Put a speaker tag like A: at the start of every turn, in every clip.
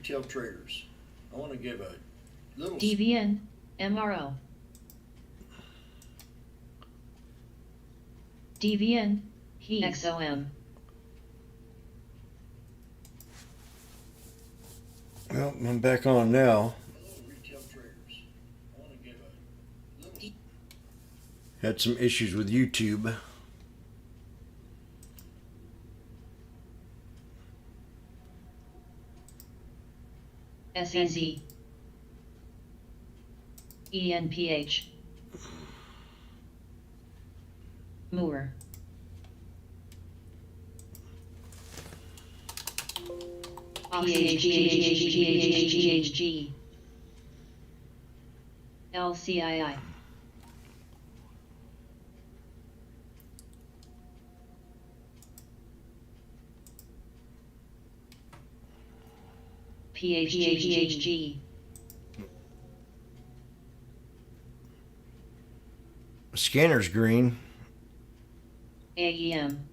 A: retail traders. I want to give a little
B: DVN, MRO. DVN, XOM.
A: Well, I'm back on now. Retail traders. I want to give a little. Had some issues with YouTube.
B: SEZ. ENPH. Moore. PHGHG. LCII. PHGHG.
A: Scanner's green.
B: AEM.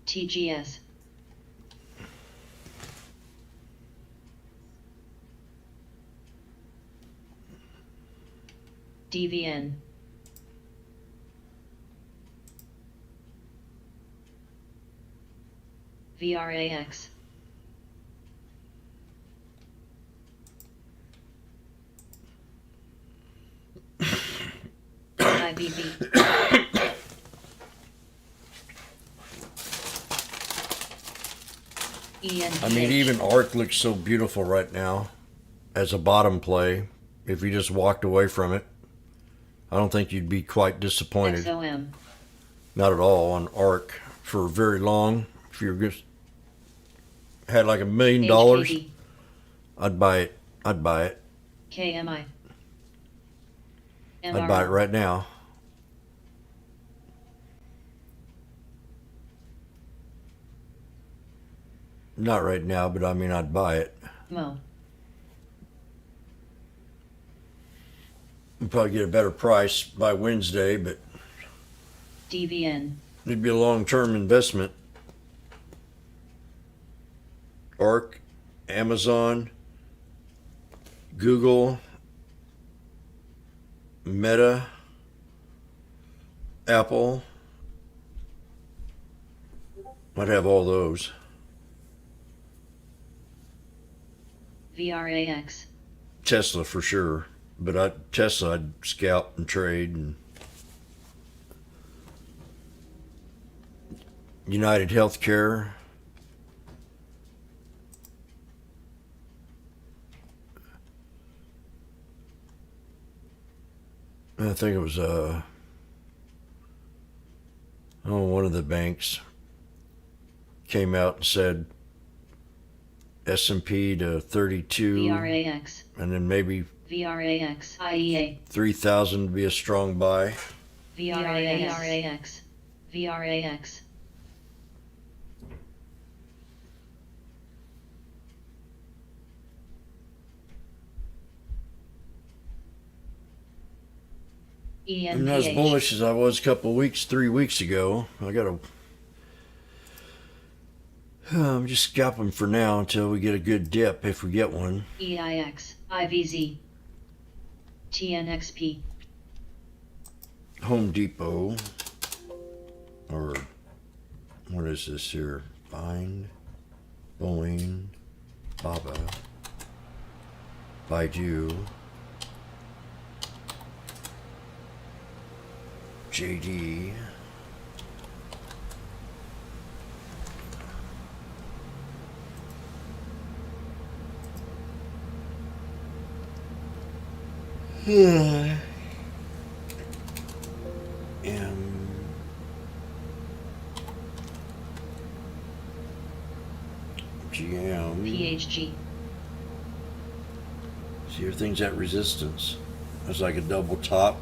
B: TGS. DVN. VRAX. IBB.
A: I mean, even ARC looks so beautiful right now as a bottom play. If you just walked away from it, I don't think you'd be quite disappointed.
B: XOM.
A: Not at all on ARC for very long. If you just had like $1 million,
B: HKD.
A: I'd buy it. I'd buy it.
B: KMI.
A: I'd buy it right now. Not right now, but I mean, I'd buy it.
B: Mo.
A: We'd probably get a better price by Wednesday, but
B: DVN.
A: it'd be a long-term investment. ARC, Amazon, Google, Meta, Apple. I'd have all those.
B: VRAX.
A: Tesla for sure, but Tesla I'd scalp and trade. And United Healthcare. I think it was one of the banks came out and said S&P to 32,
B: VRAX.
A: and then maybe
B: VRAX. IEA.
A: 3,000 would be a strong buy.
B: VRAX. VRAX.
A: I'm not as bullish as I was a couple of weeks, 3 weeks ago. I'm just scalping for now until we get a good dip, if we get one.
B: EIX. IVZ. TNXP.
A: Home Depot, or what is this here? Find, Boeing, Baba, Baidu, JD. GM.
B: PHG.
A: See, everything's at resistance. It's like a double top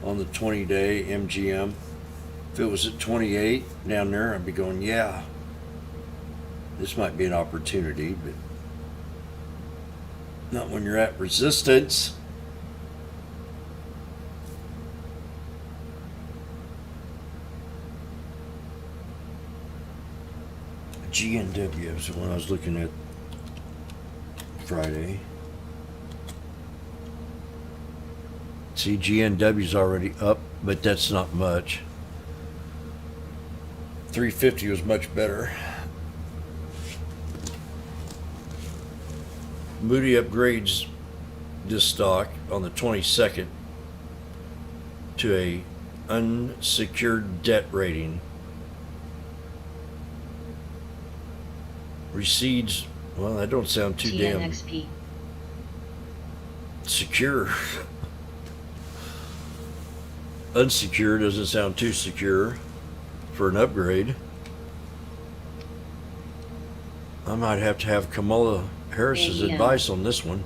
A: on the 20-day MGM. If it was at 28 down there, I'd be going, yeah, this might be an opportunity, but not when you're at resistance. GNW is the one I was looking at Friday. See, GNW's already up, but that's not much. 350 was much better. Moody upgrades this stock on the 22nd to a unsecured debt rating. Recedes, well, that don't sound too damn
B: TNXP.
A: secure. Unsecure doesn't sound too secure for an upgrade. I might have to have Kamala Harris's
B: AEM.
A: advice on this one.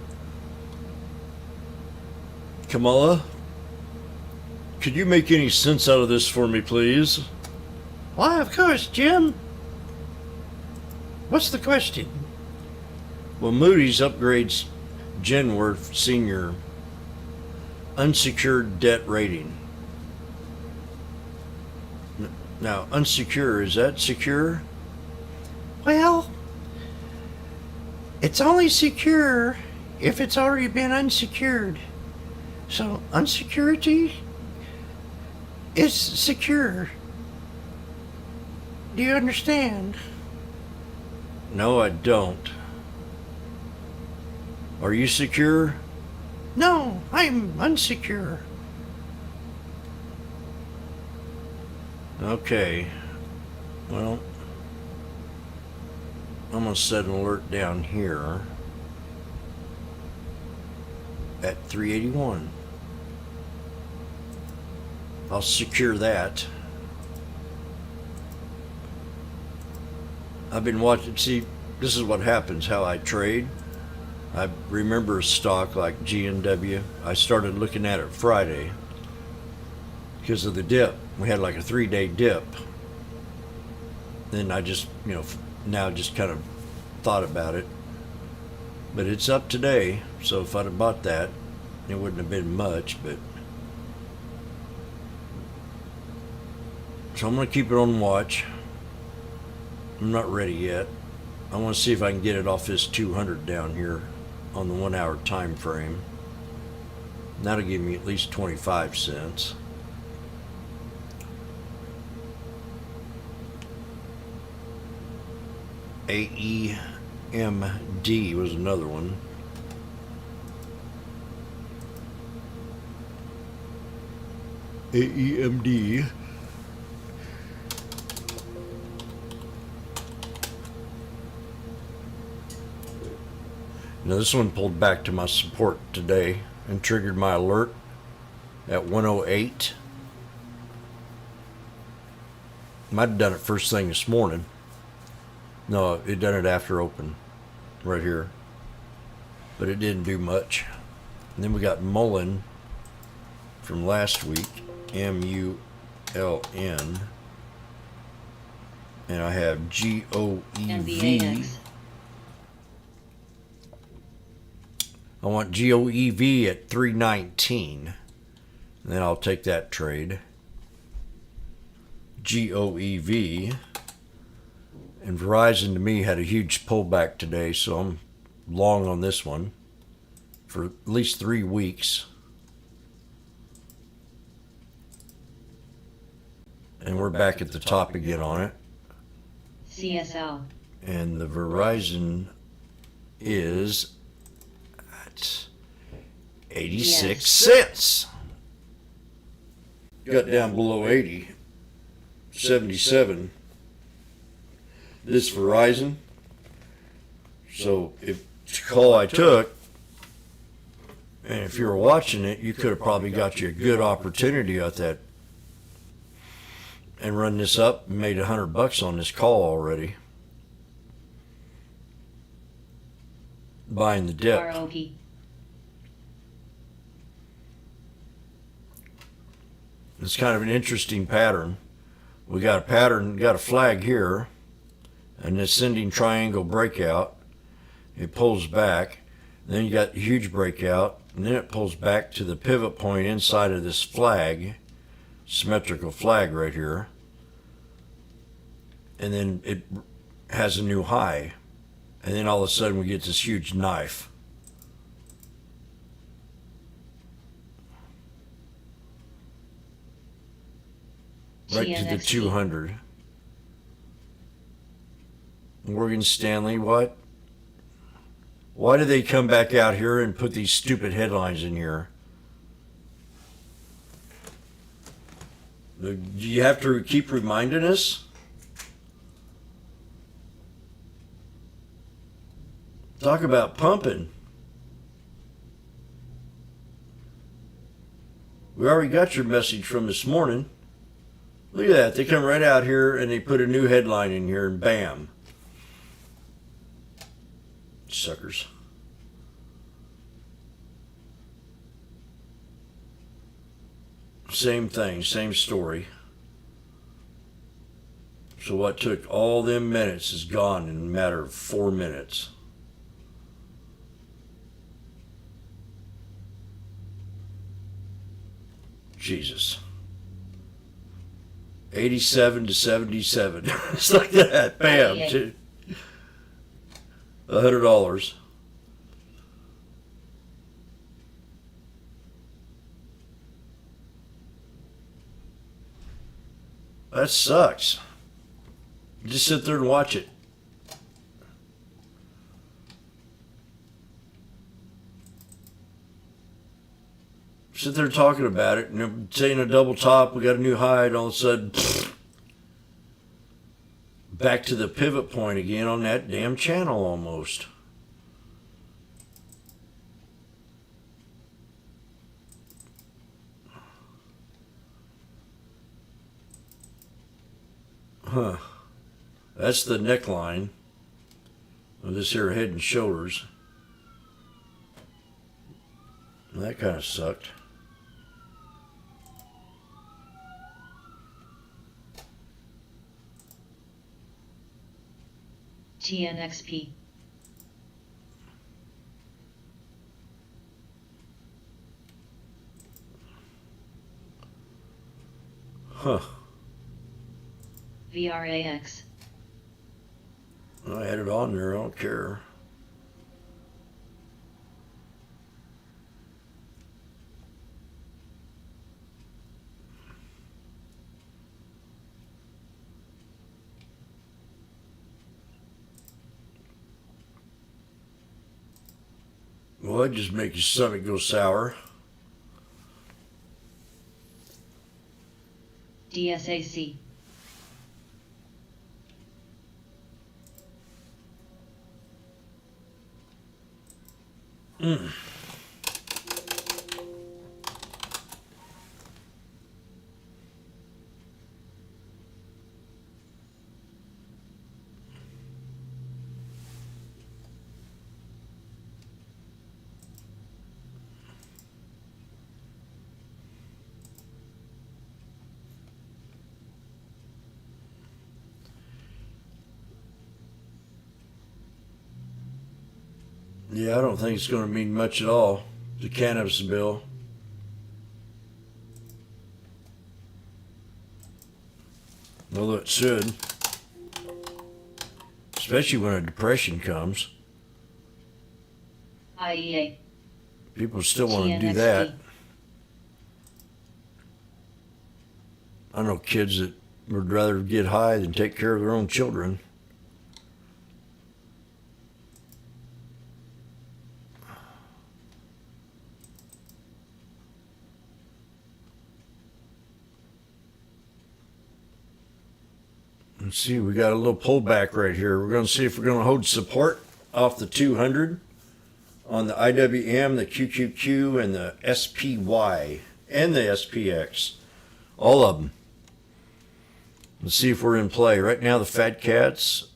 A: Kamala, could you make any sense out of this for me, please? Why, of course, Jim. What's the question? Well, Moody's upgrades Genworth Senior unsecured debt rating. Now, unsecure, is that secure? Well, it's only secure if it's already been unsecured. So, unsecurity is secure. Do you understand? No, I don't. Are you secure? No, I'm unsecure. Okay. Well, I'm going to set an alert down here at 381. I'll secure that. I've been watching, see, this is what happens, how I trade. I remember a stock like GNW. I started looking at it Friday because of the dip. We had like a 3-day dip. Then I just, now just kind of thought about it. But it's up today, so if I'd have bought that, it wouldn't have been much, but. So I'm going to keep it on watch. I'm not ready yet. I want to see if I can get it off this 200 down here on the 1 hour time frame. That'll give me at least 25 cents. AEMD was another one. AEMD. Now this one pulled back to my support today and triggered my alert at 108. Might have done it first thing this morning. No, it done it after open, right here. But it didn't do much. And then we got Mullen from last week, MULN. And I have GOEV.
B: NVAX.
A: I want GOEV at 319. And then I'll take that trade. GOEV. And Verizon to me had a huge pullback today, so I'm long on this one for at least 3 weeks. And we're back at the top again on it.
B: CSL.
A: And the Verizon is at 86 cents. Got down below 80, 77. This Verizon. So if it's a call I took, and if you were watching it, you could have probably got you a good opportunity at that and run this up and made $100 on this call already. Buying the dip.
B: ROP.
A: It's kind of an interesting pattern. We got a pattern, got a flag here, an ascending triangle breakout. It pulls back. Then you got a huge breakout, and then it pulls back to the pivot point inside of this flag, symmetrical flag right here. And then has a new high. And then all of a sudden we get this huge knife. Right to the
B: GNXP.
A: 200. Morgan Stanley, what? Why do they come back out here and put these stupid headlines in here? Do you have to keep reminding us? Talk about pumping. We already got your message from this morning. Look at that. They come right out here and they put a new headline in here and bam. Suckers. Same thing, same story. So what took all them minutes is gone in a matter of 4 minutes. Jesus. 87 to 77. It's like that. Bam. $100. That sucks. Just sit there and watch it. Sit there talking about it, and they're saying a double top, we got a new high, and all of a sudden, back to the pivot point again on that damn channel almost. Huh. That's the neckline of this here Head and Shoulders. That kind of sucked.
B: GNXP.
A: Huh.
B: VRAX.
A: I had it on there, I don't care. Well, that just makes your stomach go sour.
B: DSAC.
A: Yeah, I don't think it's going to mean much at all, the cannabis bill. Although it should. Especially when a depression comes.
B: IEA.
A: People still want to do
B: GNXP.
A: that. I know kids that would rather get high than take care of their own children. Let's see, we got a little pullback right here. We're going to see if we're going to hold support off the 200 on the IWM, the QQQ, and the SPY, and the SPX. All of them. Let's see if we're in play. Right now, the Fat Cats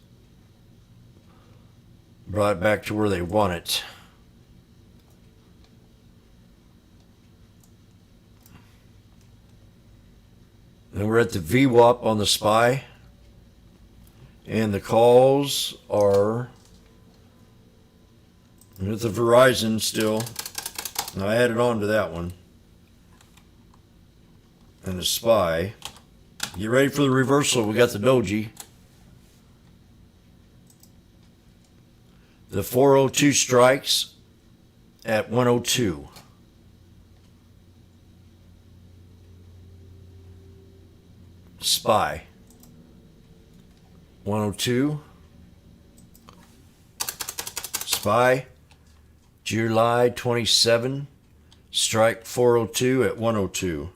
A: brought it back to where they want it. Then we're at the VWAP on the SPY. And the calls are with the Verizon still. Now I added on to that one. And the SPY. Get ready for the reversal. We got the Doji. The 402 strikes at 102. SPY 102. SPY July 27. Strike 402 at 102.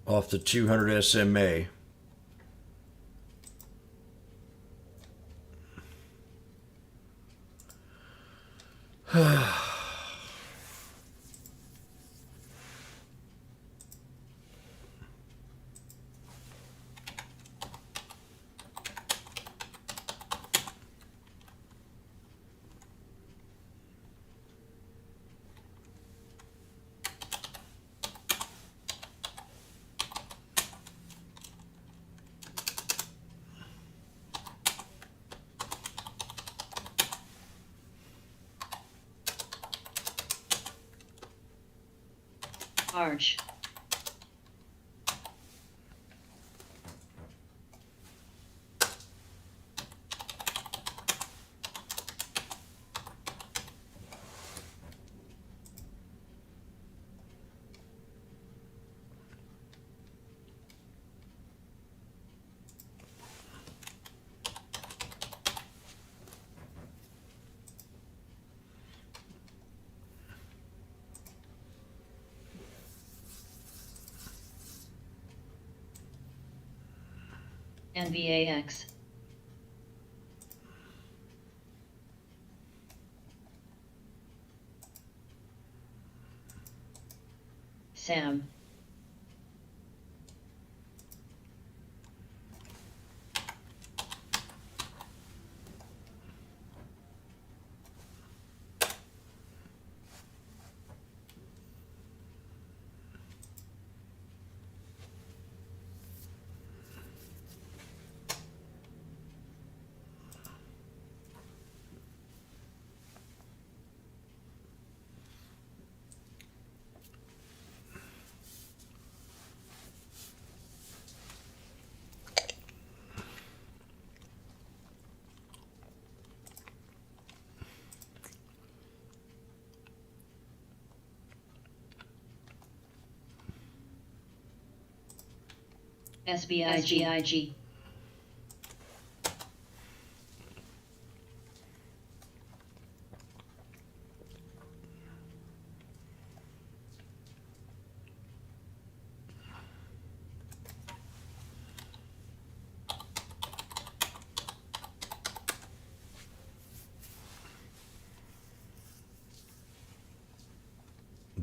A: Off the 200 SMA.
B: Arch. NVAX. Sam. SBIG.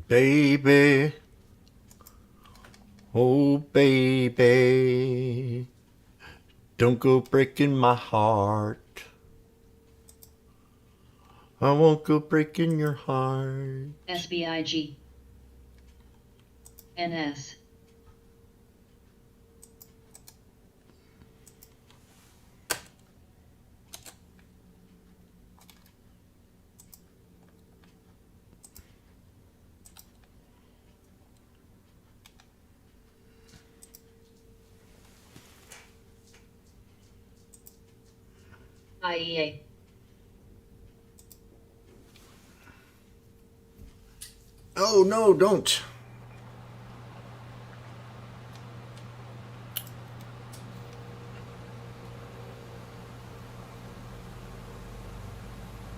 A: Baby, oh baby, don't go breaking my heart. I won't go breaking your heart.
B: SBIG. NS. IEA.
A: Oh no, don't.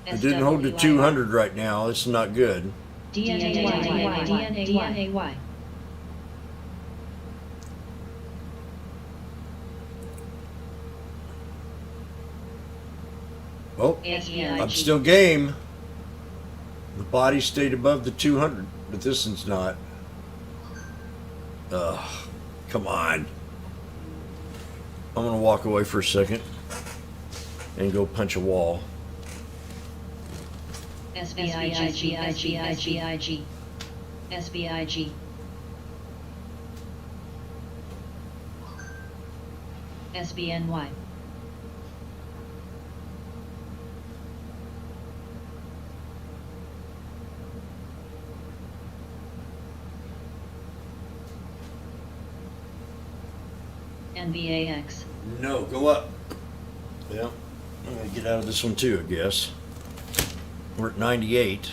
A: I didn't hold the 200 right now. It's not good.
B: DNAY.
A: Well, I'm still game. The body stayed above the 200, but this one's not. Ugh, come on. I'm gonna walk away for a second and go punch a wall.
B: SBIG. SBNY. NVAX.
A: No, go up. Yeah. I'm gonna get out of this one too, I guess. We're at 98.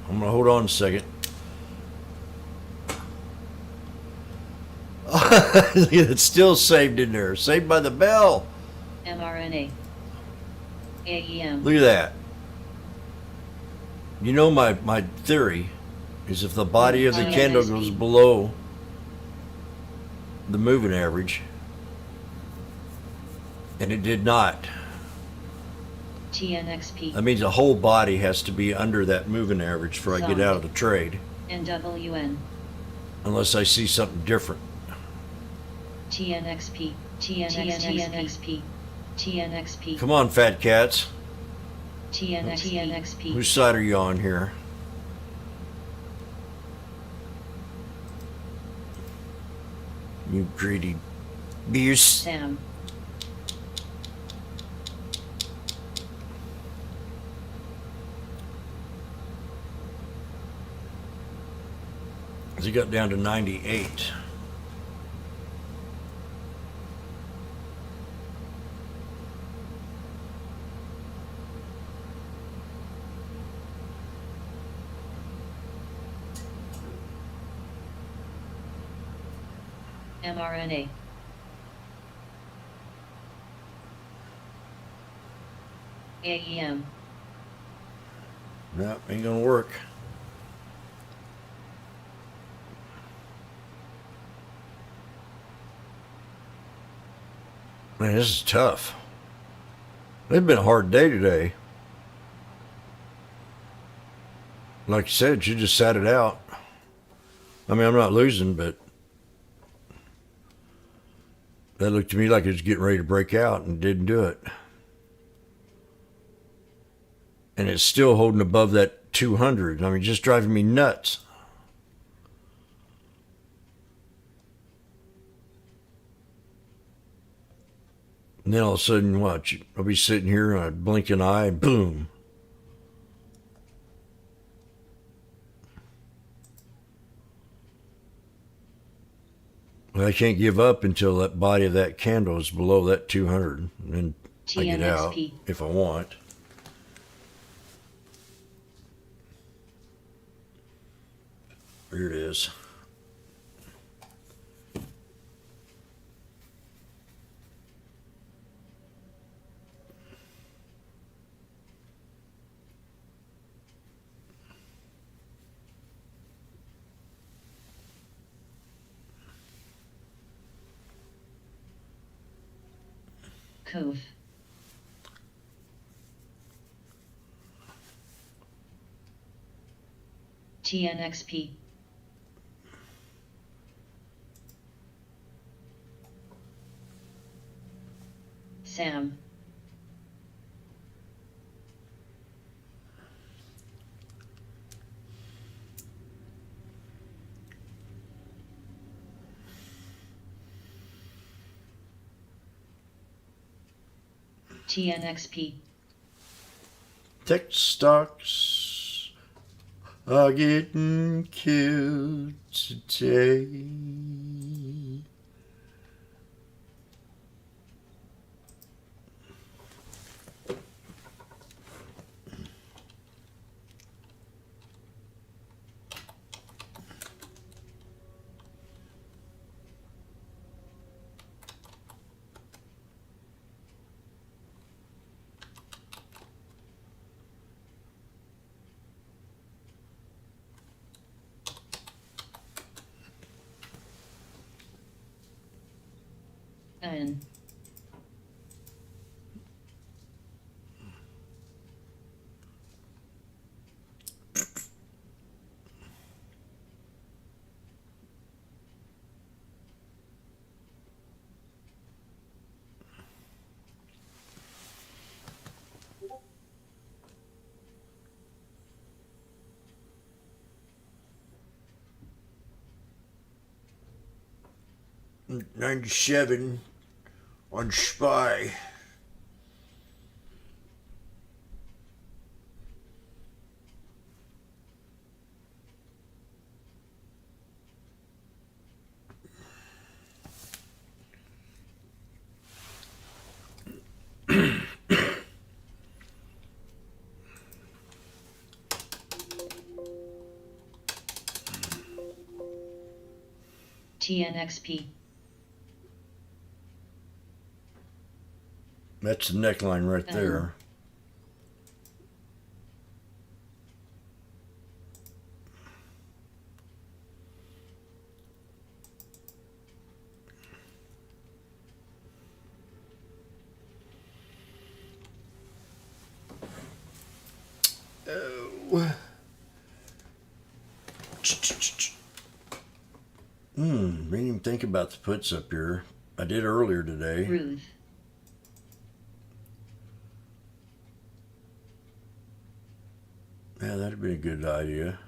A: I'm gonna hold on a second. It's still saved in there. Saved by the bell.
B: mRNA. AEM.
A: Look at that. You know my theory is if the body of the candle goes below the moving average, and it did not,
B: TNXP.
A: that means the whole body has to be under that moving average before I get out of the trade,
B: NWN.
A: unless I see something different.
B: TNXP. TNXP. TNXP.
A: Come on, fat cats.
B: TNXP.
A: Whose side are you on here? You greedy beast.
B: Sam.
A: He got down to 98.
B: mRNA. AEM.
A: No, ain't gonna work. Man, this is tough. It's been a hard day today. Like you said, you just sat it out. I mean, I'm not losing, but that looked to me like it was getting ready to break out and didn't do it. And it's still holding above that 200. I mean, just driving me nuts. And then all of a sudden, watch, I'll be sitting here and I blink an eye and boom. Well, I can't give up until that body of that candle is below that 200. And then I get out
B: TNXP.
A: if I want. Here it is.
B: Cove. TNXP. Sam. TNXP.
A: Tech stocks are getting killed today.
B: N.
A: $97 on SPY.
B: TNXP.
A: That's the neckline right there. Oh. Didn't even think about the puts up here. I did earlier today.
B: Ruth.
A: Yeah, that'd be a good idea.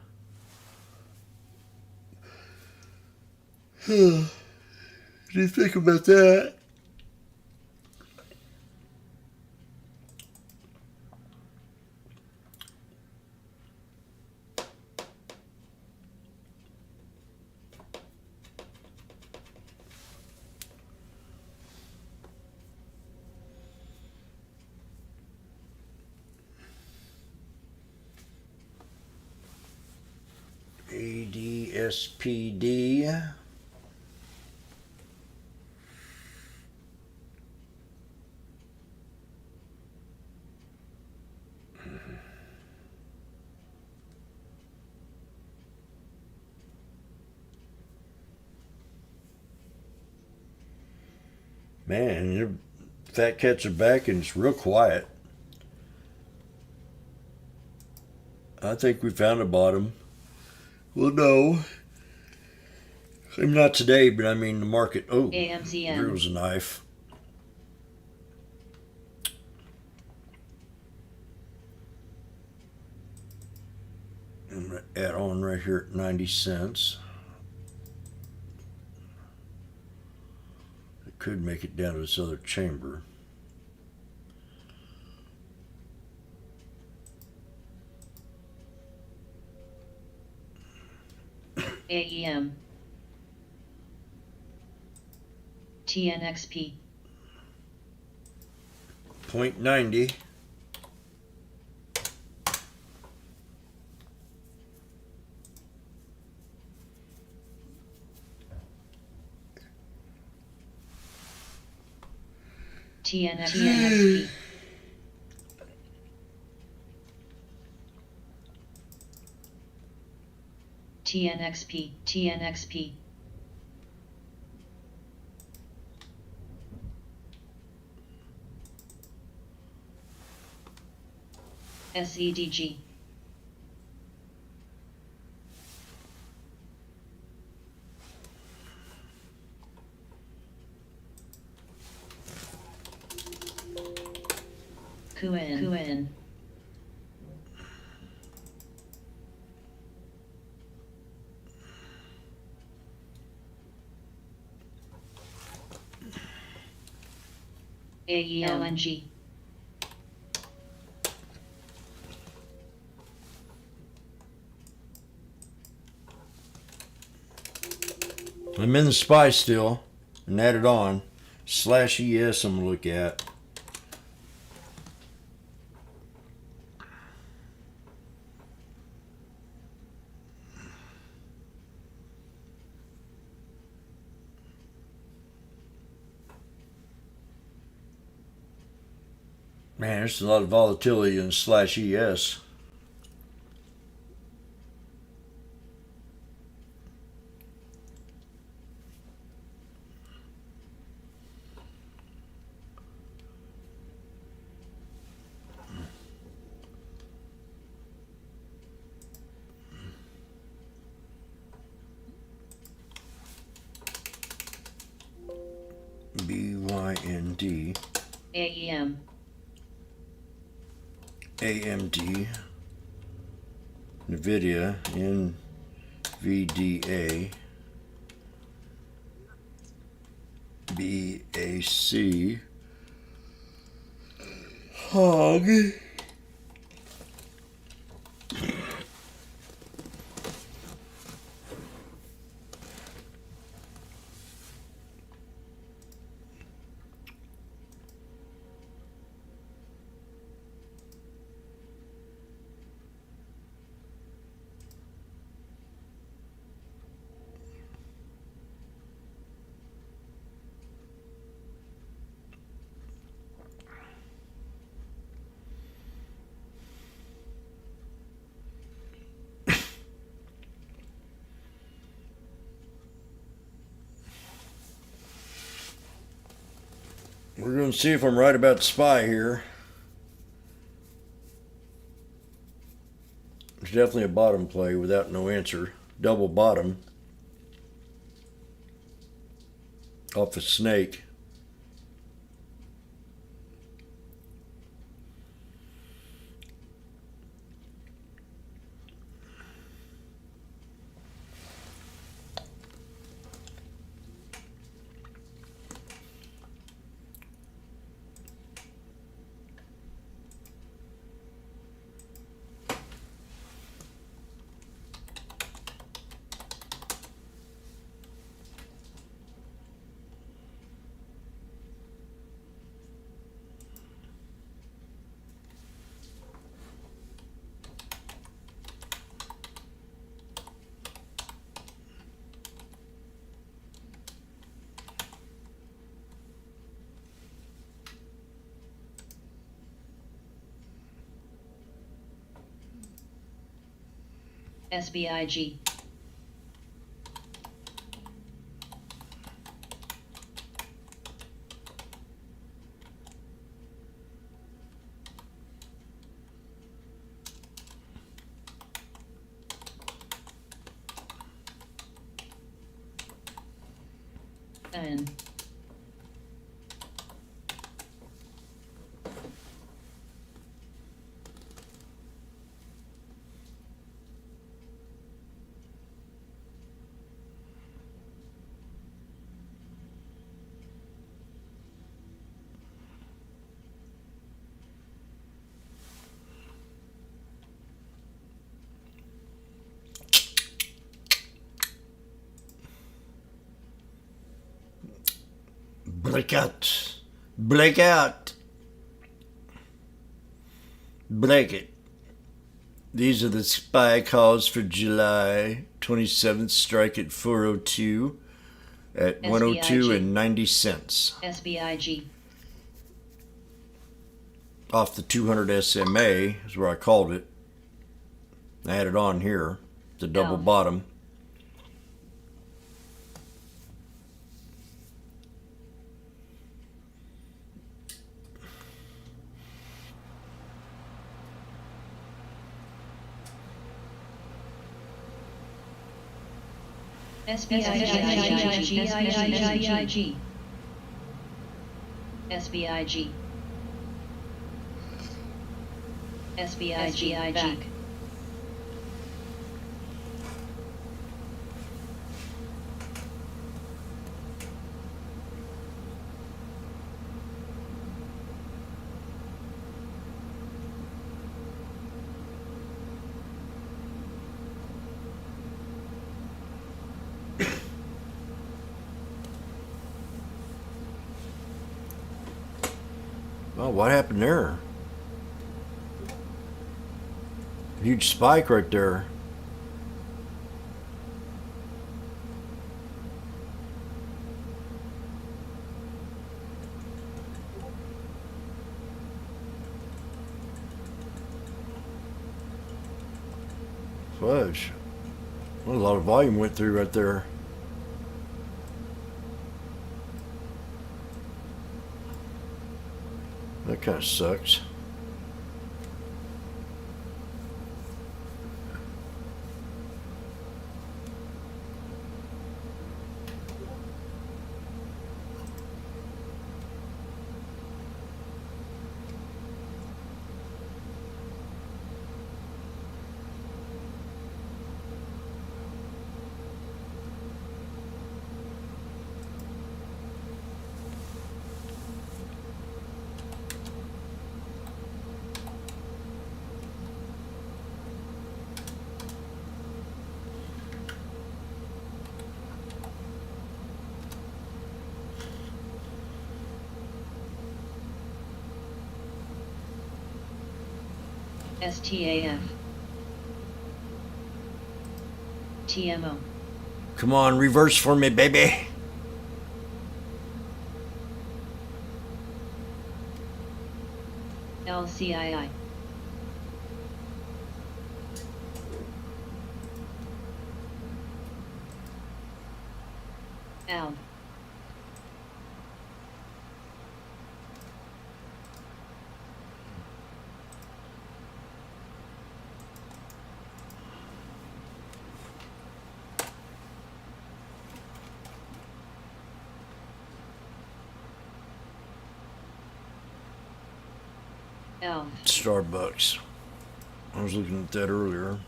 A: What do you think about that? ADSPD. Man, your fat cats are back and it's real quiet. I think we found a bottom. Well, no. I'm not today, but I mean the market. Oh,
B: AMZN.
A: there was a knife. I'm going to add on right here at 90 cents. I could make it down to this other chamber.
B: AEM. TNXP.
A: 0.90.
B: TNXP. TNXP. TNXP. SEDG. QN. AELNG.
A: I'm in the SPY still and add it on. /ES I'm going to look at. Man, there's a lot of volatility in /ES. BYND.
B: AEM.
A: AMD. NVIDIA. NVDA. BAC. Hog. We're going to see if I'm right about SPY here. It's definitely a bottom play without no answer. Double bottom off a snake.
B: SBIG. N.
A: Blackout. Blackout. Break it. These are the SPY calls for July 27th. Strike at 402 at 102 and 90 cents.
B: SBIG.
A: Off the 200 SMA is where I called it. I had it on here. The double
B: Down.
A: bottom.
B: SBIG. SBIG. SBIG. Back.
A: Oh, what happened there? Huge spike right there. Fudge. Well, a lot of volume went through right there. That kind of sucks.
B: STAF. TMO.
A: Come on, reverse for me, baby.
B: LCII. ALB. Elf.
A: Starbucks. I was looking at that earlier.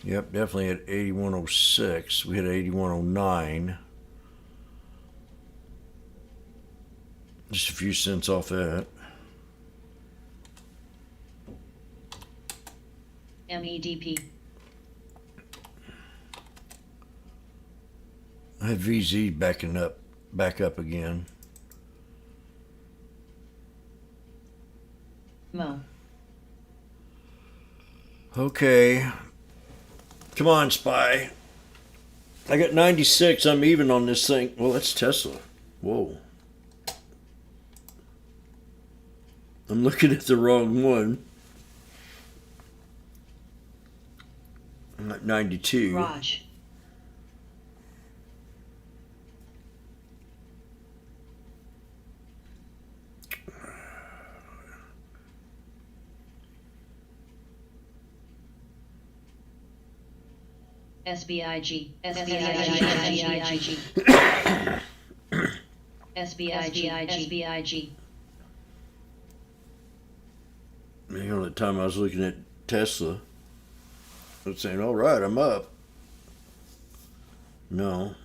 A: Yep, definitely at 8106. We had 8109. Just a few cents off that.
B: MEDP.
A: I had VZ back up again.
B: Mo.
A: Okay. Come on, Spy. I got 96. I'm even on this thing. Well, that's Tesla. Whoa. I'm looking at the wrong one. I'm at 92.
B: Raj. SBIG. SBIG. SBIG.
A: You know, the time I was looking at Tesla, I was saying, all right, I'm up. No.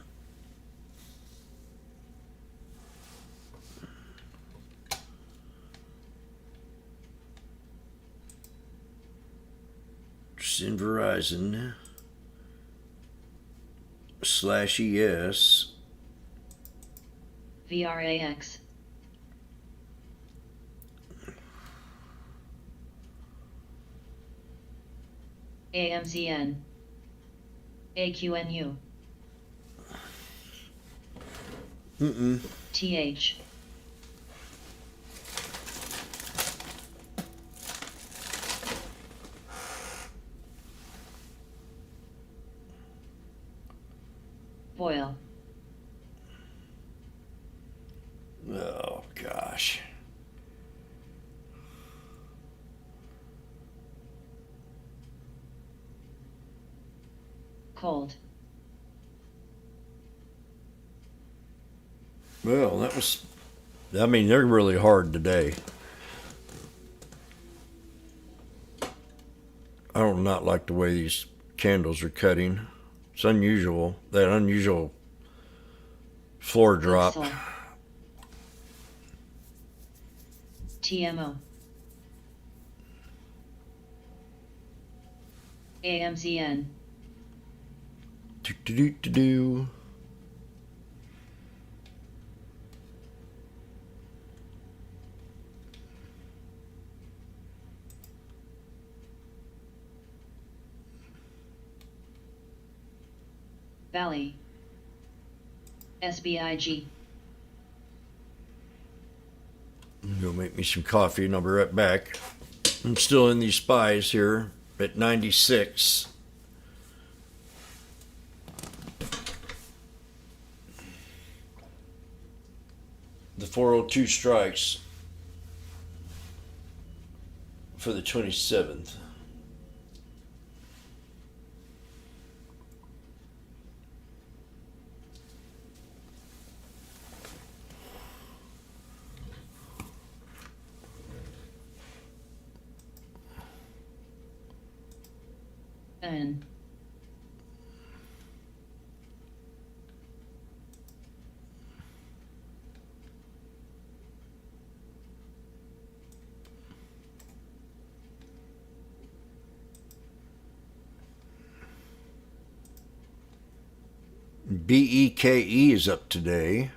A: Just in Verizon /ES.
B: VRAX. AMZN. AQNU. TH. Foil.
A: Oh, gosh.
B: Cold.
A: Well, I mean, they're really hard today. I don't not like the way these candles are cutting. It's unusual, that unusual floor drop.
B: Soul. TMO. AMZN.
A: Do.
B: Valley. SBIG.
A: Go make me some coffee and I'll be right back. I'm still in these spies here at 96. The 402 strikes for the 27th.
B: N.
A: BEKE is up today.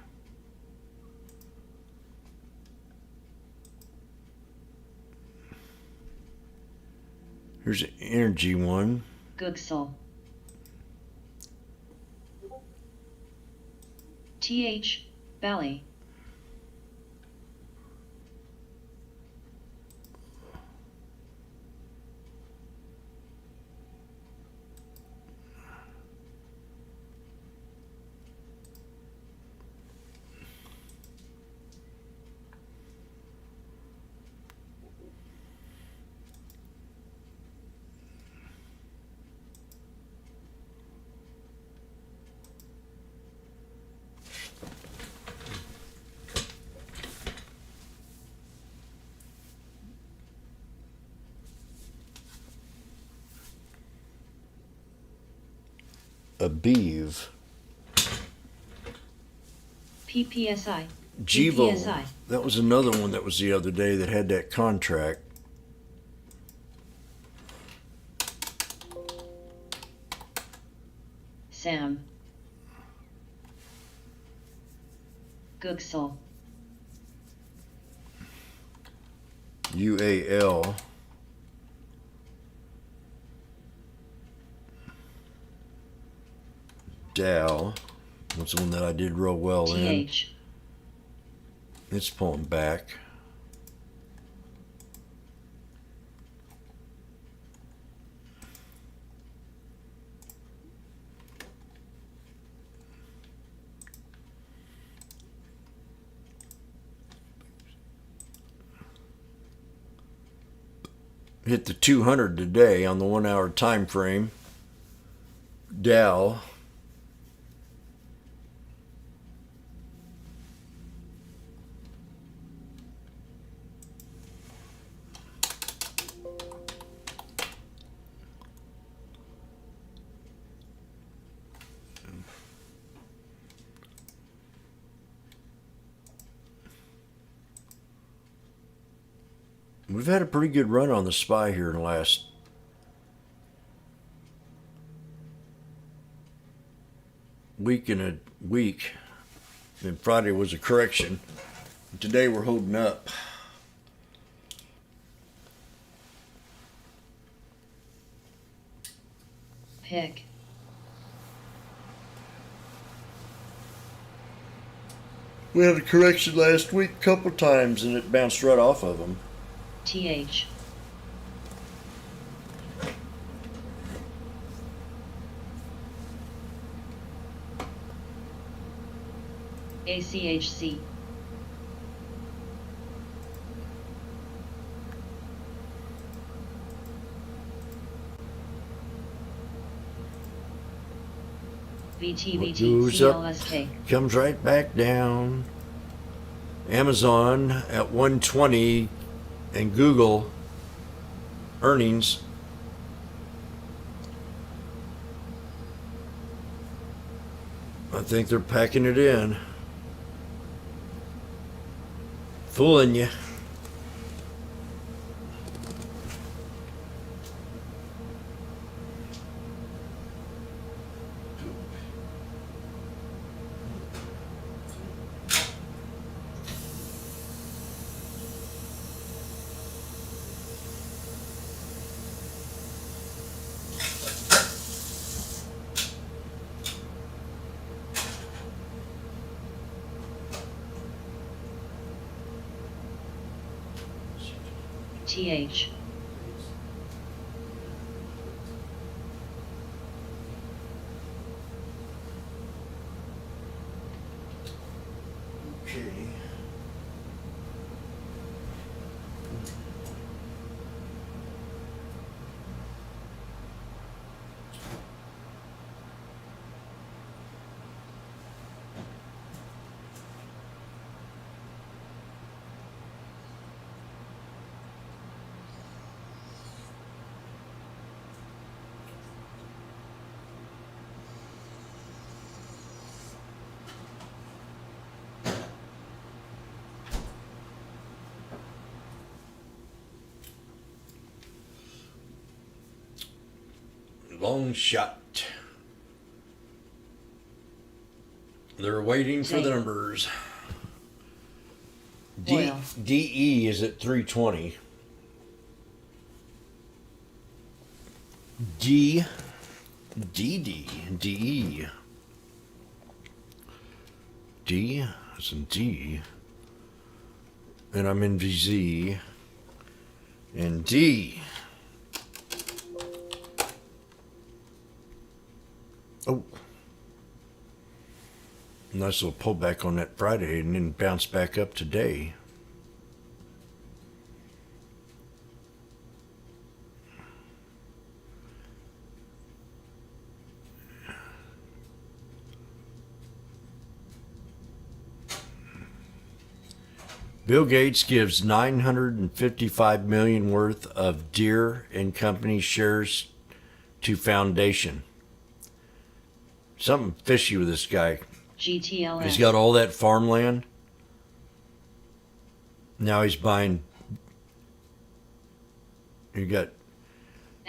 A: Here's an energy one.
B: Googsall. TH. Valley.
A: Abiv.
B: PPSI.
A: Jivo.
B: PPSI.
A: That was another one that was the other day that had that contract.
B: Sam. Googsel.
A: UAL. Dow. That's the one that I did real well in.
B: TH.
A: It's pulling back. Hit the 200 today on the 1 hour time frame. Dow. We've had a pretty good run on the SPY here in the last week and a week. Then Friday was a correction. Today we're holding up.
B: Pick.
A: We had a correction last week a couple times and it bounced right off of them.
B: TH. ACHC.
A: What goes up
B: CLSK.
A: comes right back down. Amazon at 120 and Google earnings. I think they're packing it in. Fooling you.
B: TH.
A: Okay. Long shot. They're waiting for the numbers.
B: Oil.
A: DE is at 320. DE. D is in D. And I'm in VZ. And D. Oh. Nice little pullback on that Friday and then bounce back up today. Bill Gates gives $955 million worth of Deere and Company shares to foundation. Something fishy with this guy.
B: GTLS.
A: He's got all that farmland. Now he's buying. You got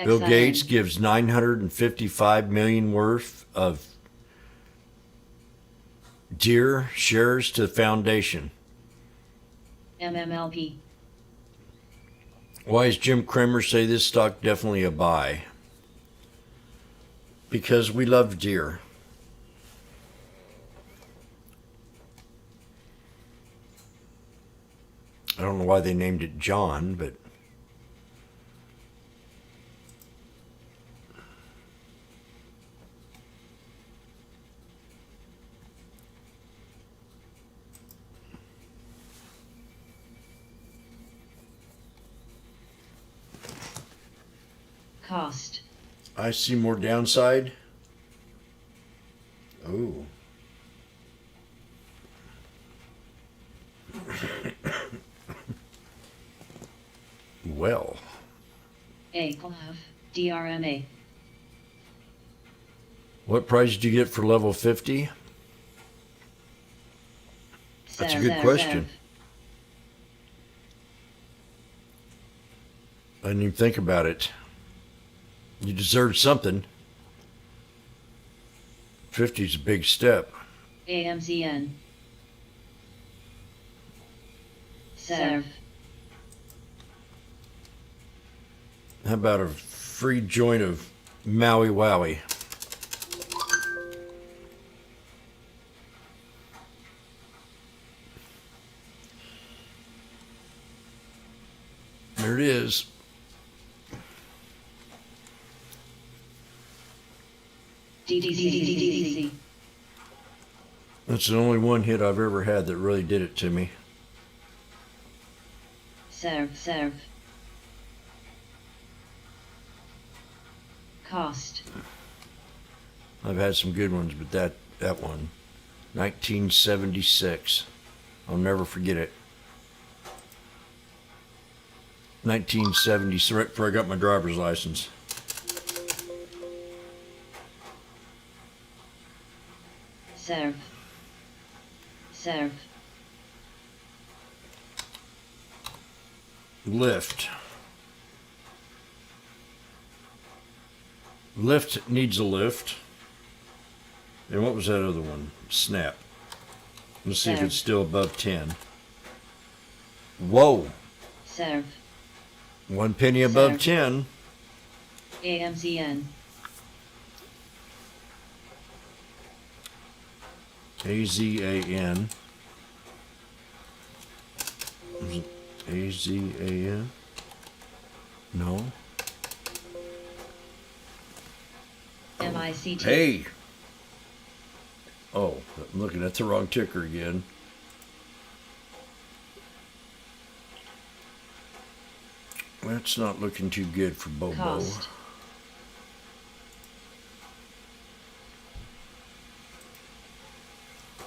A: Bill
B: XIN.
A: Gates gives 955 million worth of Deere shares to the foundation.
B: MMLP.
A: Why does Jim Cramer say this stock definitely a buy? Because we love Deere. I don't know why they named it John, but
B: Cost.
A: I see more downside. Oh. Well.
B: ACLF. DRMA.
A: What price did you get for level 50? That's a good question. I didn't even think about it. You deserve something. 50 is a big step.
B: AMZN. Serve.
A: How about a free joint of Maui Wowie? There it is.
B: DDC.
A: That's the only one hit I've ever had that really did it to me.
B: Serve. Cost.
A: I've had some good ones, but that one, 1976, I'll never forget it. 1970, right before I got my driver's license.
B: Serve.
A: Lift. Lift needs a lift. And what was that other one? Snap. Let's see if it's still above 10. Whoa.
B: Serve.
A: 1 penny above
B: Serve.
A: 10.
B: AMZN.
A: AZAN. Is it AZAN? No.
B: MICT.
A: Hey. Oh, I'm looking at the wrong ticker again. That's not looking too good for Bobo.
B: Cost.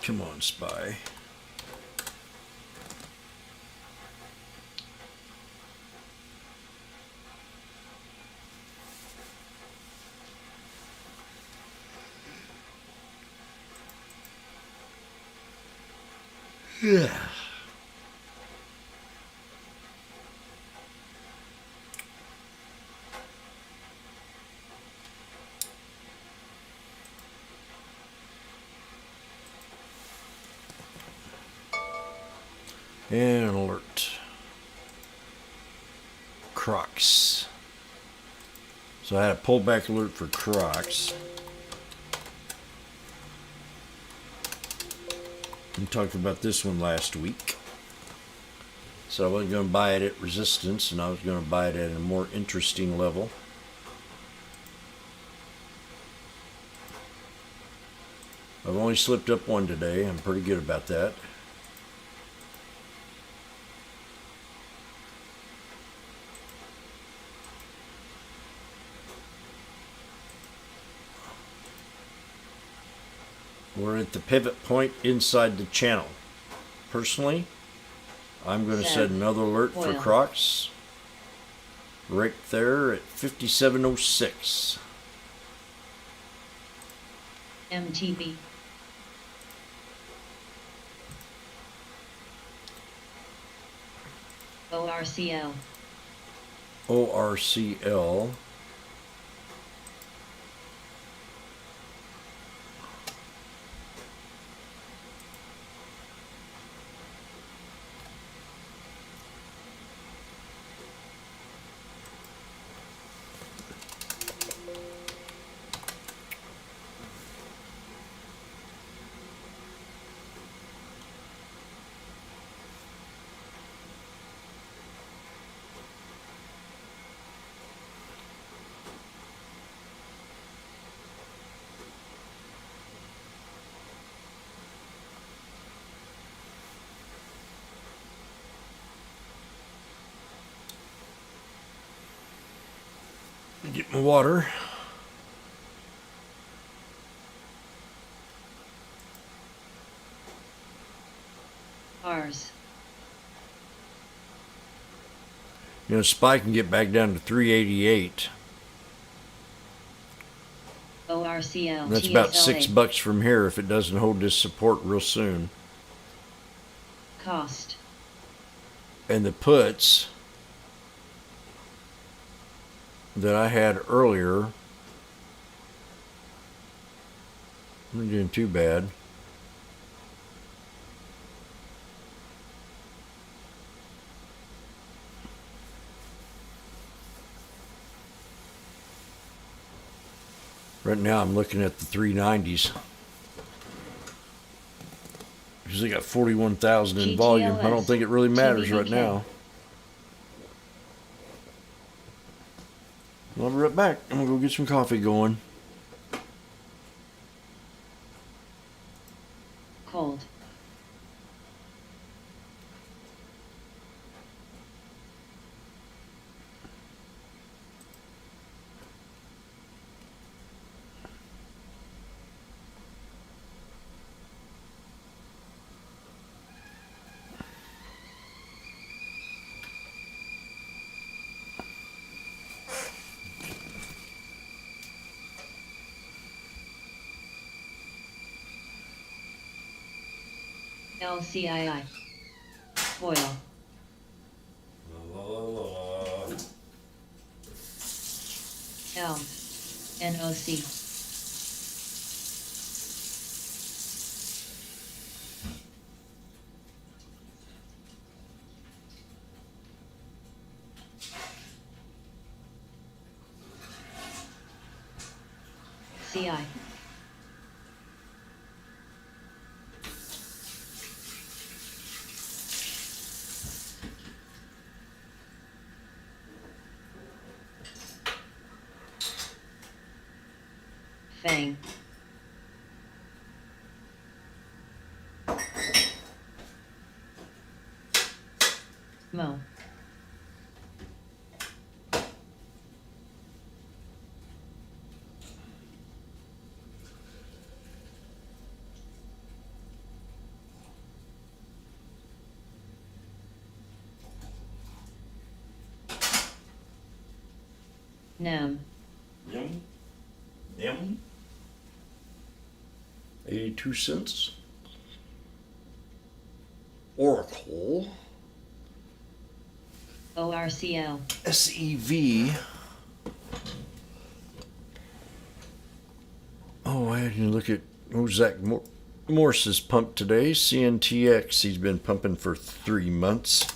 A: Come on, Spy. Yeah. And alert. Crocs. So I had a pullback alert for Crocs. We talked about this one last week. So I wasn't going to buy it at resistance, and I was going to buy it at a more interesting level. I've only slipped up one today. I'm pretty good about that. We're at the pivot point inside the channel. Personally, I'm going to set another alert for Crocs right there at 5706.
B: MTB. ORCL.
A: ORCL. Get my water.
B: Rs.
A: You know, Spike can get back down to 388.
B: ORCL.
A: And that's about
B: TSLA.
A: $6 from here if it doesn't hold this support real soon.
B: Cost.
A: And the puts that I had earlier, I'm not doing too bad. Right now I'm looking at the 390s. Because they got 41,000 in volume. I don't think it really matters right now. I'll be right back. I'm gonna go get some coffee going.
B: Cold. LCII. Foil. L. NOC. CI. Fang. Mo. Nem.
A: Yum. Yum. 82 cents. Oracle.
B: ORCL.
A: SEV. Oh, I had to look at Zach Morse's pump today. CNTX. He's been pumping for 3 months.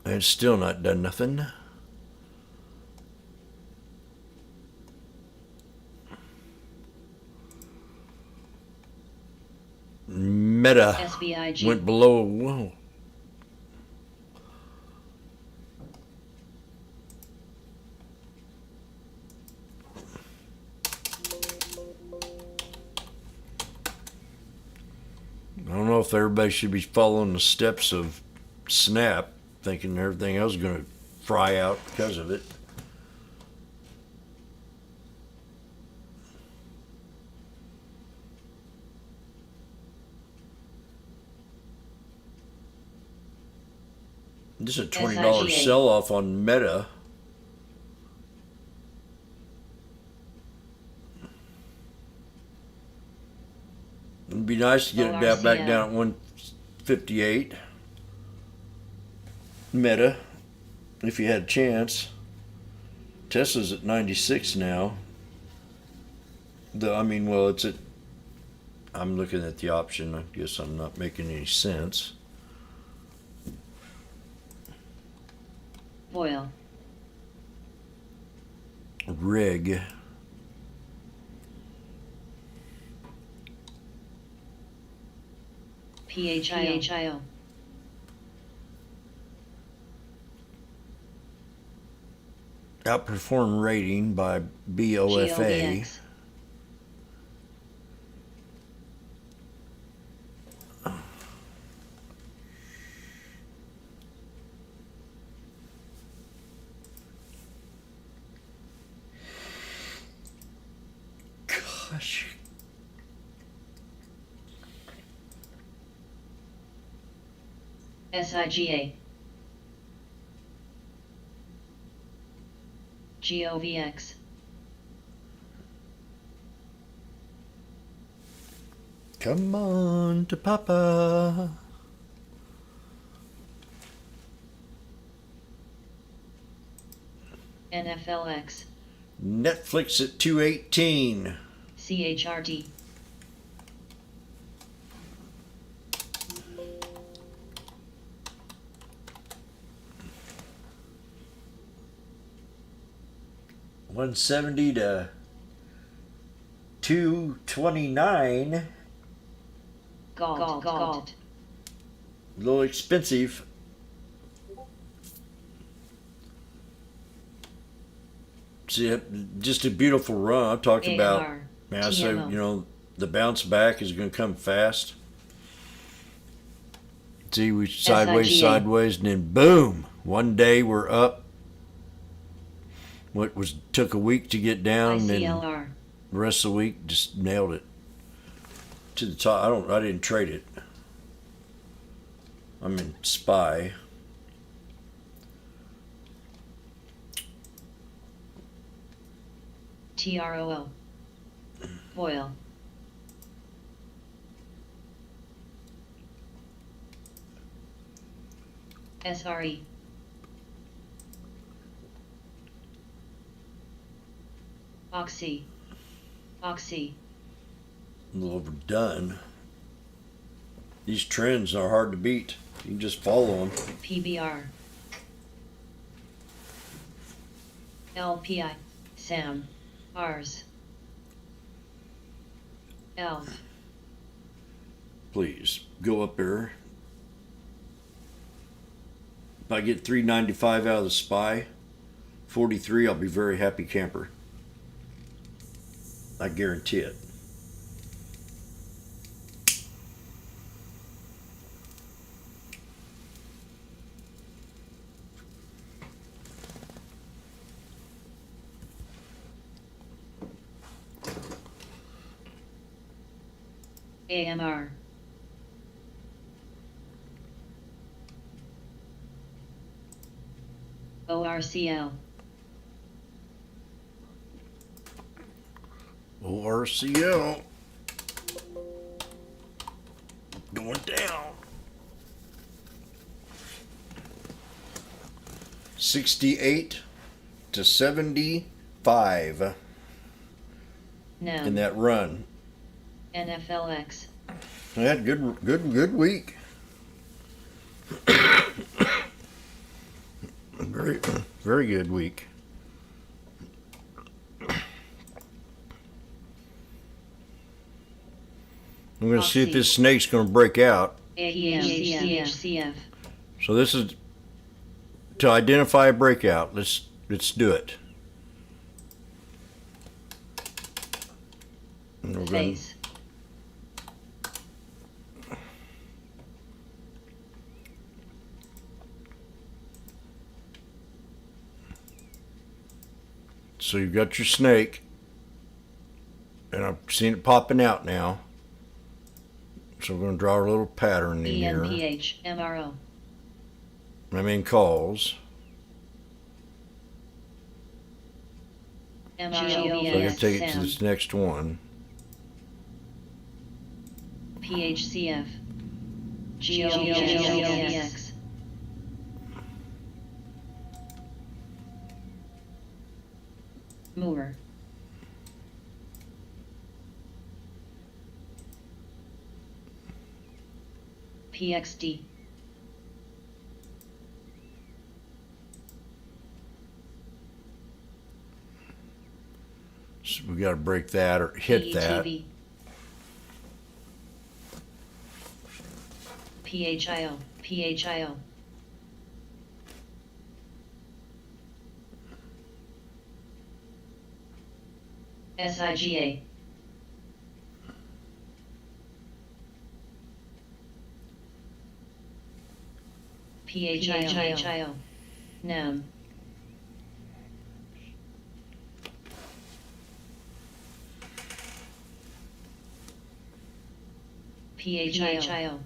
A: And still not done nothing. Meta
B: SBIG.
A: went below. Whoa. I don't know if everybody should be following the steps of Snap, thinking everything else is going to fry out because of it. This is a $20
B: SIGA.
A: sell-off on Meta. It'd be nice to get it down, back down at 158. Meta, if you had a chance. Tesla's at 96 now. It's at. I'm looking at the option. I guess I'm not making any sense.
B: Foil.
A: Rig.
B: PHIO.
A: Outperform rating by BOFA.
B: GLVX.
A: Gosh.
B: SIGA. GOVX.
A: Come on to Papa.
B: NFLX.
A: Netflix at 218.
B: CHRT.
A: $170 to $229.
B: Galt.
A: A little expensive. See, just a beautiful run. I'm talking about. Man, I say, the bounce back is going to come fast. See, we sideways, and then boom! One day we're up. Took a week to get down, and then the rest of the week just nailed it to the top. I didn't trade it. I'm in SPY.
B: TROO. Foil. SRE. Oxy.
A: A little overdone. These trends are hard to beat. You can just follow them.
B: PBR. LPI. SAM. Rs. ELF.
A: Please go up there. If I get 395 out of the SPY, 43, I'll be very happy camper. I guarantee it.
B: AMR. ORCL.
A: ORCL. Going down. 68 to 75
B: No.
A: in that run.
B: NFLX.
A: I had a good week. Very good week. I'm going to see if this snake's going to break out.
B: CF.
A: So this is to identify a breakout. Let's do it. And we're going
B: Face.
A: So you've got your snake, and I've seen it popping out now. So we're going to draw a little pattern in here.
B: ENPH. MRO.
A: I'm in calls. So I'm going to take it to this next one.
B: PHCF. GOVX. Moor. PXD.
A: So we got to break that or hit that.
B: PETV. PHIO. PHIO. SIGA. PHIO. NAM. PHIO.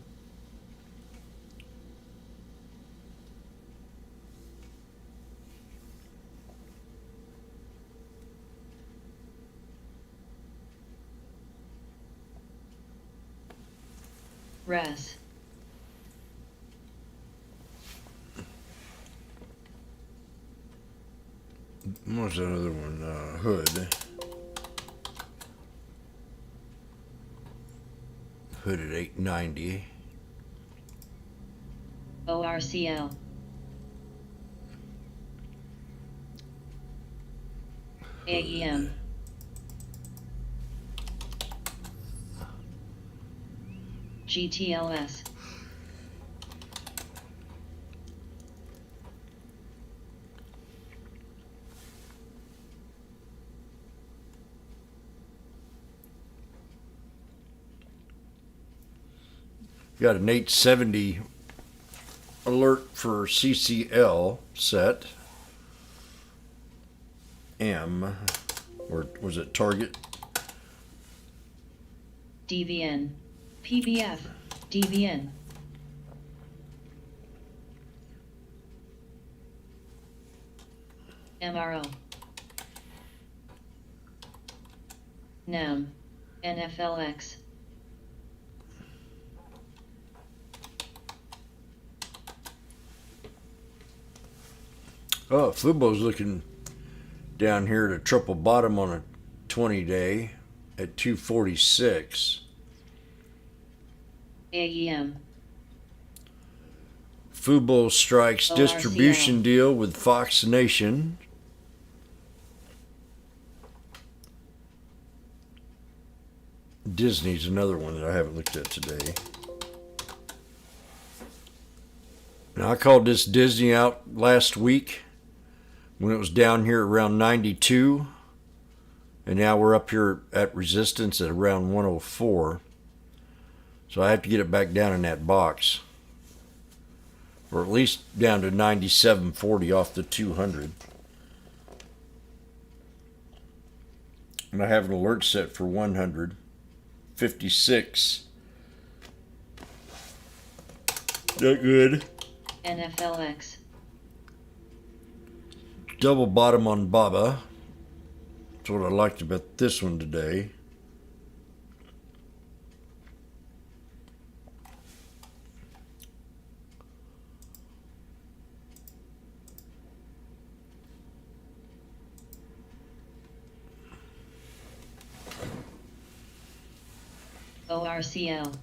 B: RAS.
A: What was that other one? Hood. Hood at 890.
B: ORCL. AEM. GTLS.
A: Got an 870 alert for CCL set. M, or was it Target?
B: DVN. PBF. DVN. MRO. NAM. NFLX.
A: Oh, Fubo's looking down here at a triple bottom on a 20-day at 246.
B: AEM.
A: Fubo strikes
B: ORCL.
A: distribution deal with Fox Nation. Disney's another one that I haven't looked at today. Now, I called this Disney out last week when it was down here around 92, and now we're up here at resistance at around 104. So I have to get it back down in that box, or at least down to 97.40 off the 200. And I have an alert set for 156. Not good.
B: NFLX.
A: Double bottom on Baba. That's what I liked about this one today.
B: ORCL.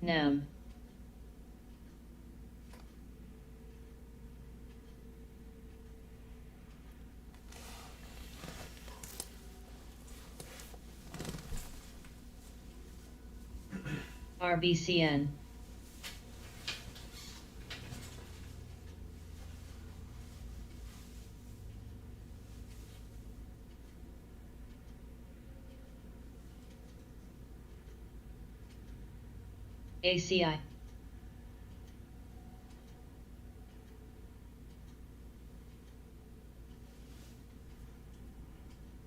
B: NAM. RBCN. ACI.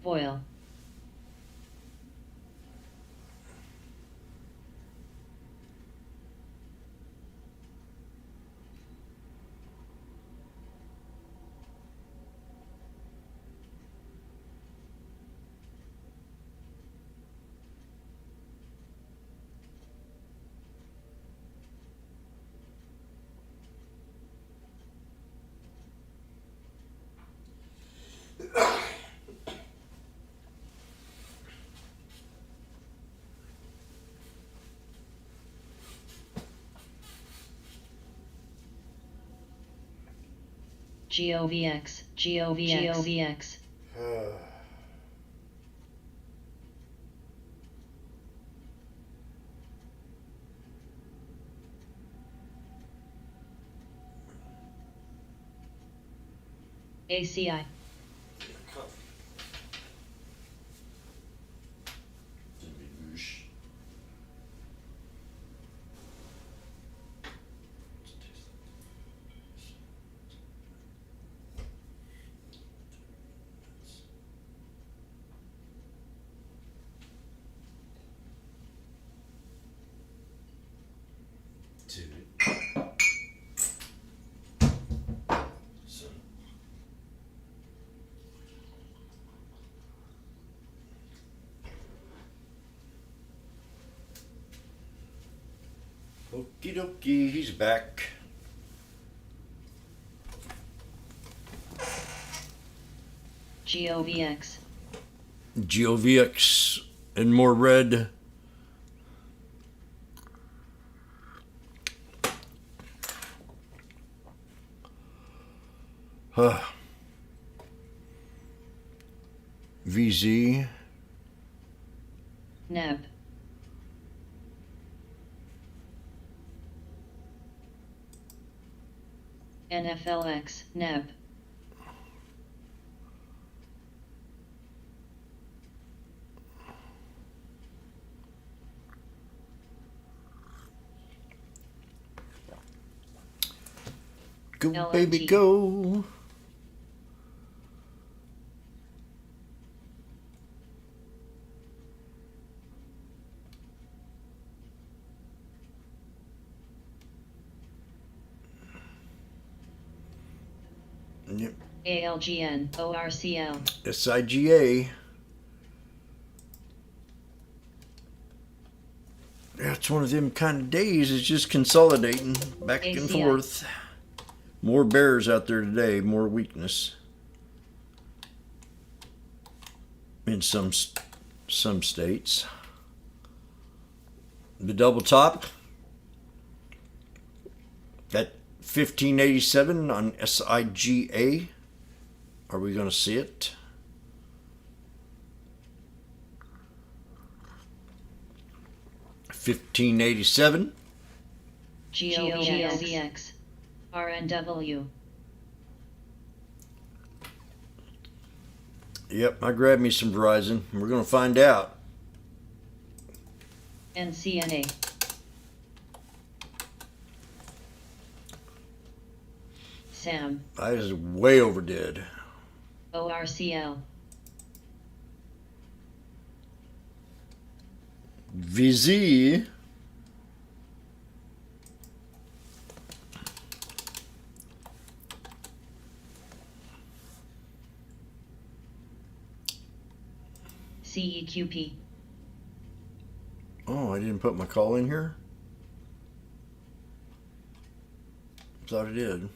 B: Foil. GOVX, GOVX, GOVX. ACI.
A: Okie dokie, he's back.
B: GOVX.
A: GOVX and more red. VZ.
B: NEB. NFLX, NEB.
A: Go,
B: LMT.
A: baby, go. Yep.
B: ALGN, ORCL.
A: SIGA. Yeah, it's one of them kind of days. It's just consolidating back and
B: ACI.
A: forth. More bears out there today, more weakness in some states. The double top at 1587 on SIGA. Are we going to see it? $15.87.
B: GOVX. RNW.
A: Yep, I grabbed me some Verizon. We're going to find out.
B: NCNA. SAM.
A: I was way overdid.
B: ORCL.
A: VZ.
B: CEQP.
A: Oh, I didn't put my call in here? Thought I did.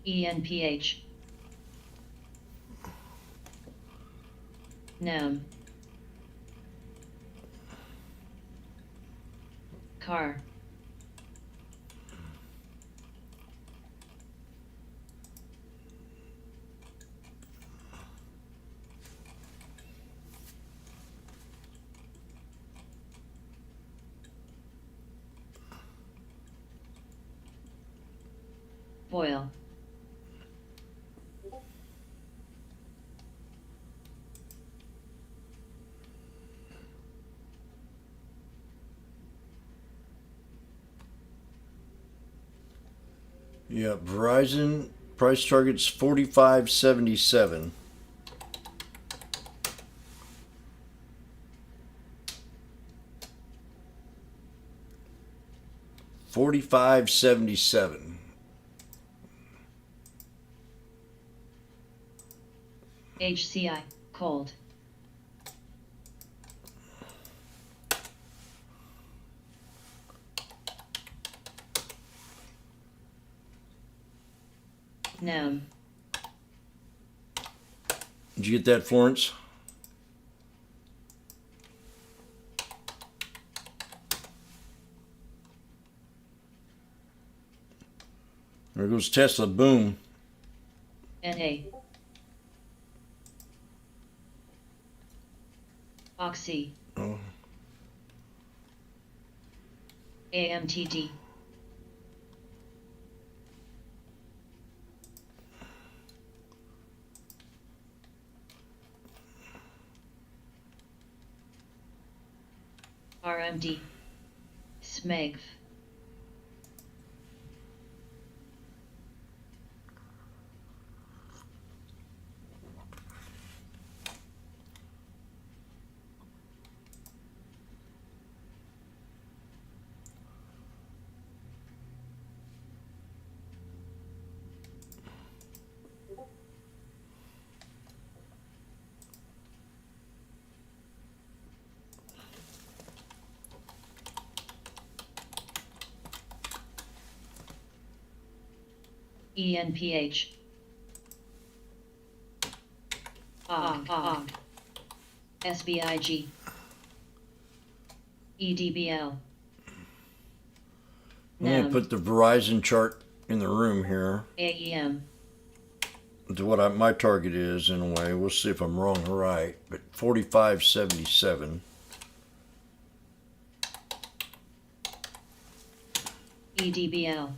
B: ENPH. NEM. Car. Foil.
A: Yeah, Verizon price target's $45.77. $45.77.
B: HCI. Cold. Noun.
A: Did you get that, Florence? There goes Tesla. Boom.
B: Na. Oxy.
A: Oh.
B: AMTD. RMD. Smegf. ENPH. Og. SBIG. EDBL.
A: I'm going to put the Verizon chart in the room here.
B: AEM.
A: To what my target is, in a way. We'll see if I'm wrong or right. But 45.77.
B: EDBL.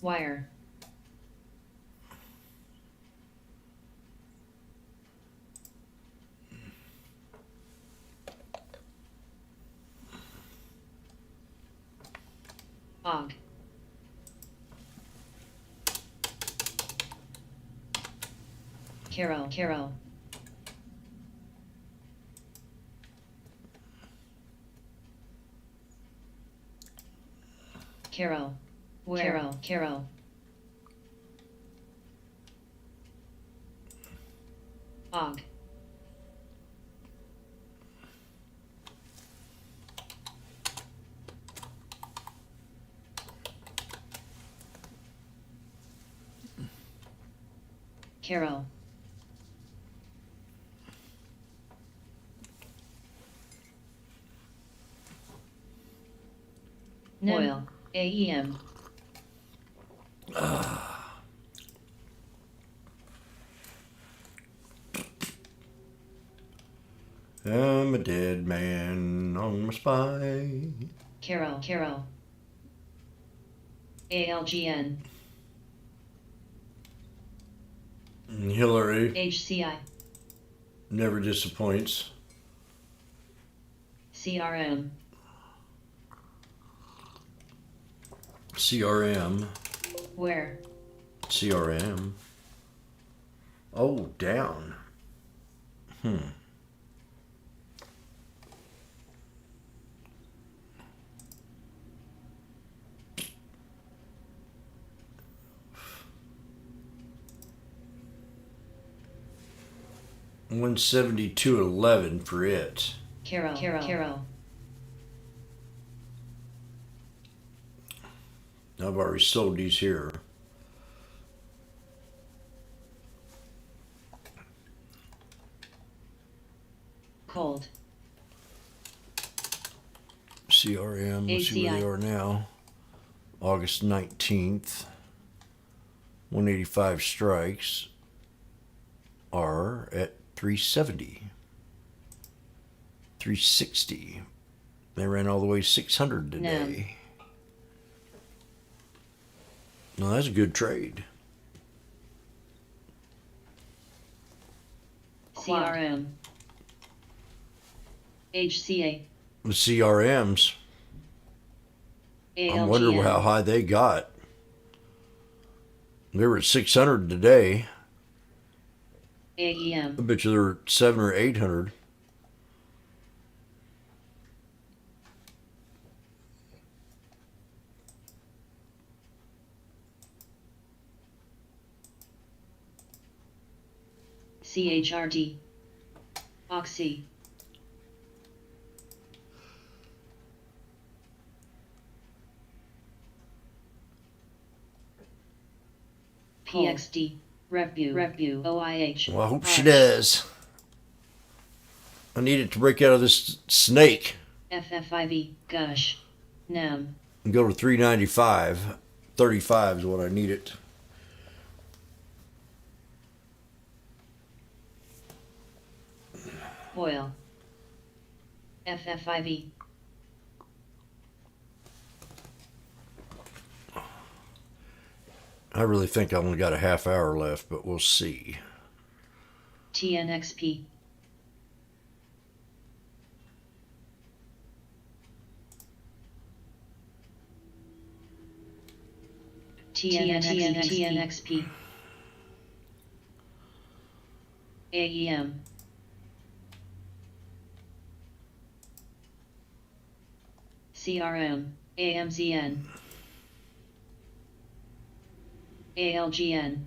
B: Wire. Og. Carol. Carol. Og. Carol. Oil. AEM.
A: I'm a dead man on my spine.
B: Carol. ALGN.
A: And Hillary
B: HCI.
A: never disappoints.
B: CRM.
A: CRM.
B: Where?
A: CRM. Oh, down. 172.11 for it.
B: Carol.
A: I've already sold these here.
B: Cold.
A: CRM, let's see where they
B: ACI.
A: are now. August 19th. 185 strikes are at 370. 360. They ran all the way 600 today. No, that's a good trade.
B: CRM. HCA.
A: The CRMs,
B: ALGN.
A: I wonder how high they got. They were at 600 today. I
B: AEM.
A: bet you they're 700 or 800.
B: CHRD. Oxy. PXD. Review. OIH.
A: Well, I hope she
B: Harsh.
A: does. I need it to break out of this snake
B: FFIV. Gush. NAM.
A: and go to 395. 35 is what I need it.
B: Foil. FFIV.
A: I really think I only got a half hour left, but we'll see.
B: TNXP. TNXP. AEM. CRM. AMZN. ALGN.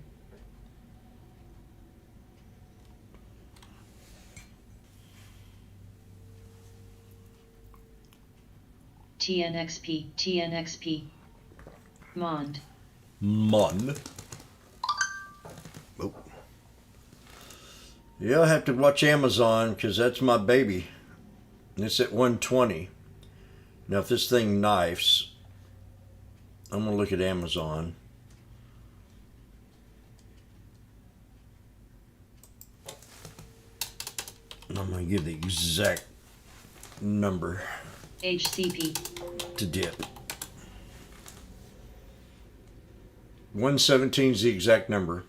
B: TNXP. Mond.
A: Mon. Oh. Yeah, I have to watch Amazon because that's my baby. And it's at 120. Now, if this thing knifes, I'm going to look at Amazon. And I'm going to give the exact number
B: HCP.
A: to dip. 117 is the exact number.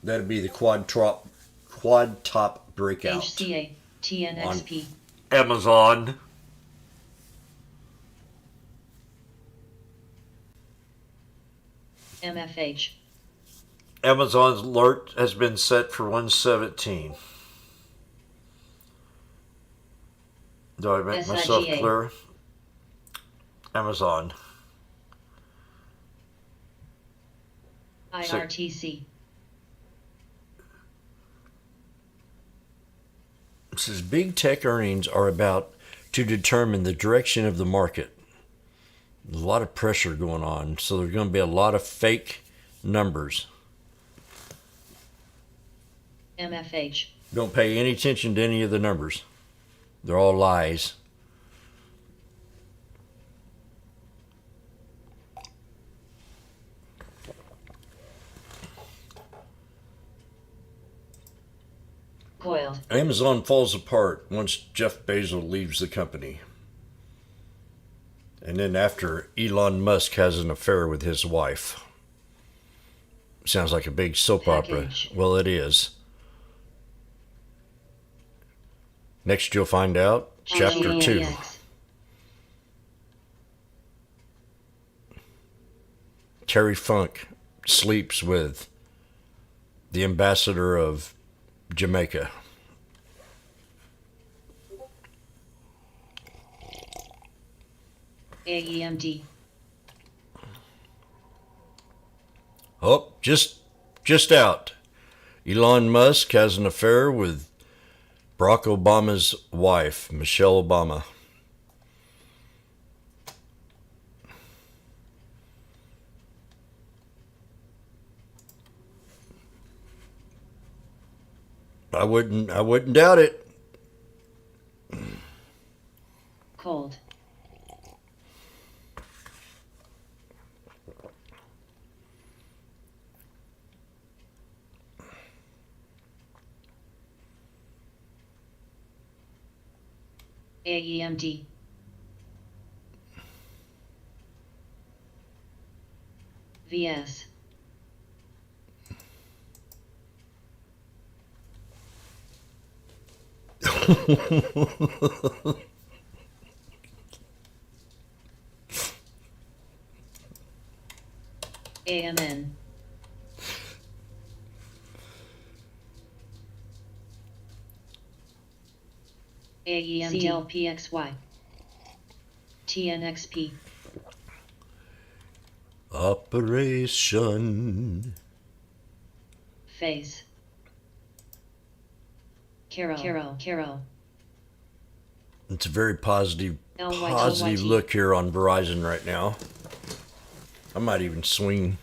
A: That'd be the quad top breakout.
B: HCA. TNXP.
A: Amazon.
B: MFH.
A: Amazon's alert has been set for 117. Do I make myself
B: SIGA.
A: clear? Amazon.
B: IRTC.
A: It says big tech earnings are about to determine the direction of the market. There's a lot of pressure going on, so there's going to be a lot of fake numbers.
B: MFH.
A: Don't pay any attention to any of the numbers. They're all lies.
B: Coiled.
A: Amazon falls apart once Jeff Bezos leaves the company. And then after Elon Musk has an affair with his wife. Sounds like a big soap opera.
B: Package.
A: Well, it is. Next you'll find out, chapter 2.
B: GAX.
A: Terry Funk sleeps with the ambassador of Jamaica.
B: AEMD.
A: Oh, just out. Elon Musk has an affair with Barack Obama's wife, Michelle Obama. I wouldn't doubt it.
B: Cold. AEMD. VS. AMN. AEMD. CLPXY. TNXP.
A: Operation
B: Face. Caro.
A: It's a very positive
B: LYT.
A: look here on Verizon right now. I might even swing.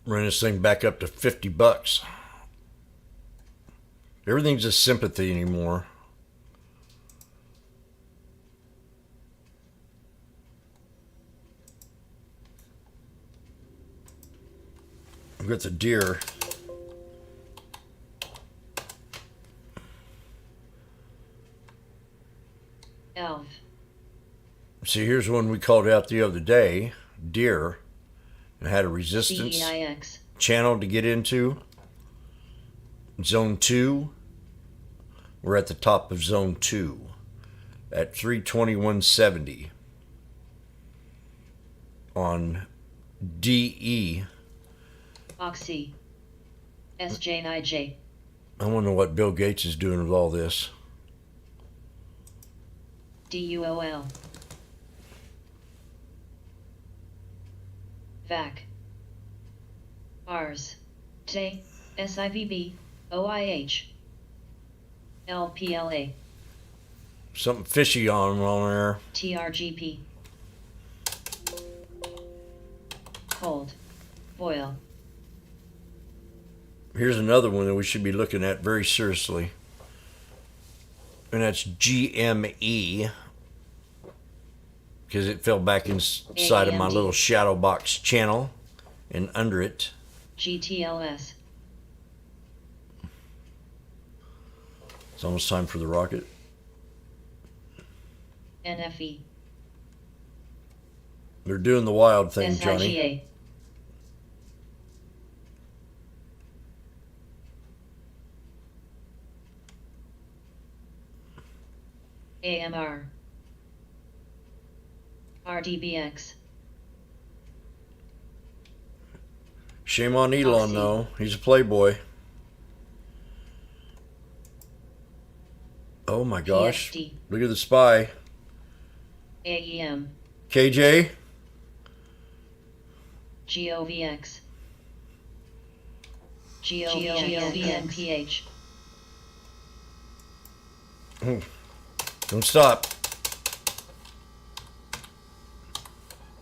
A: Run this thing back up to $50. Everything's a sympathy anymore. I've got the deer.
B: Elf.
A: See, here's one we called out the other day. Deer. And had a resistance
B: CEIX.
A: channel to get into. Zone 2. We're at the top of Zone 2 at 321.70 on DE.
B: Oxy. SJ9J.
A: I wonder what Bill Gates is doing with all this.
B: DUOL. VAC. Rs. T. SIVB. OIH. LPLA.
A: Something fishy on there.
B: TRGP. Cold. Boil.
A: Here's another one that we should be looking at very seriously. And that's GME. Because it fell back inside of my
B: AMD.
A: little shadow box channel. And under it.
B: GTLS.
A: It's almost time for the rocket.
B: NFE.
A: They're doing the wild thing, Johnny.
B: SIGA. AMR. RDBX.
A: Shame on Elon,
B: Oxy.
A: though. He's a playboy. Oh my gosh.
B: PXD.
A: Look at the spy.
B: AEM.
A: KJ?
B: GOVX. GOVNPH.
A: Don't stop.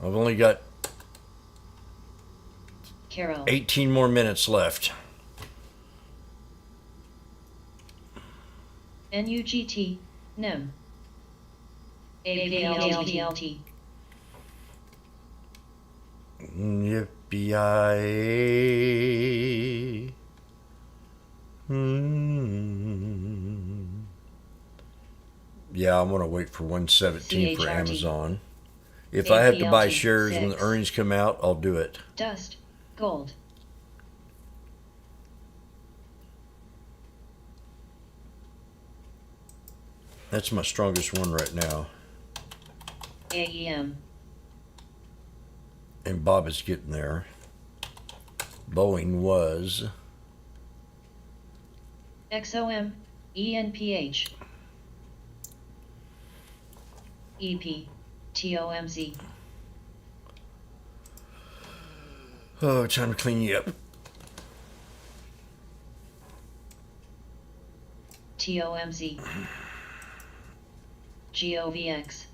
A: I've only got
B: Carol.
A: 18 more minutes left.
B: NUGT. NEM. APLT.
A: Yippee-yi. Yeah, I'm going to wait for 117 for
B: CHRT.
A: Amazon. If I have to buy
B: APLT
A: shares when the
B: 6.
A: earnings come out, I'll do it.
B: Dust. Gold.
A: That's my strongest one right now.
B: AEM.
A: And Bob is getting there. Boeing was.
B: XOM. ENPH. EP. TOMZ.
A: Oh, time to clean you up.
B: TOMZ. GOVX.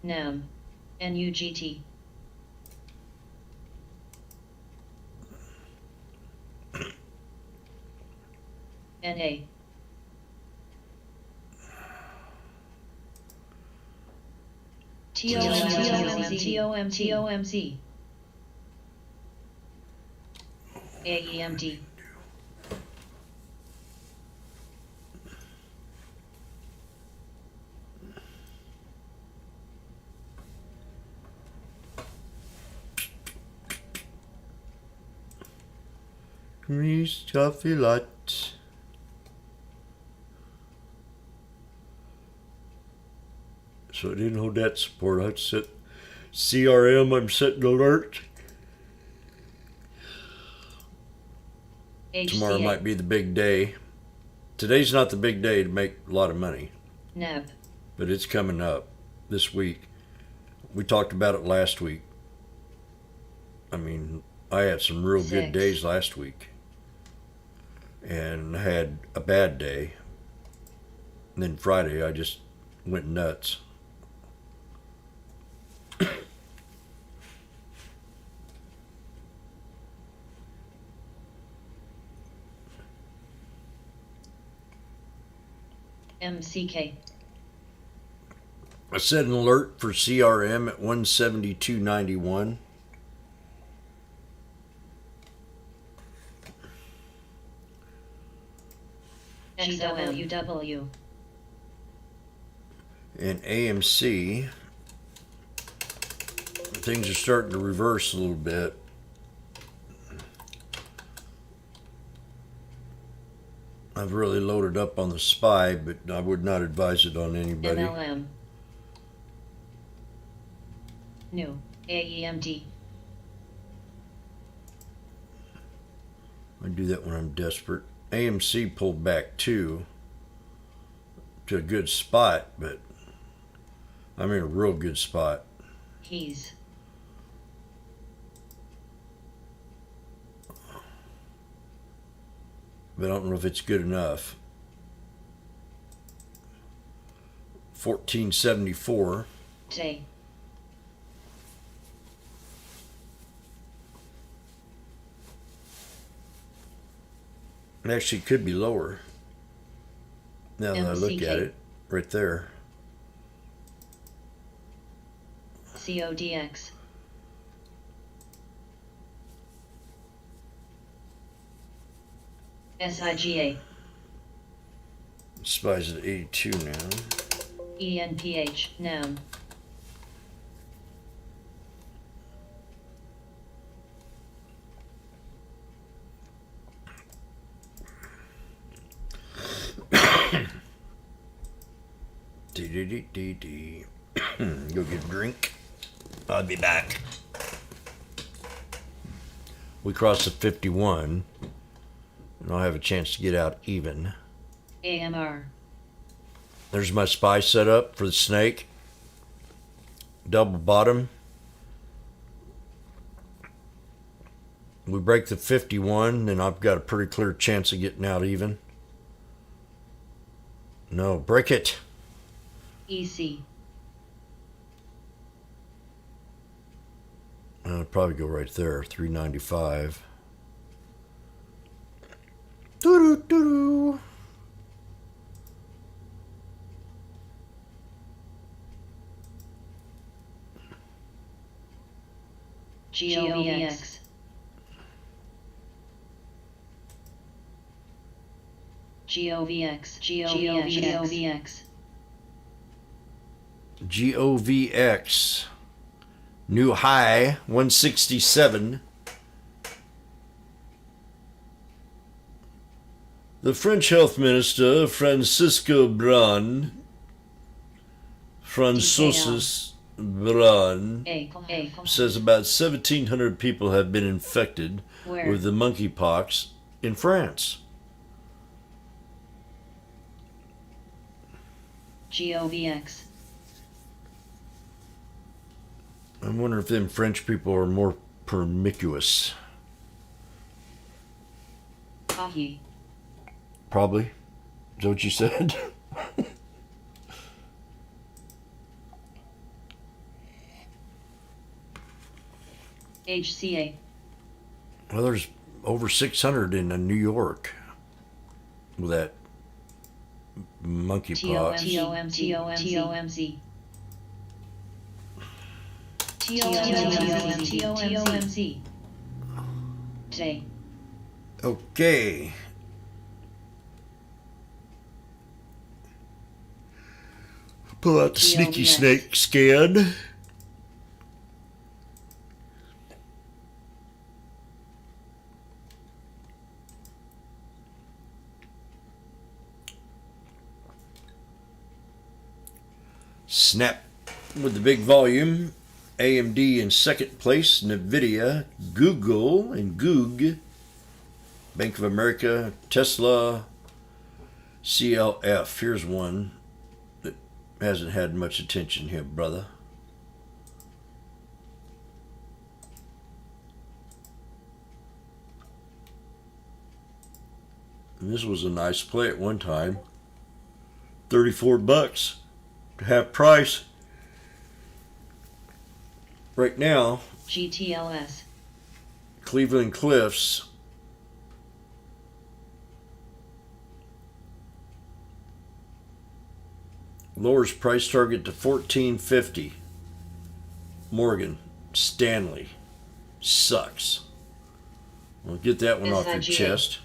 B: NEM. NUGT. NA. TOMZ. AEMD.
A: Grease coffee lot. So I didn't hold that support. I'd set CRM, I'm setting alert. Tomorrow
B: HCA.
A: might be the big day. Today's not the big day to make a lot of money,
B: NEB.
A: but it's coming up this week. We talked about it last week. I mean, I had some real good
B: 6.
A: days last week. And I had a bad day. And then Friday, I just went nuts.
B: MCK.
A: I set an alert for CRM at 172.91.
B: XLUW.
A: And AMC, things are starting to reverse a little bit. I've really loaded up on the SPY, but I would not advise it on anybody.
B: MLM. New. AEMD.
A: I do that when I'm desperate. AMC pulled back too to a good spot, but I'm in a real good spot.
B: He's.
A: But I don't know if it's good enough. 1474.
B: Day.
A: It actually could be lower. Now that I look
B: MCK.
A: at it, right there.
B: CODX. SIGA.
A: SPY's at 82 now.
B: ENPH. Noun.
A: D. Go get a drink. I'll be back. We crossed the 51, and I'll have a chance to get out even.
B: AMR.
A: There's my SPY setup for the snake. Double bottom. We break the 51, then I've got a pretty clear chance of getting out even. No, break it.
B: EC.
A: I'll probably go right there, 395. Doo-doo-doo-doo.
B: GOVX. GOVX. GOVX.
A: GOVX. New high, 167. The French Health Minister, Francisco Brun, Francois Brun, says about 1,700 people have been infected
B: Where?
A: with the monkeypox in France.
B: GOVX.
A: I wonder if them French people are more promiscuous.
B: Ahi.
A: Probably. Is that what you said?
B: HCA.
A: Well, there's over 600 in New York with that monkeypox.
B: TOMZ. Today.
A: Okay. Pull out the sneaky
B: GOVX.
A: snake scan. Snap with the big volume. AMD in second place. NVIDIA, Google, and Goog. Bank of America, Tesla, CLF. Here's one that hasn't had much attention here, brother. And this was a nice play at one time. $34 to half price. Right now,
B: GTLS.
A: Cleveland Cliffs lowers price target to $14.50. Morgan Stanley sucks. Well, get that one off your
B: SIGA.
A: chest.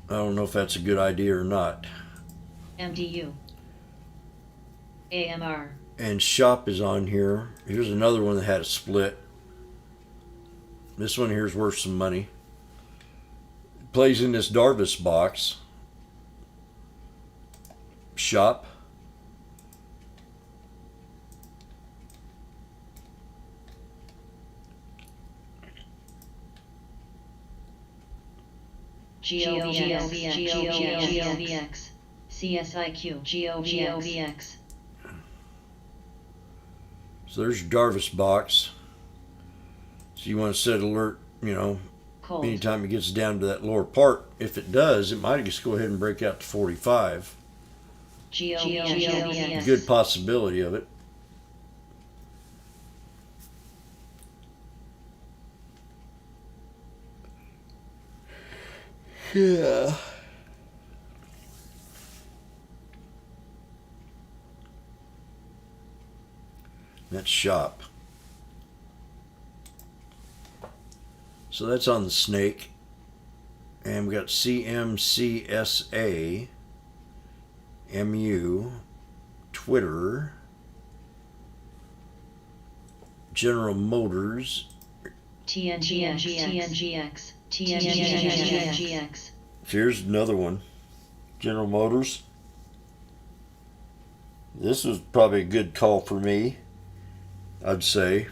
A: I don't know if that's a good idea or not.
B: MDU. AMR.
A: And Shop is on here. Here's another one that had a split. This one here is worth some money. Plays in this Darvis box. Shop.
B: GOVX. CSIQ. GOVX.
A: So there's your Darvis box. So you want to set alert,
B: Cold.
A: anytime it gets down to that lower part. If it does, it might just go ahead and break out to 45.
B: GOVX.
A: Good possibility of it. Yeah. That's Shop. So that's on the snake. And we got CMCSA, MU, Twitter, General Motors.
B: TNGX.
A: Here's another one. General Motors. This was probably a good call for me, I'd say,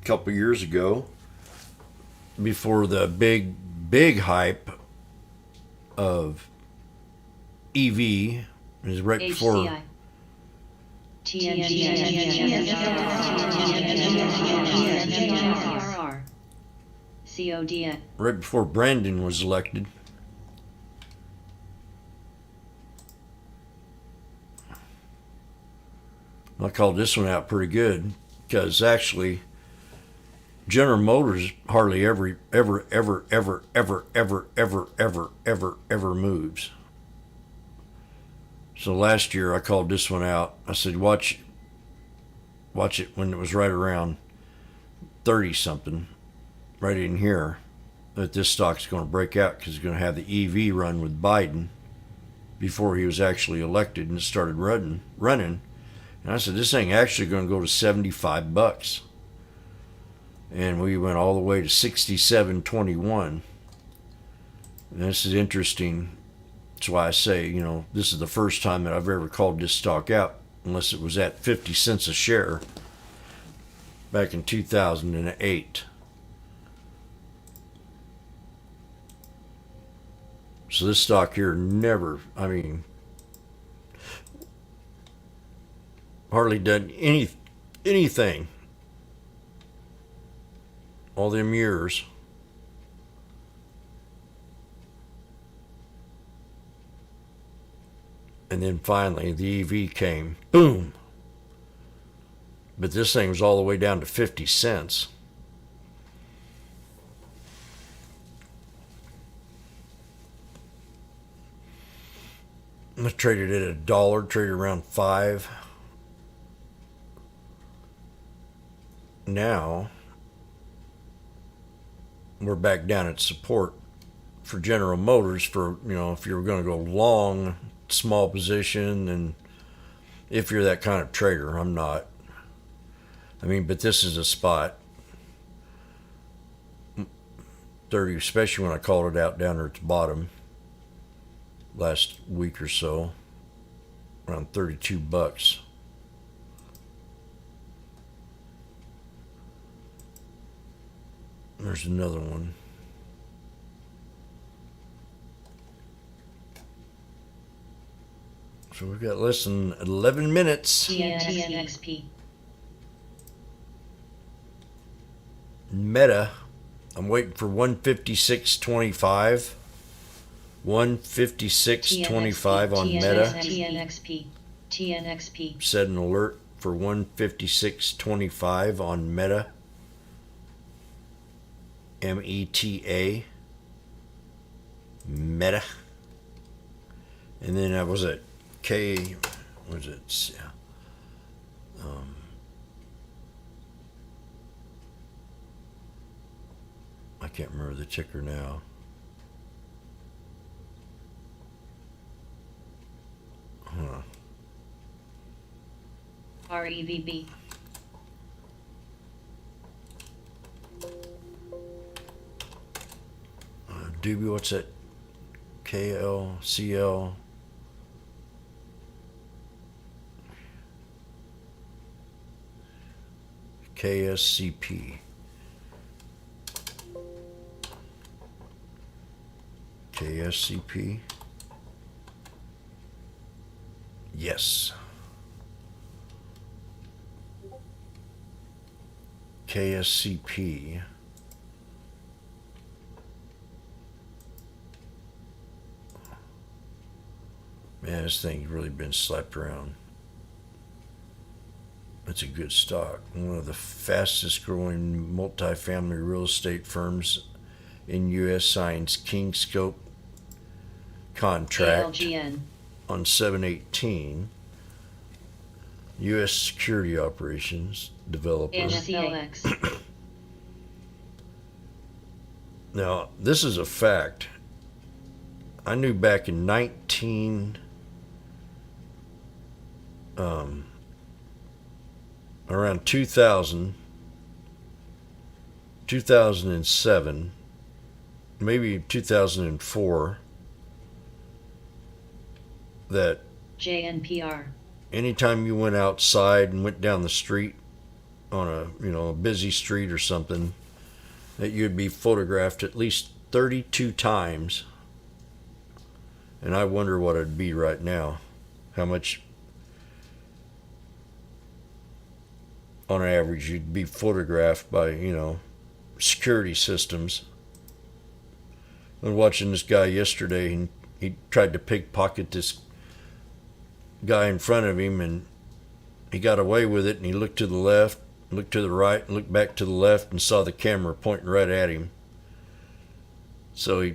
A: a couple years ago, before the big hype of EV. It was right before.
B: COD.
A: Right before Brandon was elected. I called this one out pretty good because actually General Motors hardly ever moves. So last year I called this one out. I said, watch it when it was right around 30 something, right in here, that this stock's going to break out because it's going to have the EV run with Biden before he was actually elected, and it started running. And I said, this thing actually going to go to $75. And we went all the way to 67.21. And this is interesting. That's why I say, this is the first time that I've ever called this stock out, unless it was at 50 cents a share back in 2008. So this stock here never, hardly done anything all them years. And then finally the EV came. Boom! But this thing was all the way down to 50 cents. I traded at $1, traded around $5. Now we're back down at support for General Motors for, if you're going to go long, small position, and if you're that kind of trader. I'm not. But this is a spot. 30, especially when I called it out down there at the bottom last week or so, around $32. There's another one. So we've got less than 11 minutes.
B: TNXP.
A: Meta, I'm waiting for 156.25. 156.25 on Meta.
B: TNXP.
A: Set an alert for 156.25 on Meta. META. Meta. And then that was it. Was it? I can't remember the ticker now.
B: REVB.
A: Doobie, what's that? KLCL. KSCP. KSCP. Yes. KSCP. Man, this thing's really been slapped around. It's a good stock. One of the fastest growing multifamily real estate firms in U.S. signs Kingscope contract
B: ALGN.
A: on 7/18. U.S. security operations developer.
B: NCLX.
A: Now, this is a fact. I knew back in around 2007, maybe 2004, that
B: JNPR.
A: anytime you went outside and went down the street on a busy street or something, that you'd be photographed at least 32 times. And I wonder what it'd be right now. How much on average you'd be photographed by, security systems. I was watching this guy yesterday, and he tried to pickpocket this guy in front of him, and he got away with it, and he looked to the left, looked to the right, and looked back to the left, and saw the camera pointing right at him. So he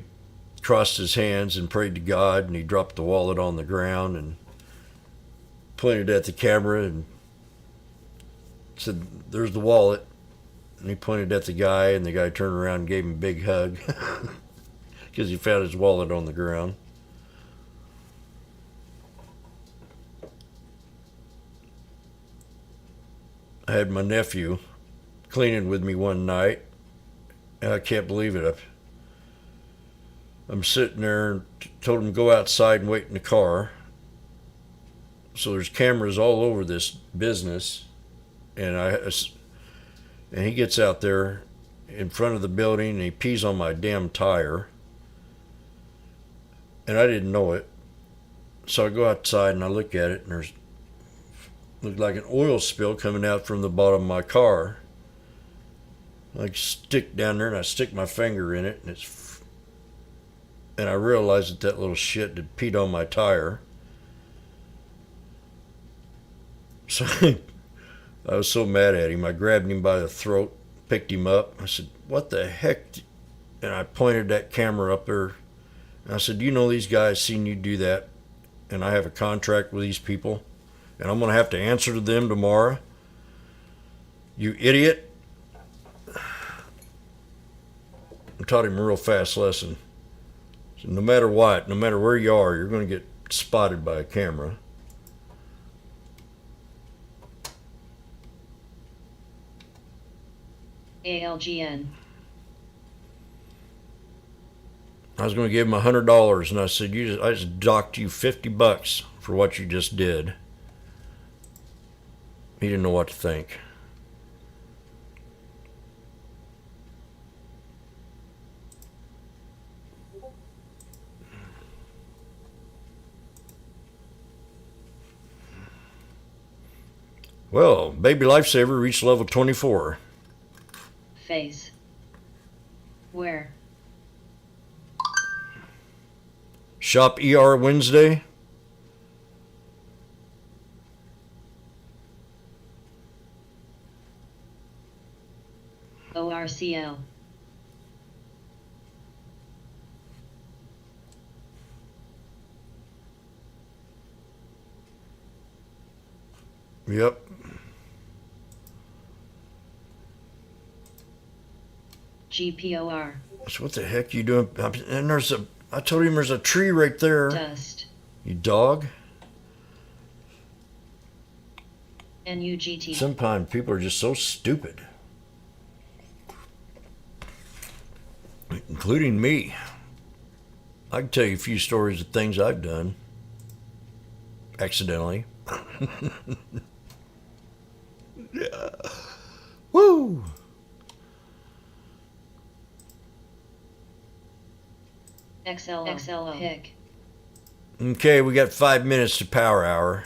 A: crossed his hands and prayed to God, and he dropped the wallet on the ground and pointed at the camera and said, "There's the wallet." And he pointed at the guy, and the guy turned around and gave him a big hug because he found his wallet on the ground. I had my nephew cleaning with me one night, and I can't believe it. I'm sitting there and told him to go outside and wait in the car. So there's cameras all over this business, and he gets out there in front of the building, and he pees on my damn tire, and I didn't know it. So I go outside and I look at it, and looked like an oil spill coming out from the bottom of my car. I stick down there and I stick my finger in it, and I realized that little shit had peed on my tire. So I was so mad at him. I grabbed him by the throat, picked him up. I said, "What the heck?" And I pointed that camera up there. And I said, "Do you know these guys seen you do that? And I have a contract with these people, and I'm going to have to answer to them tomorrow. You idiot." I taught him a real fast lesson. So no matter what, no matter where you are, you're going to get spotted by a camera.
B: ALGN.
A: I was going to give him $100, and I said, I just docked you $50 for what you just did. He didn't know what to think. Well, Baby Lifesaver reached level 24.
B: Phase. Where?
A: Shop ER Wednesday.
B: ORCL.
A: Yep.
B: GPOR.
A: So what the heck you doing? And I told him there's a tree right there.
B: Dust.
A: You dog.
B: NUGT.
A: Sometimes people are just so stupid. Including me. I can tell you a few stories of things I've done. Accidentally. Yeah. Woo!
B: XLO. Pick.
A: Okay, we got 5 minutes to power hour.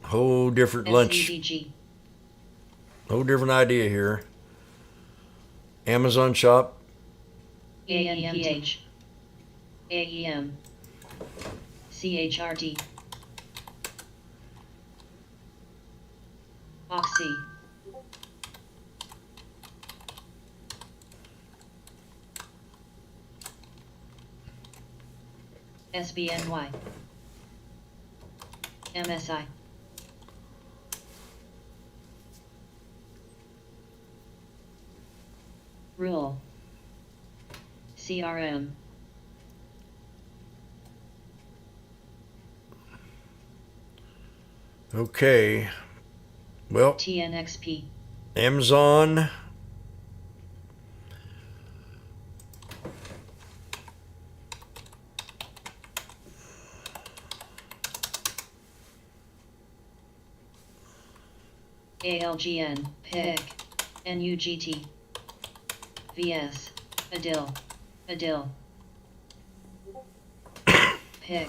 A: Whole different lunch.
B: SEDG.
A: Whole different idea here. Amazon shop.
B: ANPH. AEM. CHRT. Oxy. SBNY. MSI. Rule. CRM.
A: Okay. Well,
B: TNXP.
A: Amazon.
B: ALGN. Pick. NUGT. VS. Adil. Pick.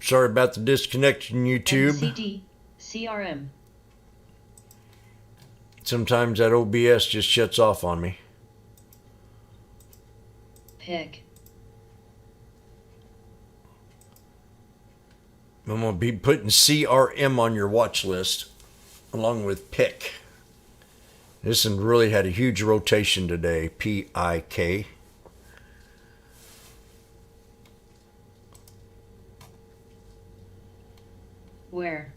A: Sorry about the disconnection, YouTube.
B: MCD. CRM.
A: Sometimes that OBS just shuts off on me.
B: Pick.
A: I'm going to be putting CRM on your watch list along with PIC. This one really had a huge rotation today. PIK.
B: Where?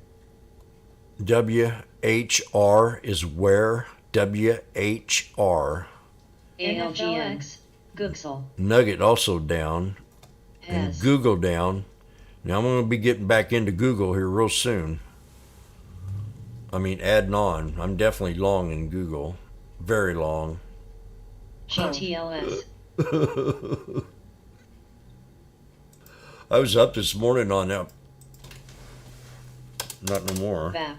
A: WHR is where. WHR.
B: ALGX. Google.
A: Nugget also down. And
B: Has.
A: Google down. Now I'm going to be getting back into Google here real soon. I mean, adding on. I'm definitely long in Google. Very long.
B: GTLS.
A: I was up this morning on that. Not no more.
B: VAP.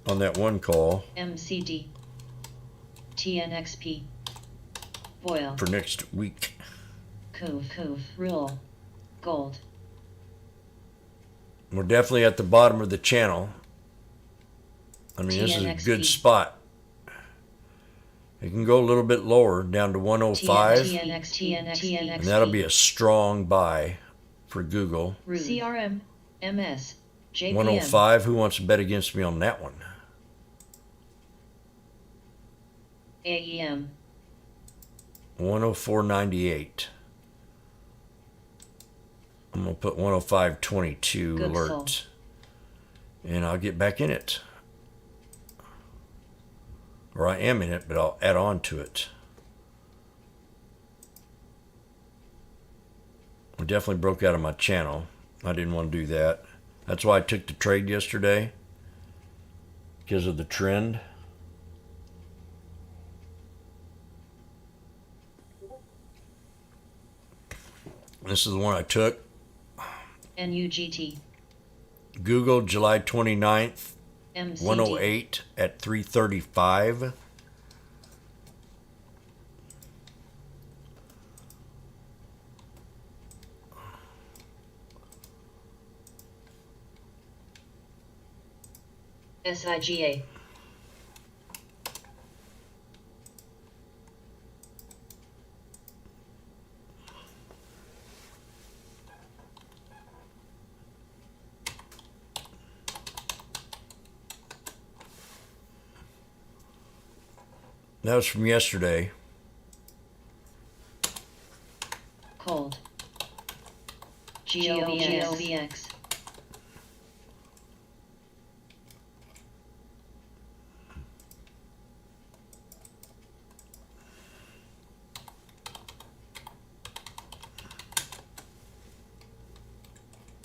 A: On that one call.
B: MCD. TNXP. Boil.
A: For next week.
B: Cove. Rule. Gold.
A: We're definitely at the bottom of the channel. I mean, this is a good
B: TNXP.
A: spot. It can go a little bit lower, down to 105.
B: TNXP.
A: And that'll be a strong buy for Google.
B: CRM. MS. JPM.
A: 105. Who wants to bet against me on that one?
B: AEM.
A: 104.98. I'm going to put 105.22
B: Good
A: alert.
B: soul.
A: And I'll get back in it. Or I am in it, but I'll add on to it. I definitely broke out of my channel. I didn't want to do that. That's why I took the trade yesterday. Because of the trend. This is the one I took.
B: NUGT.
A: Google, July 29th,
B: MCD.
A: 108 at 3:35.
B: SIGA.
A: That was from yesterday.
B: Cold. GOVX.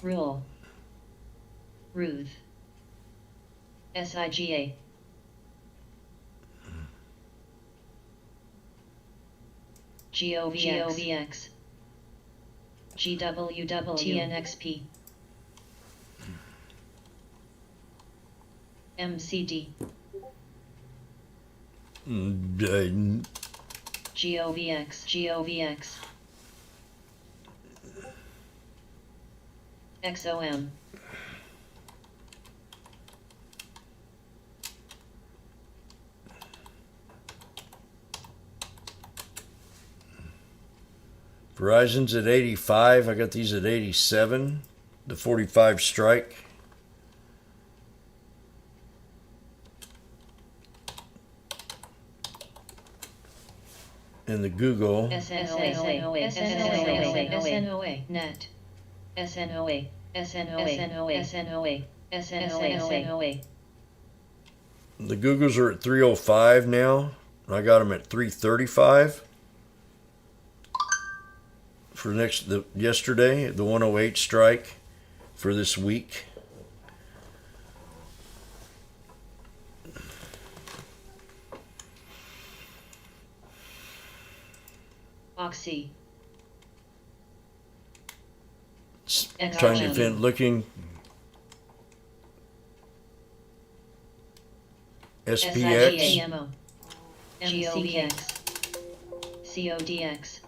B: Rule. Ruth. SIGA. GOVX. GWW. TNXP. MCD. GOVX. XOM.
A: Verizon's at 85. I got these at 87. The 45 strike. And the Google.
B: SNOA. Net. SNOA.
A: The Googles are at 305 now. I got them at 335. For yesterday, the 108 strike for this week.
B: Oxy.
A: Trying to find, looking. SPX.
B: GMO. GOVX. CODX.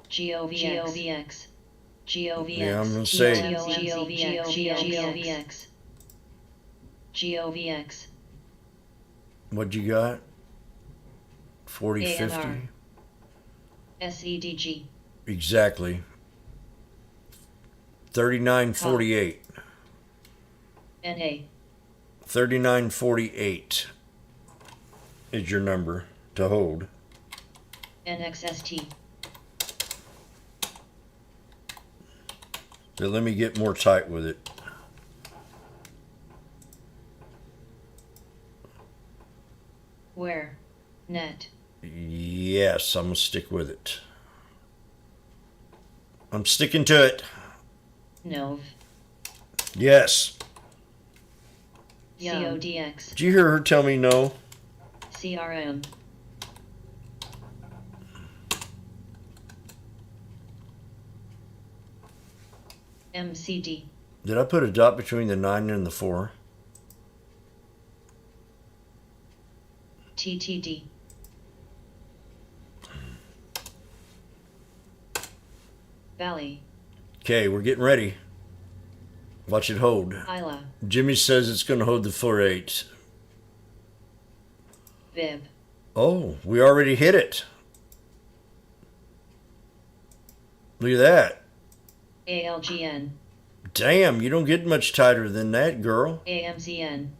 B: GOVX.
A: Yeah, I'm gonna say
B: GOVX.
A: What'd you got? 4050?
B: ANR. SEDG.
A: Exactly. 3948.
B: NA.
A: 3948 is your number to hold.
B: NXST.
A: So let me get more tight with it.
B: Where? Net.
A: Yes, I'm going to stick with it. I'm sticking to it.
B: NOV.
A: Yes.
B: CODX.
A: Did you hear her tell me no?
B: CRM. MCD.
A: Did I put a dot between the 9 and the 4?
B: TTD. Valley.
A: Okay, we're getting ready. Watch it hold.
B: Isla.
A: Jimmy says it's going to hold the 4-8.
B: Vib.
A: Oh, we already hit it. Look at that.
B: ALGN.
A: Damn, you don't get much tighter than that, girl.
B: AMZN.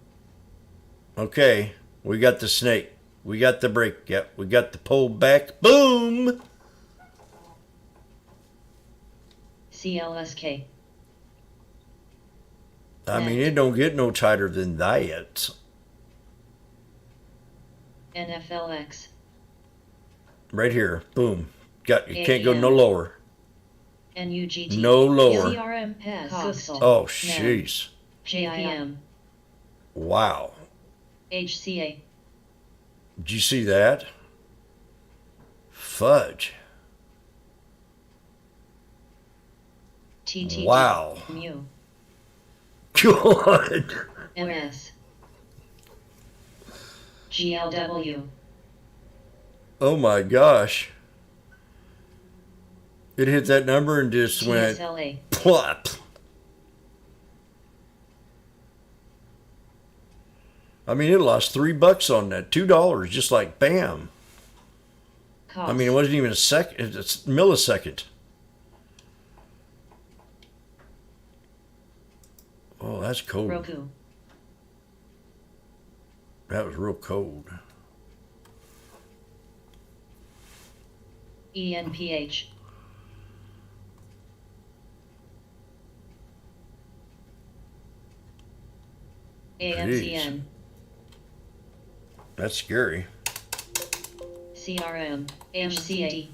A: Okay, we got the snake. We got the break. Yep, we got the pull back. Boom!
B: CLSK.
A: I mean, it don't get no tighter than that.
B: NFLX.
A: Right here. Boom. You can't go no lower.
B: NUGT.
A: No lower.
B: CRM Pass.
A: Oh, jeez.
B: JIM.
A: Wow.
B: HCA.
A: Did you see that? Fudge.
B: TTG.
A: Wow.
B: Mu.
A: God.
B: MS. GLW.
A: Oh my gosh. It hit that number and just went
B: TSLA.
A: plop. I mean, it lost $3 on that. $2, just like bam.
B: Cost.
A: I mean, it wasn't even a second. It's a millisecond. Oh, that's cold.
B: Roku.
A: That was real cold.
B: ENPH. AMCN.
A: That's scary.
B: CRM. HCD.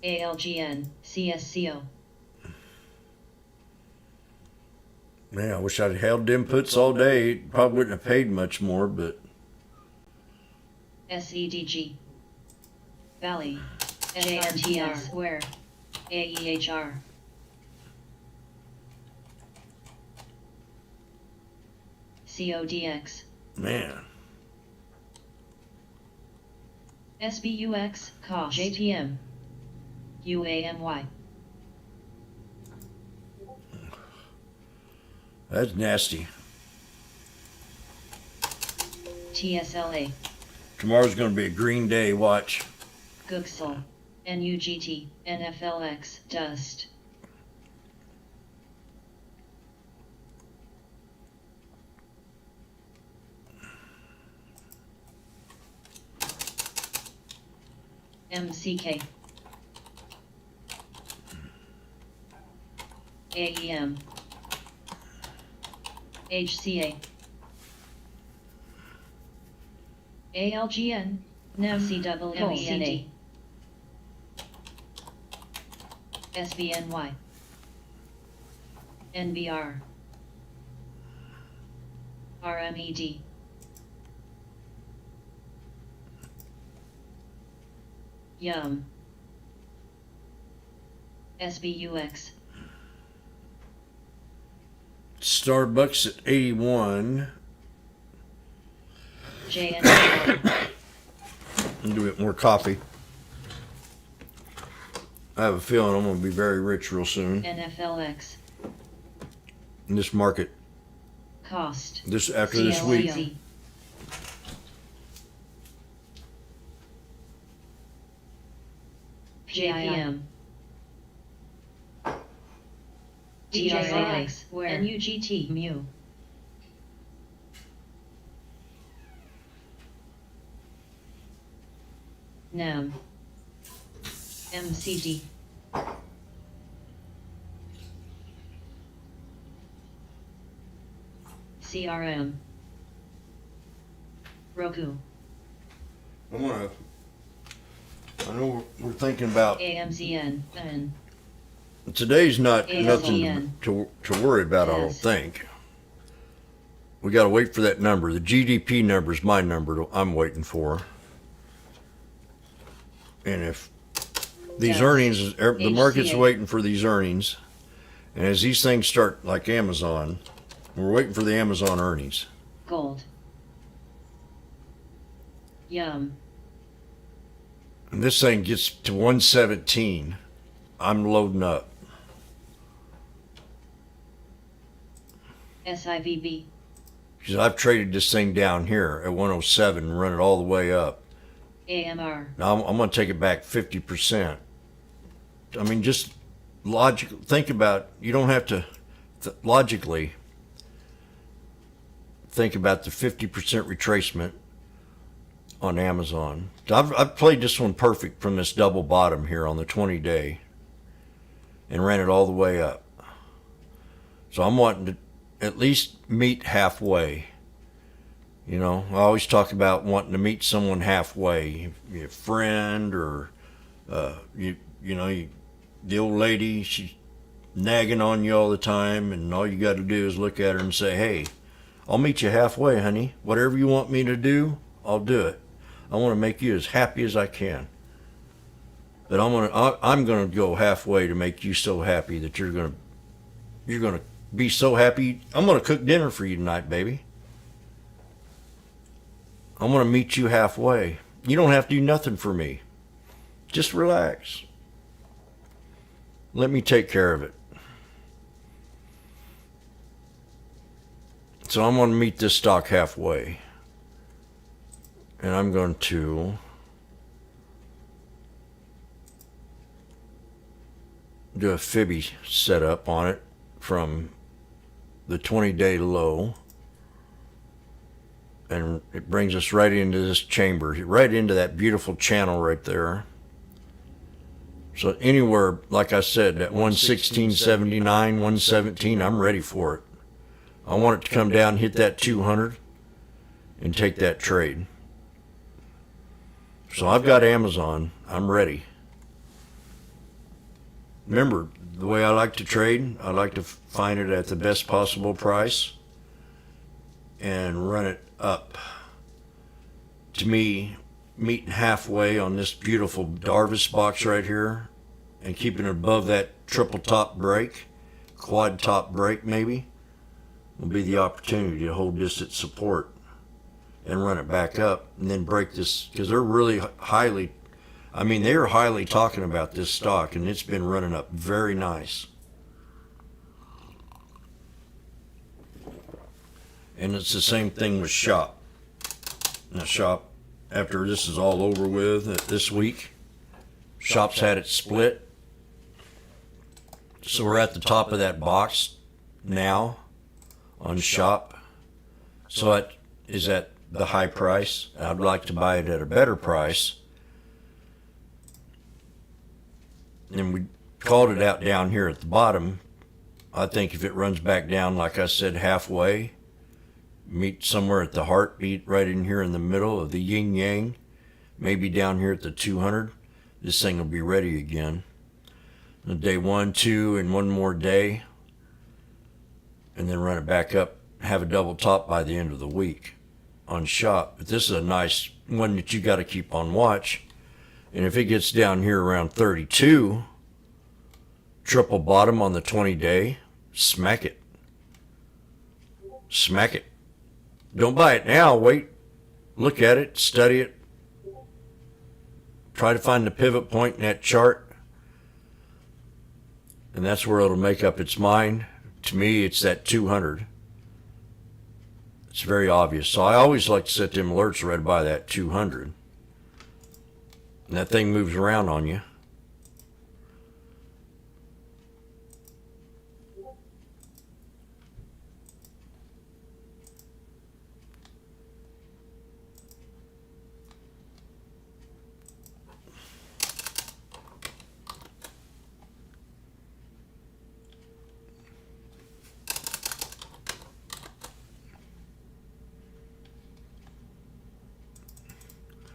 B: ALGN. CSCO.
A: Man, I wish I'd held inputs all day. It probably wouldn't have paid much more, but
B: SEDG. Valley. JNTR. Where? AEHR. CODX.
A: man.
B: SBUX. Cost. JTM. UAMY.
A: That's nasty.
B: TSLA.
A: Tomorrow's going to be a green day. Watch.
B: Googsel. NUGT. NFLX. Dust. MCK. AEM. HCA. ALGN. NEMCWMENA. SBNY. NBR. RMED. Yum. SBUX.
A: Starbucks at 81.
B: JNR.
A: And do it more coffee. I have a feeling I'm going to be very rich real soon
B: NFLX.
A: in this market.
B: Cost.
A: After this week.
B: CLZ. JIM. DJX. Where? NUGT. Mu. NEM. MCD. CRM. Roku.
A: I know we're thinking about
B: AMCN. N.
A: today's not
B: ASEAN.
A: nothing to worry about. I don't
B: Yes.
A: think. We got to wait for that number. The GDP number is my number. I'm waiting for. And if these
B: Yes.
A: earnings, the market's
B: HCA.
A: waiting for these earnings, and as these things start, like Amazon, we're waiting for the Amazon earnings.
B: Gold. Yum.
A: And this thing gets to 117. I'm loading up.
B: SIVB.
A: Because I've traded this thing down here at 107 and run it all the way up.
B: AMR.
A: Now I'm going to take it back 50%. I mean, just logical. Think about. You don't have to logically think about the 50% retracement on Amazon. I've played this one perfect from this double bottom here on the 20-day and ran it all the way up. So I'm wanting to at least meet halfway. You know, I always talk about wanting to meet someone halfway, a friend or the old lady. She's nagging on you all the time, and all you got to do is look at her and say, "Hey, I'll meet you halfway, honey. Whatever you want me to do, I'll do it. I want to make you as happy as I can. But I'm gonna go halfway to make you so happy that you're gonna be so happy. I'm gonna cook dinner for you tonight, baby. I'm gonna meet you halfway. You don't have to do nothing for me. Just relax. Let me take care of it. So I'm going to meet this stock halfway. And I'm going to do a fibby setup on it from the 20-day low. And it brings us right into this chamber, right into that beautiful channel right there. So anywhere, like I said, at 116.79, 117, I'm ready for it. I want it to come down, hit that 200, and take that trade. So I've got Amazon. I'm ready. Remember, the way I like to trade, I like to find it at the best possible price and run it up. To me, meeting halfway on this beautiful Darvis box right here and keeping it above that triple top break, quad top break maybe, will be the opportunity to hold this at support and run it back up and then break this, because they're really highly, they are highly talking about this stock, and it's been running up very nice. And it's the same thing with Shop. Now Shop, after this is all over with this week, Shop's had it split. So we're at the top of that box now on Shop. So it is at the high price. I'd like to buy it at a better price. And we called it out down here at the bottom. I think if it runs back down, like I said, halfway, meet somewhere at the heartbeat right in here in the middle of the yin yang, maybe down here at the 200, this thing will be ready again. And day 1, 2, and one more day, and then run it back up, have a double top by the end of the week on Shop. But this is a nice one that you got to keep on watch. And if it gets down here around 32, triple bottom on the 20-day, smack it. Smack it. Don't buy it now. Wait. Look at it. Study it. Try to find the pivot point in that chart. And that's where it'll make up its mind. To me, it's that 200. It's very obvious. So I always like to set them alerts right by that 200. And that thing moves around on you.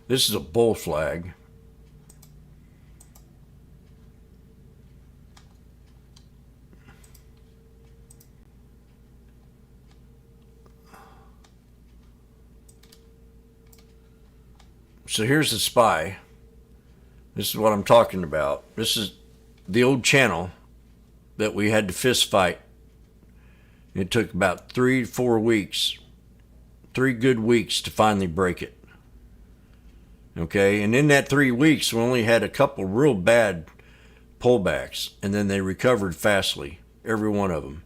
A: This is a bull flag. So here's the SPY. This is what I'm talking about. This is the old channel that we had to fist fight. It took about 3 to 4 weeks, 3 good weeks to finally break it. Okay, and in that 3 weeks, we only had a couple real bad pullbacks, and then they recovered fastly, every one of them.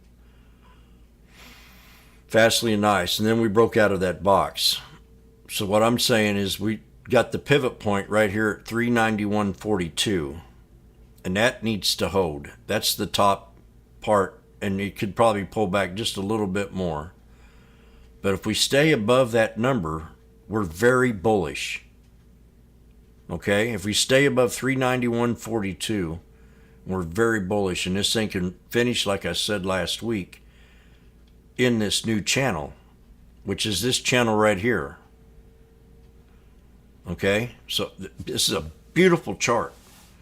A: Fastly and nice, and then we broke out of that box. So what I'm saying is we got the pivot point right here at 391.42, and that needs to hold. That's the top part, and it could probably pull back just a little bit more. But if we stay above that number, we're very bullish. Okay, if we stay above 391.42, we're very bullish, and this thing can finish, like I said last week, in this new channel, which is this channel right here. Okay, so this is a beautiful chart.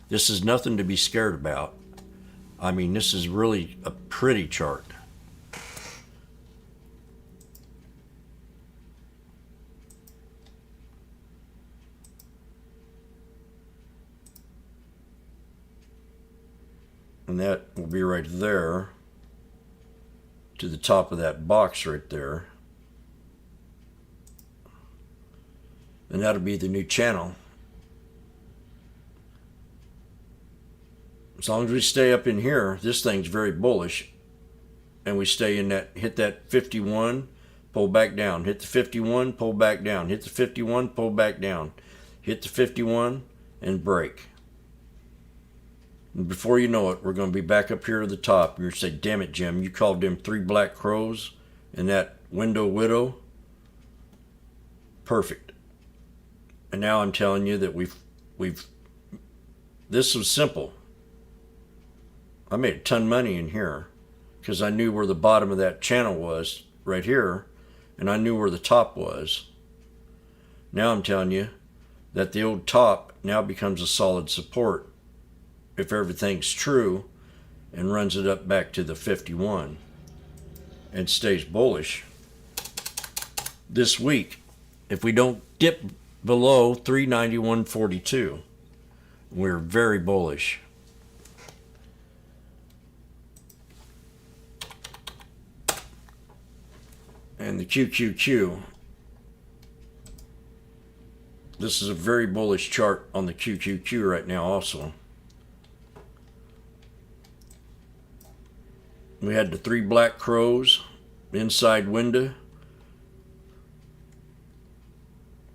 A: This is nothing to be scared about. I mean, this is really a pretty chart. and that will be right there to the top of that box right there, and that'll be the new channel. As long as we stay up in here, this thing's very bullish, and we stay in that, hit that 51, pull back down, hit the 51, pull back down, hit the 51, pull back down, hit the 51, and break. And before you know it, we're going to be back up here at the top. You're going to say, damn it, Jim, you called them 3 black crows and that window widow. Perfect. And now I'm telling you that this was simple. I made a ton of money in here because I knew where the bottom of that channel was right here, and I knew where the top was. Now I'm telling you that the old top now becomes a solid support if everything's true, and runs it up back to the 51 and stays bullish this week. If we don't dip below 391.42, we're very bullish. And the QQQ, this is a very bullish chart on the QQQ right now also. We had the 3 black crows, inside window,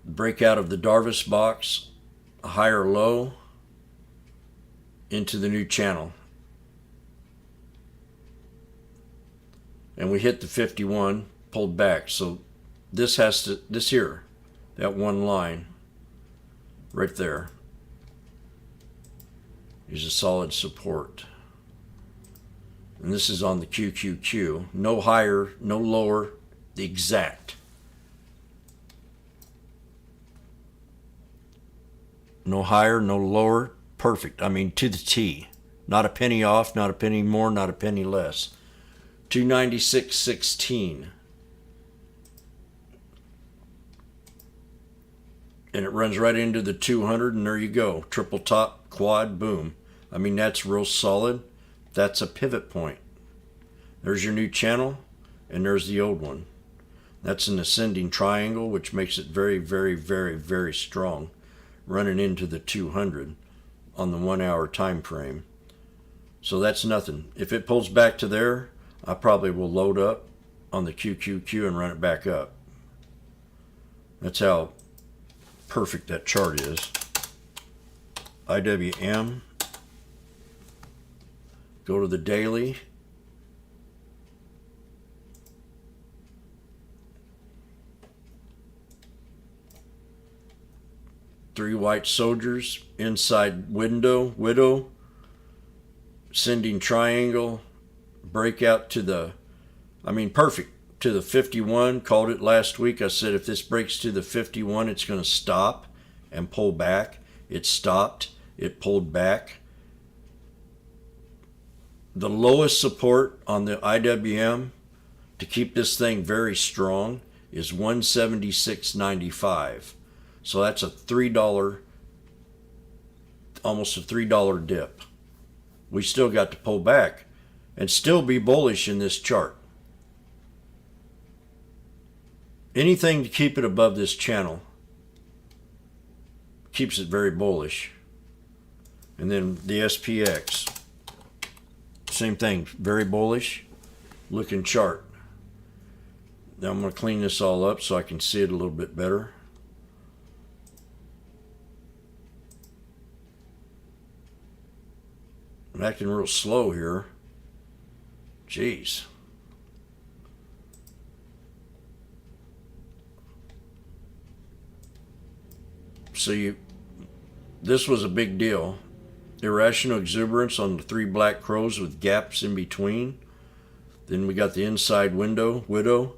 A: breakout of the Darvis box, a higher low, into the new channel. And we hit the 51, pulled back. So this here, that one line right there is a solid support. And this is on the QQQ. No higher, no lower, the exact. No higher, no lower, perfect. I mean, to the T. Not a penny off, not a penny more, not a penny less. 296.16. And it runs right into the 200, and there you go. Triple top, quad, boom. I mean, that's real solid. That's a pivot point. There's your new channel, and there's the old one. That's an ascending triangle, which makes it very, very, very, very strong, running into the 200 on the 1 hour time frame. So that's nothing. If it pulls back to there, I probably will load up on the QQQ and run it back up. That's how perfect that chart is. IWM. Go to the daily. Three white soldiers, inside window, widow, ascending triangle, breakout to the, perfect, to the 51. Called it last week. I said if this breaks to the 51, it's going to stop and pull back. It stopped. It pulled back. The lowest support on the IWM to keep this thing very strong is 176.95. So that's a $3, almost a $3 dip. We still got to pull back and still be bullish in this chart. Anything to keep it above this channel keeps it very bullish. And then the SPX. Same thing, very bullish looking chart. Now I'm going to clean this all up so I can see it a little bit better. I'm acting real slow here. Jeez. So this was a big deal. Irrational exuberance on the 3 black crows with gaps in between. Then we got the inside widow,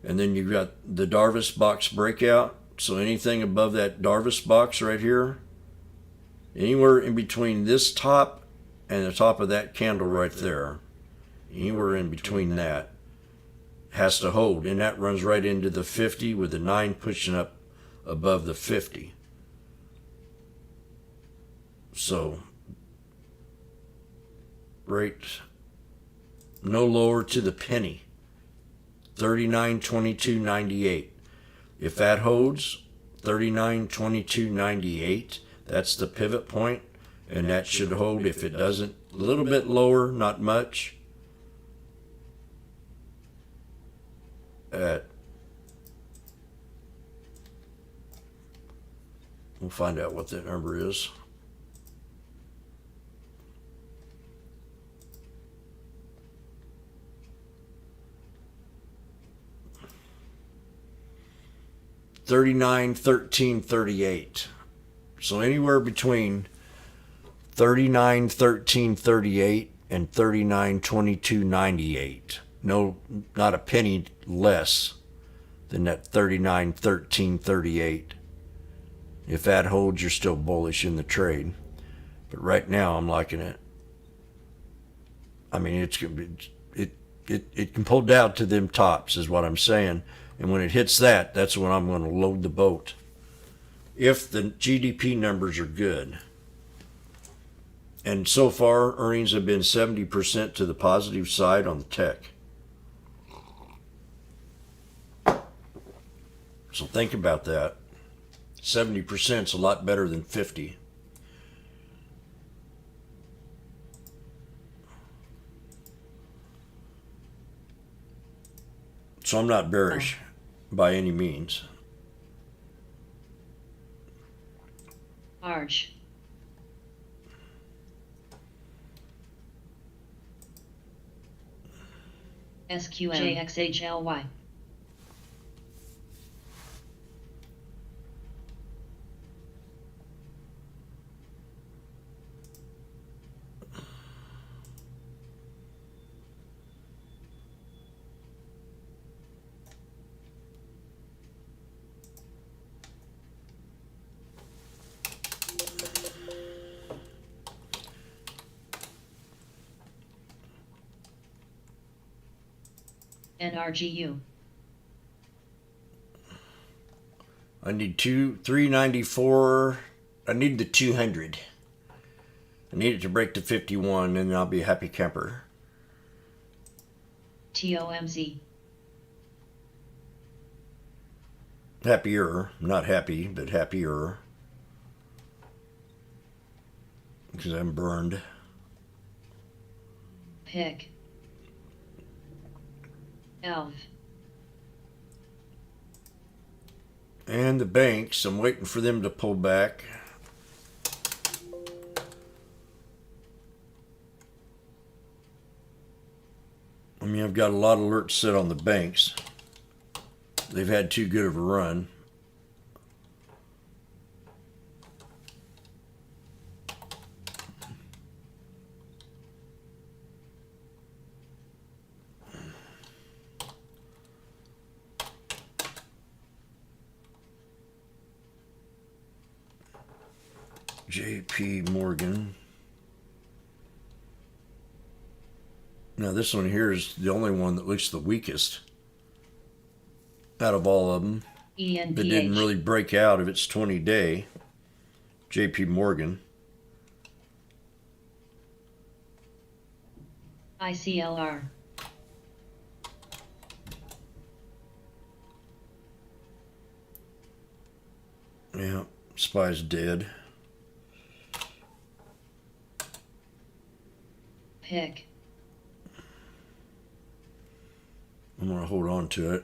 A: and then you got the Darvis box breakout. So anything above that Darvis box right here, anywhere in between this top and the top of that candle right there, anywhere in between that has to hold, and that runs right into the 50 with the 9 pushing up above the 50. So rate no lower to the penny. 39.22.98. If that holds, 39.22.98, that's the pivot point, and that should hold. If it doesn't, a little bit lower, not much, at, we'll find out what that number is. $39.13.38. So anywhere between 39.13.38 and 39.22.98. No, not a penny less than that 39.13.38. If that holds, you're still bullish in the trade. But right now, I'm liking it. I mean, it can pull down to them tops, is what I'm saying. And when it hits that, that's when I'm going to load the boat. If the GDP numbers are good. And so far, earnings have been 70% to the positive side on the tech. So think about that. 70% is a lot better than 50. So I'm not bearish by any means.
B: Arch. SQMJXHLY. NRGU.
A: I need 394. I need the 200. I need it to break to 51, and I'll be a happy camper.
B: TOMZ.
A: Happier, not happy, but happier. Because I'm burned.
B: Pick. Elf.
A: And the banks, I'm waiting for them to pull back. I mean, I've got a lot of alerts set on the banks. They've had too good of a run. J.P. Morgan. Now this one here is the only one that looks the weakest out of all of them.
B: ENPH.
A: That didn't really break out of its 20-day. J.P. Morgan.
B: ICLR.
A: Yeah, SPY's dead.
B: Pick.
A: I'm going to hold on to it.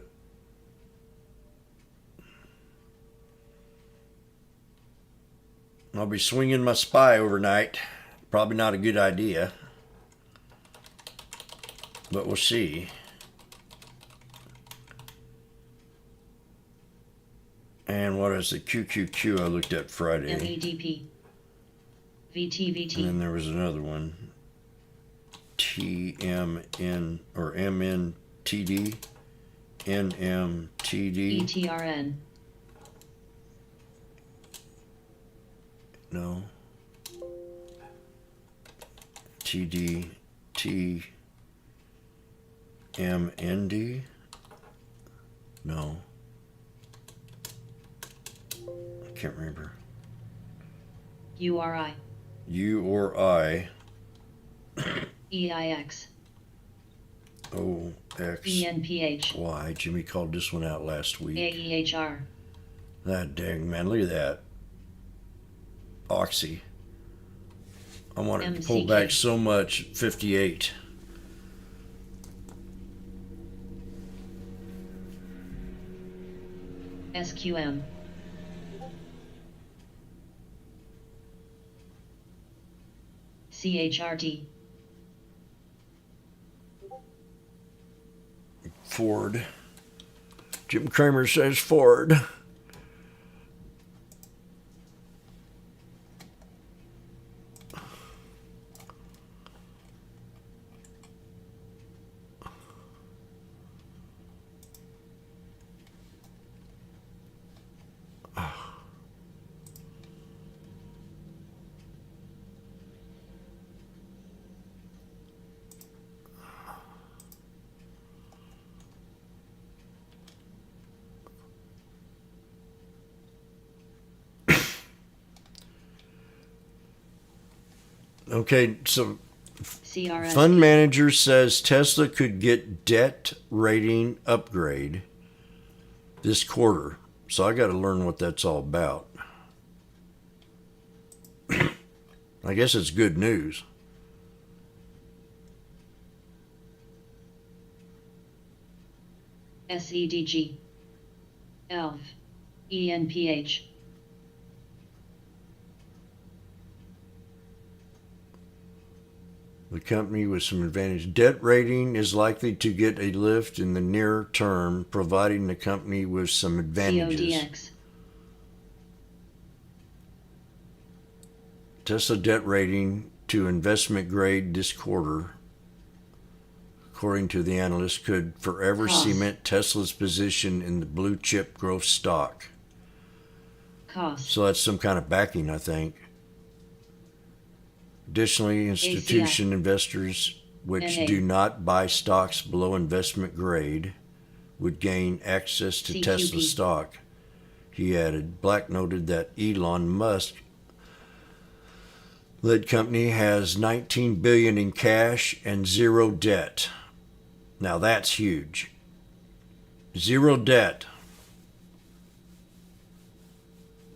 A: I'll be swinging my SPY overnight. Probably not a good idea. But we'll see. And what is the QQQ I looked at Friday?
B: MEDP. VTVT.
A: And then there was another one. TMN or MNTD. NMTD.
B: ETRN.
A: No. TMND. No. I can't remember.
B: URI.
A: U or I.
B: EIX.
A: OX.
B: ENPH.
A: Y. Jimmy called this one out last week.
B: AEHR.
A: That dang man, look at that. Oxy. I wanted to pull
B: MCK.
A: back so much. 58.
B: SQM. CHRT.
A: Ford. Jim Cramer says Ford. Okay, so
B: CRS.
A: fund manager says Tesla could get debt rating upgrade this quarter. So I got to learn what that's all about. I guess it's good news.
B: SEDG. ELF. ENPH.
A: The company with some advantage. Debt rating is likely to get a lift in the near term, providing the company with some advantages.
B: CODX.
A: Tesla debt rating to investment grade this quarter, according to the analyst, could forever
B: Cost.
A: cement Tesla's position in the blue chip growth stock.
B: Cost.
A: So that's some kind of backing, I think. Additionally, institution investors which
B: NA.
A: do not buy stocks below investment grade would gain access to
B: CQP.
A: Tesla stock. He added, Black noted that Elon Musk led company has $19 billion in cash and zero debt. Now that's huge. Zero debt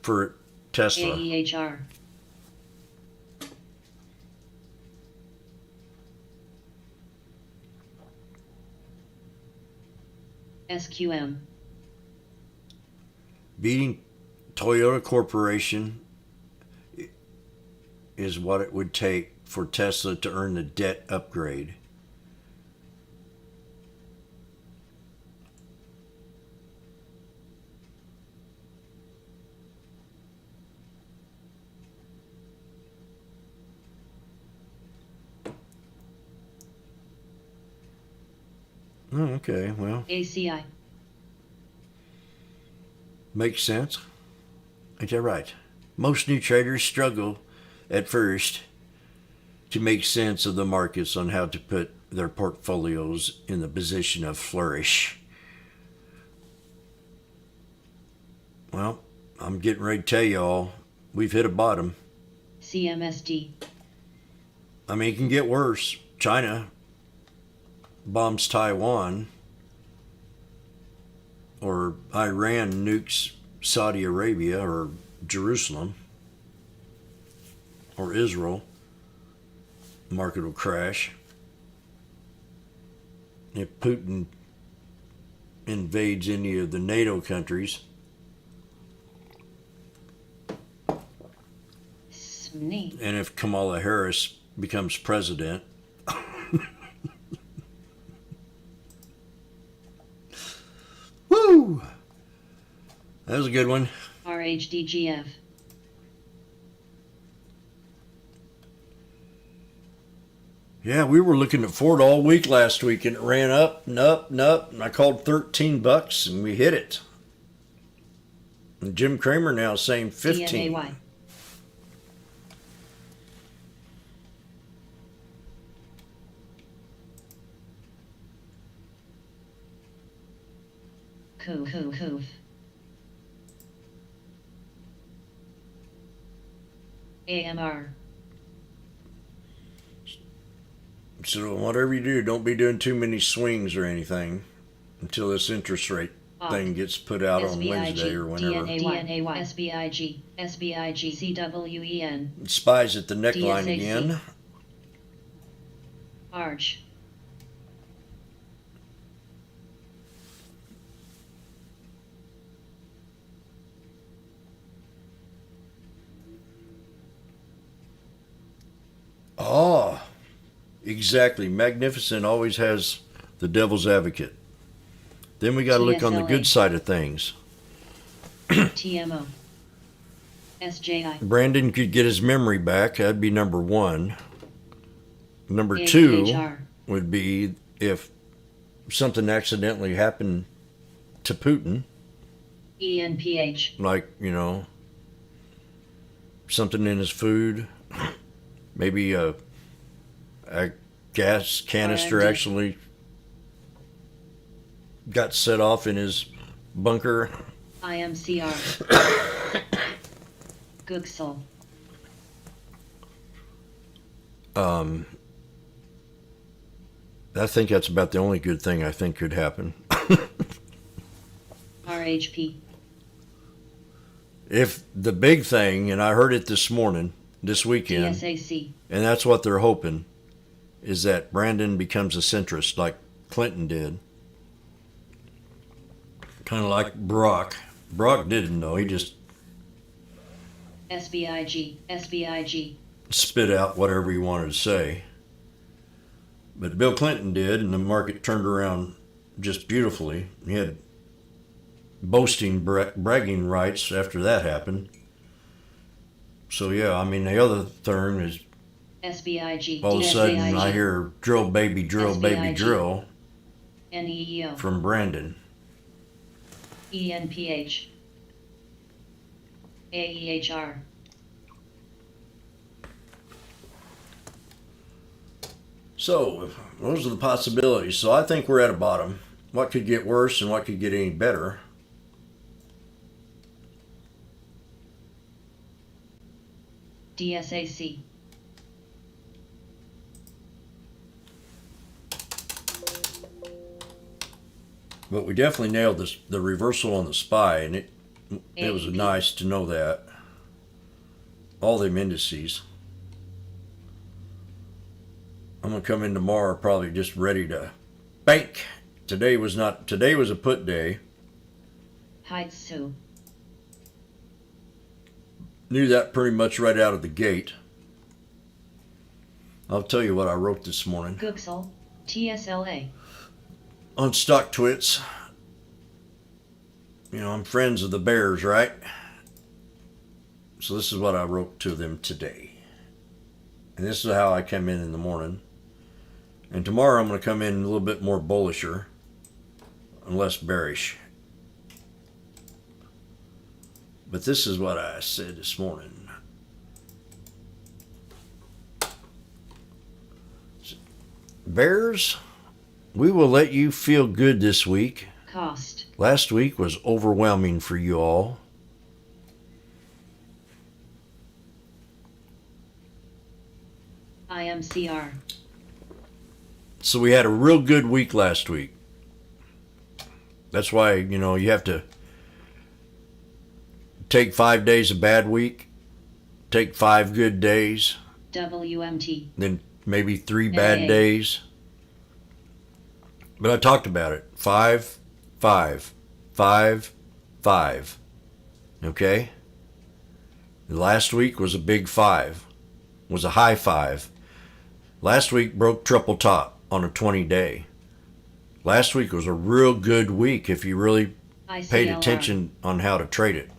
A: for Tesla.
B: AEHR. SQM.
A: Beating Toyota Corporation is what it would take for Tesla to earn the debt upgrade. Oh, okay, well,
B: ACI.
A: makes sense. Ain't that right? Most new traders struggle at first to make sense of the markets on how to put their portfolios in the position of flourish. Well, I'm getting ready to tell y'all, we've hit a bottom.
B: CMSD.
A: I mean, it can get worse. China bombs Taiwan, or Iran nukes Saudi Arabia or Jerusalem or Israel, market will crash. If Putin invades any of the NATO countries,
B: SMNI.
A: and if Kamala Harris becomes president, woo! That was a good one.
B: RHDGF.
A: Yeah, we were looking at Ford all week last week, and it ran up and up and up, and I called $13 and we hit it. And Jim Cramer now is saying 15.
B: DNAY. Coof. AMR.
A: So whatever you do, don't be doing too many swings or anything until this interest rate thing gets put out on Wednesday or whenever.
B: SBIG, CWEN.
A: Spies at the neckline again.
B: Arch.
A: Oh, exactly. Magnificent always has the devil's advocate. Then we got to look on the good side of things.
B: TMO. SJI.
A: Brandon could get his memory back. That'd be number one. Number two would be if something accidentally happened to Putin.
B: ENPH.
A: Like, something in his food. Maybe a gas canister actually got set off in his bunker.
B: IMCR. Googsel.
A: I think that's about the only good thing I think could happen.
B: RHP.
A: If the big thing, and I heard it this weekend,
B: TSAC.
A: and that's what they're hoping, is that Brandon becomes a centrist like Clinton did. Kind of like Brock. Brock didn't know. He just
B: SBIG.
A: spit out whatever he wanted to say. But Bill Clinton did, and the market turned around just beautifully. He had boasting, bragging rights after that happened. So, yeah, I mean, the other thing is
B: SBIG.
A: all of a sudden I hear drill, baby, drill, baby, drill
B: NEEO.
A: from Brandon.
B: ENPH. AEHR.
A: So, those are the possibilities. So, I think we're at a bottom. What could get worse and what could get any better?
B: DSAC.
A: But we definitely nailed the reversal on the SPY, and it was nice to know that. All them indices. I'm gonna come in tomorrow probably just ready to bank. Today was a put day.
B: Heitsu.
A: Knew that pretty much right out of the gate. I'll tell you what I wrote this morning.
B: Googsel. TSLA.
A: On Stock Twits. I'm friends of the Bears, right? So this is what I wrote to them today. And this is how I come in the morning. And tomorrow I'm going to come in a little bit more bullisher and less bearish. But this is what I said this morning. Bears, we will let you feel good this week.
B: Cost.
A: Last week was overwhelming for you all.
B: IMCR.
A: So we had a real good week last week. That's why, you have to take 5 days a bad week, take 5 good days,
B: WMT.
A: then maybe 3 bad days. But I talked about it. 5, 5, 5, 5. Okay? Last week was a big 5. Was a high 5. Last week broke triple top on a 20-day. Last week was a real good week if you really paid attention on how to trade it.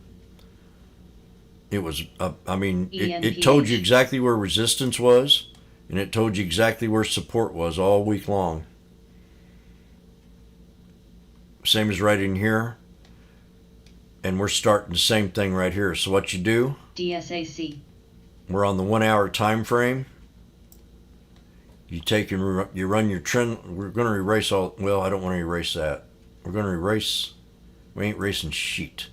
A: It was, it told you exactly where resistance was, and it told you exactly where support was all week long. Same as right in here. And we're starting the same thing right here. So what you do,
B: DSAC.
A: We're on the 1 hour time frame. You take and you run your trend. We're going to erase all, well, I don't want to erase that. We're going to erase, we ain't erasing sheet.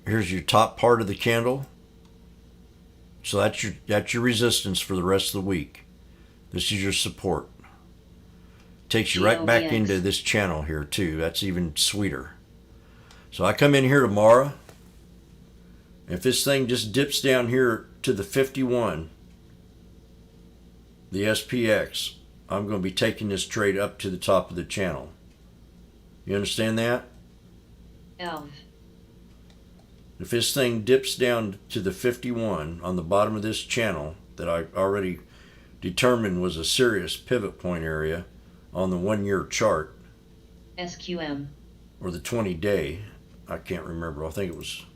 A: Here's your top part of the candle. So that's your resistance for the rest of the week. This is your support. Takes you right back
B: GOVX.
A: into this channel here too. That's even sweeter. So I come in here tomorrow. If this thing just dips down here to the 51, the SPX, I'm going to be taking this trade up to the top of the channel. You understand that?
B: ELV.
A: If this thing dips down to the 51 on the bottom of this channel that I already determined was a serious pivot point area on the 1-year chart,
B: SQM.
A: or the 20-day, I can't remember. I think it was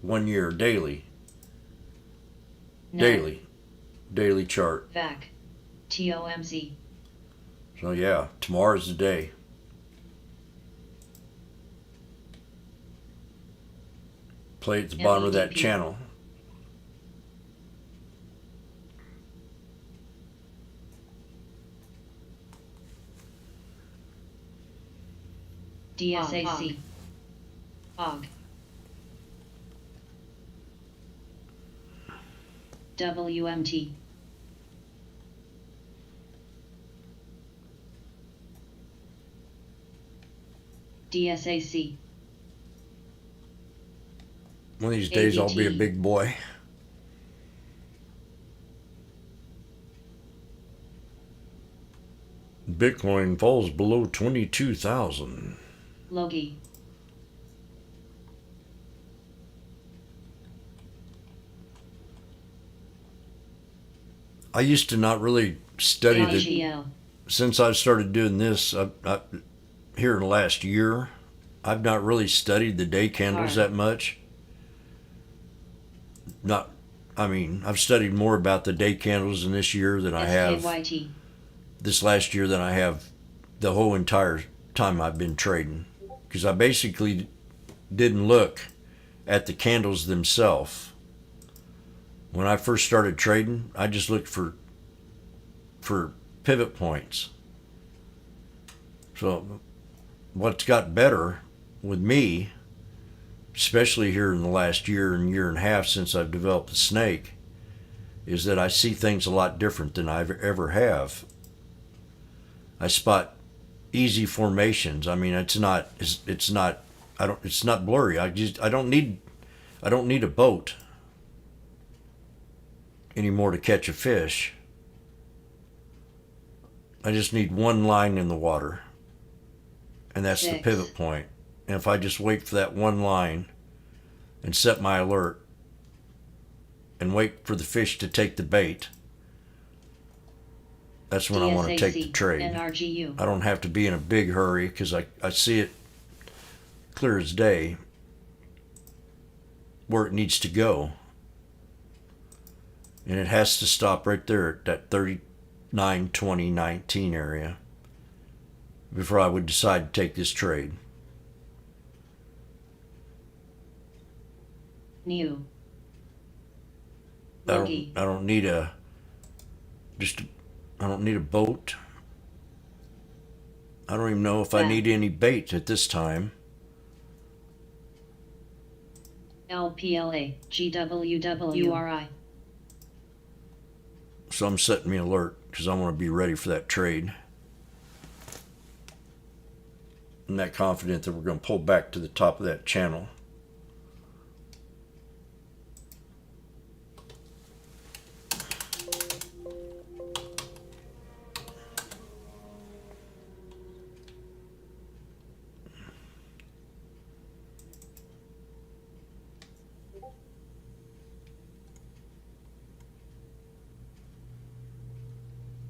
A: 1 year daily.
B: NAV.
A: Daily chart.
B: VAC. TOMZ.
A: So yeah, tomorrow's the day. Play at the bottom of that
B: MEDP.
A: channel.
B: DSAC. OG. WMT. DSAC.
A: One of these days I'll be a
B: ABT.
A: big boy. Bitcoin falls below 22,000.
B: Logi.
A: I used to not really study the.
B: AGL.
A: Since I started doing this, here in the last year, I've not really studied the day candles that much. I've studied more about the day candles in this year than I have
B: SKYT.
A: this last year than I have the whole entire time I've been trading. Because I basically didn't look at the candles themselves. When I first started trading, I just looked for pivot points. So what's got better with me, especially here in the last year and year and a half since I've developed the snake, is that I see things a lot different than I ever have. I spot easy formations. I mean, it's not blurry. I don't need a boat anymore to catch a fish. I just need one line in the water, and that's the
B: 6.
A: pivot point. And if I just wait for that one line and set my alert and wait for the fish to take the bait, that's when I want to take the
B: DSAC.
A: trade.
B: NRGU.
A: I don't have to be in a big hurry because I see it clear as day where it needs to go. And it has to stop right there at that 39, 20, 19 area before I would decide to take this trade.
B: New.
A: I
B: Logi.
A: don't need a boat. I don't even know if I need any bait at this time.
B: LPLA. GWWRI.
A: So I'm setting me alert because I want to be ready for that trade. I'm not confident that we're going to pull back to the top of that channel.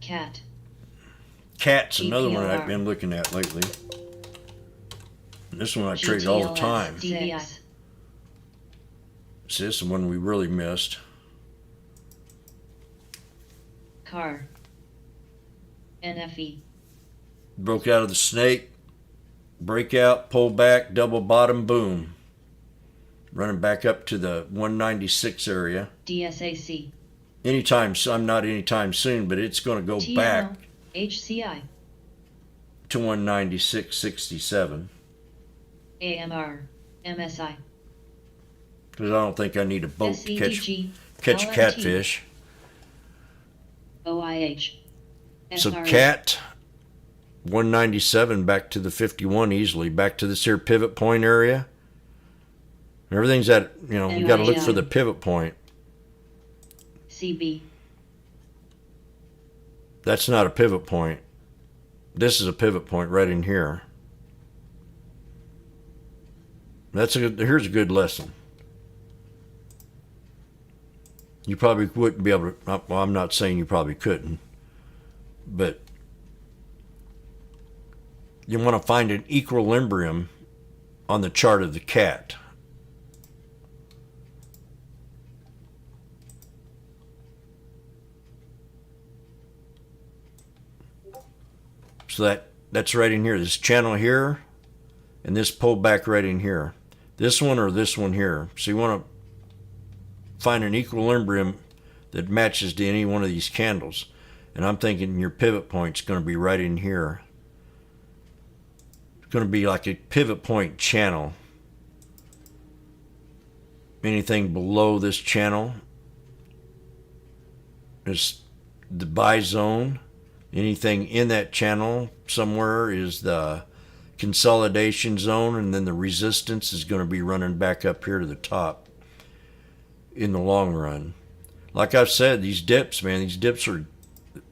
B: Cat.
A: Cat's another one I've
B: GPLR.
A: been looking at lately. And this one I trade all the time.
B: DVS.
A: See, this is the one we really missed.
B: Car. NFE.
A: Broke out of the snake, breakout, pull back, double bottom, boom. Running back up to the 196 area.
B: DSAC.
A: I'm not anytime soon, but it's going to go
B: TML.
A: back
B: HCI.
A: to 196.67.
B: AMR. MSI.
A: Because I don't think I need a boat to catch
B: SEDG.
A: a
B: LMT.
A: catfish.
B: OIH.
A: So
B: SRE.
A: cat 197 back to the 51 easily, back to this here pivot point area. Everything's at, you got to look for the pivot point.
B: CB.
A: That's not a pivot point. This is a pivot point right in here. Here's a good lesson. You probably wouldn't be able to, well, I'm not saying you probably couldn't, but you want to find an equilibrium on the chart of the cat. So that's right in here. This channel here, and this pullback right in here. This one or this one here. So you want to find an equilibrium that matches to any one of these candles. And I'm thinking your pivot point's going to be right in here. It's going to be like a pivot point channel. Anything below this channel is the buy zone. Anything in that channel somewhere is the consolidation zone, and then the resistance is going to be running back up here to the top in the long run. Like I've said, these dips, man,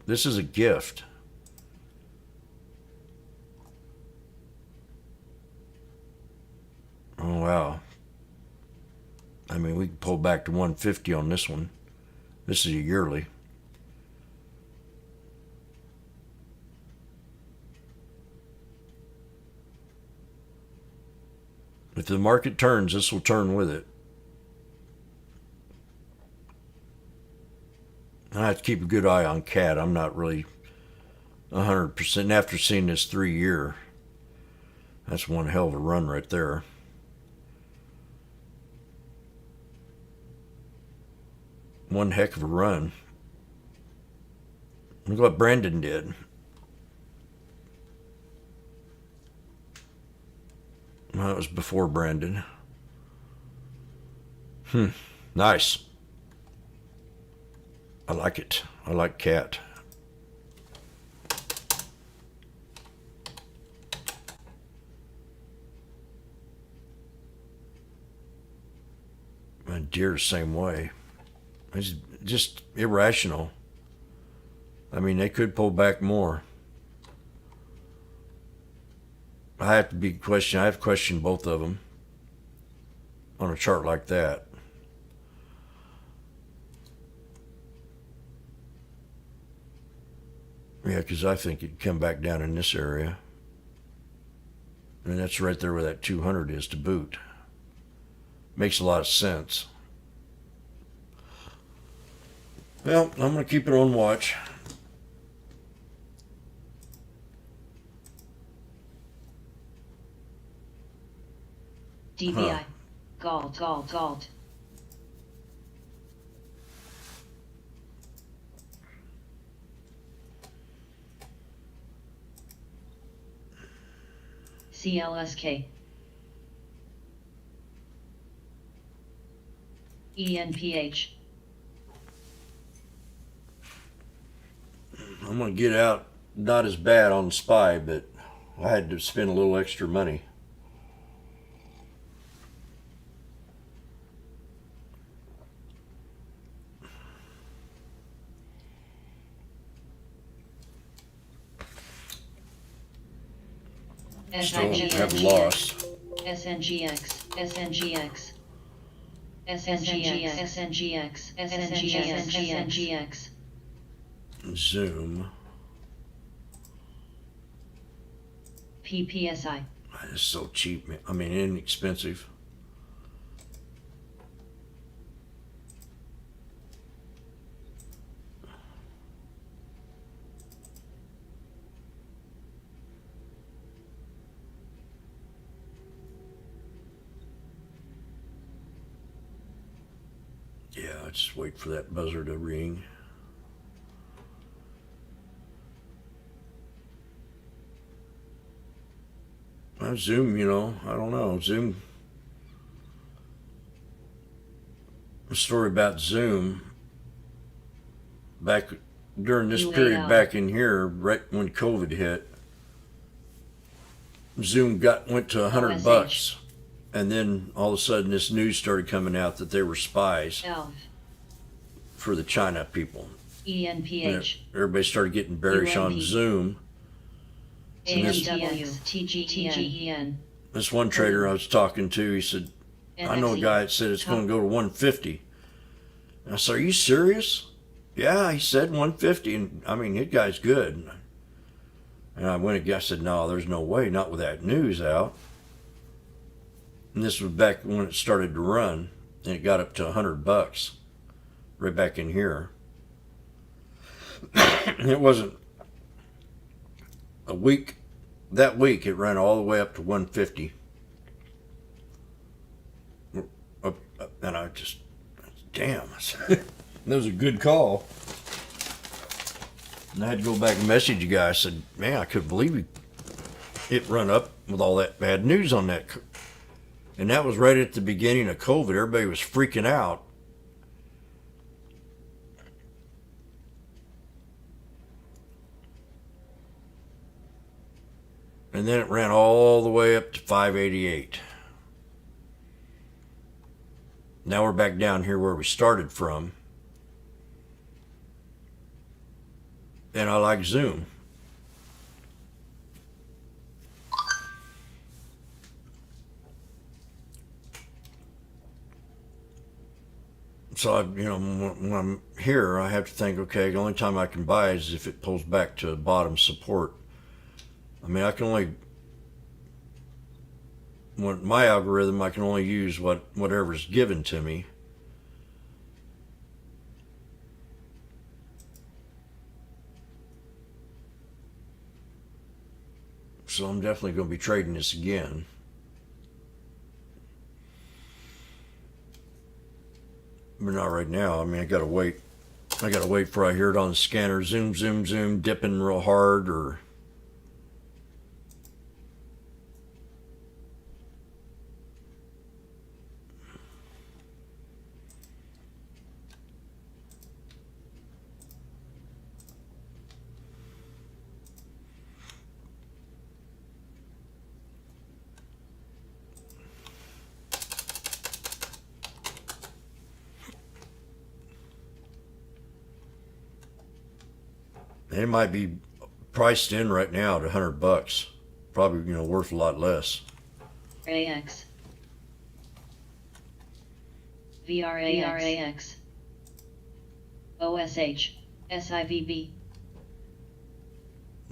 A: this is a gift. Oh, wow. I mean, we can pull back to 150 on this one. This is a yearly. If the market turns, this will turn with it. I have to keep a good eye on CAT. I'm not really 100%. After seeing this 3-year, that's one hell of a run right there. One heck of a run. Look what Brandon did. Well, that was before Brandon. Nice. I like it. I like cat. And deer, same way. It's just irrational. I mean, they could pull back more. I have to question both of them on a chart like that. Yeah, because I think it'd come back down in this area. And that's right there where that 200 is to boot. Makes a lot of sense. Well, I'm going to keep it on watch.
B: DBI. Galt. CLSK. ENPH.
A: I'm going to get out, not as bad on SPY, but I had to spend a little extra money. Still have a loss.
B: SNGX.
A: Zoom.
B: PPSI.
A: It's so cheap, man. I mean, inexpensive. Yeah, let's just wait for that buzzer to ring. Zoom, I don't know. Zoom. A story about Zoom. Back during this
B: UAL.
A: period back in here, right when COVID hit, Zoom went to $100
B: OSH.
A: bucks, and then all of a sudden this news started coming out that they were spies
B: ELF.
A: for the China people.
B: ENPH.
A: Everybody started getting bearish on
B: UMP.
A: Zoom.
B: AMW. TGEN.
A: This one trader I was talking to, he said, I know a guy that said it's going to go to 150. And I said, are you serious? Yeah, he said 150. And I mean, that guy's good. And I said, no, there's no way, not with that news out. And this was back when it started to run, and it got up to $100 bucks, right back in here. It wasn't a week. That week, it ran all the way up to 150. And I just, damn, that was a good call. And I had to go back and message you guys. I said, man, I couldn't believe it run up with all that bad news on that. And that was right at the beginning of COVID. Everybody was freaking out. And then it ran all the way up to 588. Now we're back down here where we started from. And I like Zoom. So, when I'm here, I have to think, okay, the only time I can buy is if it pulls back to bottom support. I mean, I can only, my algorithm, I can only use whatever's given to me. So I'm definitely going to be trading this again. But not right now. I mean, I got to wait. I got to wait for I hear it on the scanner. Zoom, zoom, zoom, dipping real hard, or it might be priced in right now at $100 bucks. Probably, worth a lot less.
B: AX. VRAX. OSH. SIVB.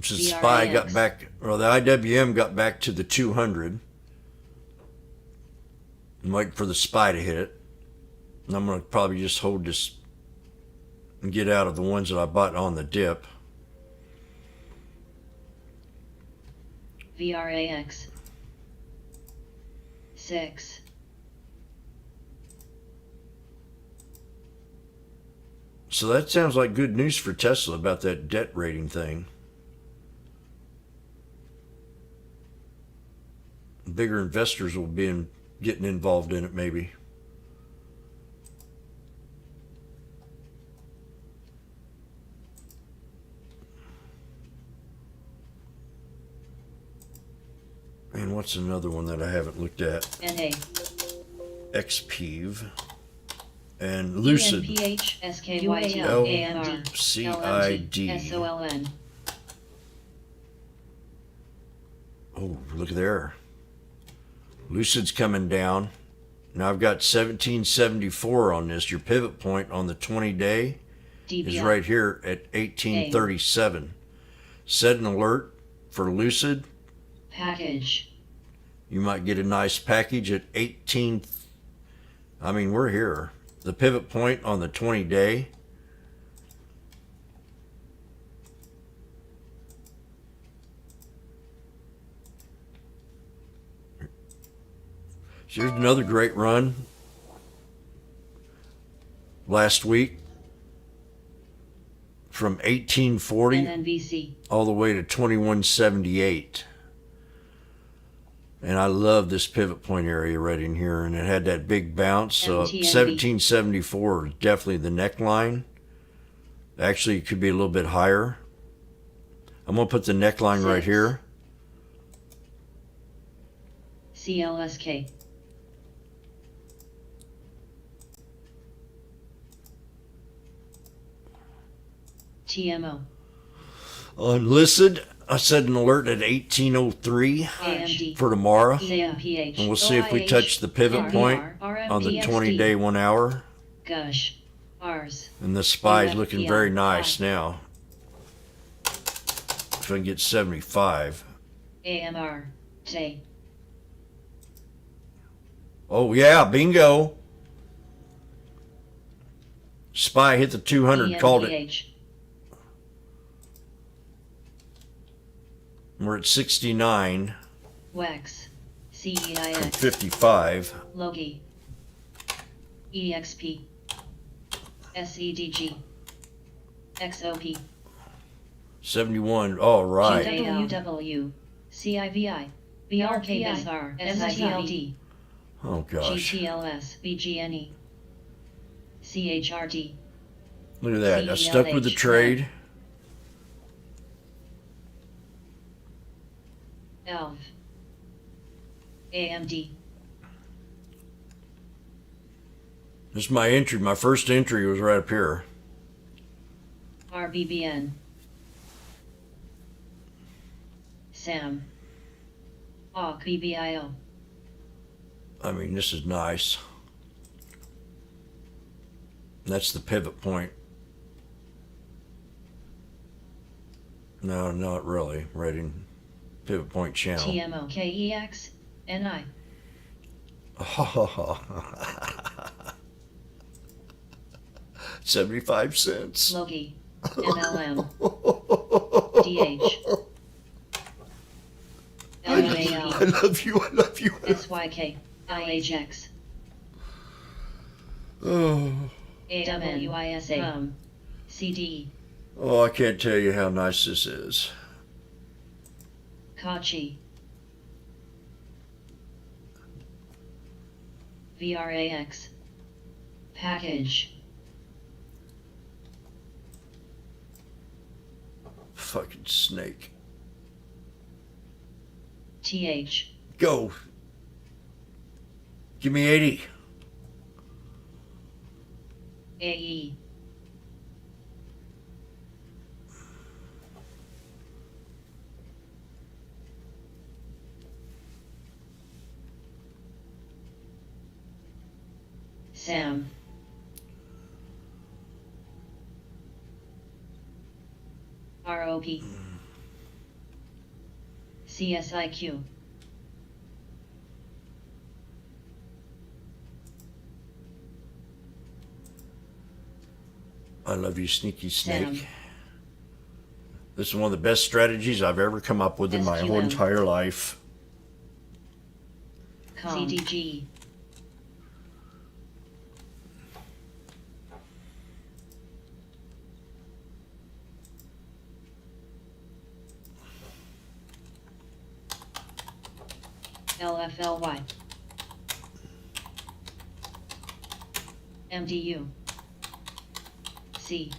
A: So the SPY got back, or the IWM got back to the 200. I'm waiting for the SPY to hit it. And I'm going to probably just hold this and get out of the ones that I bought on the dip.
B: VRAX. 6.
A: So that sounds like good news for Tesla about that debt rating thing. Bigger investors will be getting involved in it, maybe. And what's another one that I haven't looked at?
B: NA.
A: XPEV and Lucid.
B: ENPH. SKYL. AMD.
A: CID.
B: SOLN.
A: Oh, look there. Lucid's coming down. Now I've got 1774 on this. Your pivot point on the 20-day is right here at 1837. Set an alert for Lucid.
B: Package.
A: You might get a nice package at 18. I mean, we're here. The pivot point on the 20-day. Here's another great run last week from 1840
B: NNVC.
A: all the way to 2178. And I love this pivot point area right in here. And it had that big bounce. So
B: MTNV.
A: 1774 is definitely the neckline. Actually, it could be a little bit higher. I'm going to put the neckline right
B: 6.
A: here.
B: CLSK. TMO.
A: Unlisted, I set an alert at 1803
B: AMD.
A: for tomorrow.
B: AMPH.
A: And we'll see if we touch the pivot point on the 20-day 1 hour.
B: Gush. Rs.
A: And the SPY is looking very nice now. If I can get 75.
B: AMR. J.
A: Oh yeah, bingo. SPY hit the 200, called it.
B: EMPH.
A: We're at 69
B: WEX.
A: from
B: CEIX.
A: 55.
B: Logi. EXP. SEDG. XOP.
A: 71. All right.
B: GWW. CIVI. BRKSR. SITLD.
A: Oh gosh.
B: GTLS. BGNE. CHRT.
A: Look at that. I stuck with the trade.
B: ELV. AMD.
A: This is my entry. My first entry was right up here.
B: RBBN. SAM. AUK BBIO.
A: I mean, this is nice. That's the pivot point. No, not really. Rating pivot point channel.
B: TMO KEX. NI.
A: 75 cents.
B: Logi. MLM. DH.
A: I love you. I love you.
B: SYK. IHX.
A: Oh.
B: AWISA. CD.
A: Oh, I can't tell you how nice this is.
B: Kachi. VRAX. Package.
A: Fucking snake.
B: TH.
A: Go. Give me 80.
B: AE. SAM. ROP. CSIQ.
A: I love you, sneaky snake.
B: Sam.
A: This is one of the best strategies I've ever come up with in my whole
B: SQM.
A: entire life.
B: CDG. LFLY. MDU. C.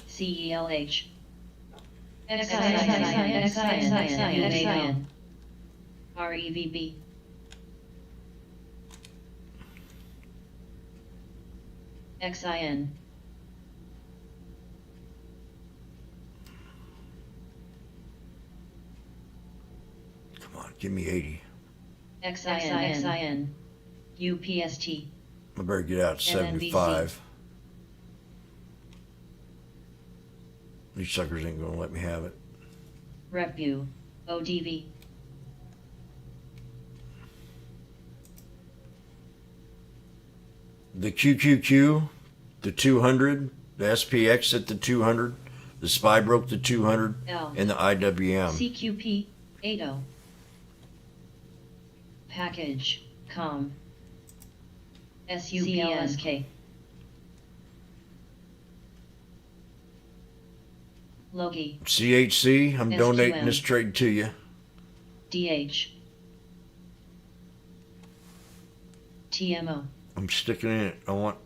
B: CELH. XIN. REVB. XIN.
A: Come on, give me 80.
B: XIN. UPST.
A: I better get out at
B: NNBC.
A: 75. These suckers ain't gonna let me have it.
B: RepView. ODV.
A: The QQQ, the 200, the SPX at the 200, the SPY broke the 200,
B: L.
A: and the IWM.
B: CQP. 80. Package. Com. SUPSK. Logi.
A: CHC, I'm donating
B: SQM.
A: this trade to you.
B: DH. TMO.
A: I'm sticking in it. I want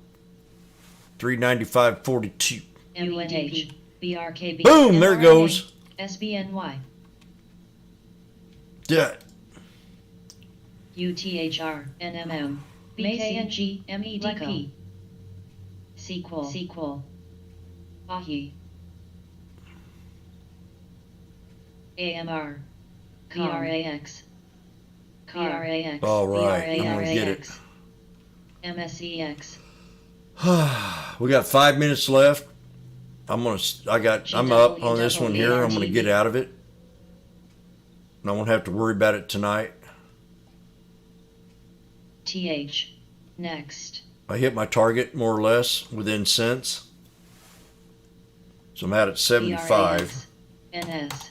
A: 395.42.
B: UNH, BRKB.
A: Boom, there it goes.
B: SBNY,
A: Yeah.
B: UTHR, NMM, BKNG, MEDP, Sequel, AHI, AMR, VRAX, VRAX,
A: All right, I'm gonna get it.
B: MSEX,
A: We got 5 minutes left. I'm up on this one here. I'm gonna get out of it. And I won't have to worry about it tonight.
B: TH, next,
A: I hit my target more or less within cents. So I'm out at 75.
B: NS,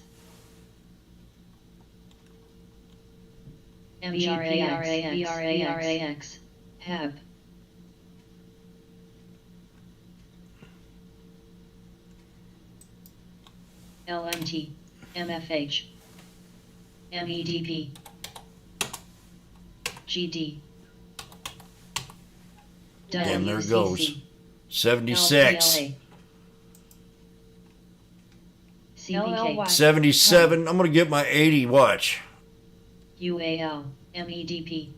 B: MGPRAX, HAB, LMT, MFH, MEDP, GD,
A: Damn, there it goes.
B: WCC,
A: 76.
B: LPLA, CBK,
A: 77. I'm gonna get my 80. Watch.
B: UAL, MEDP,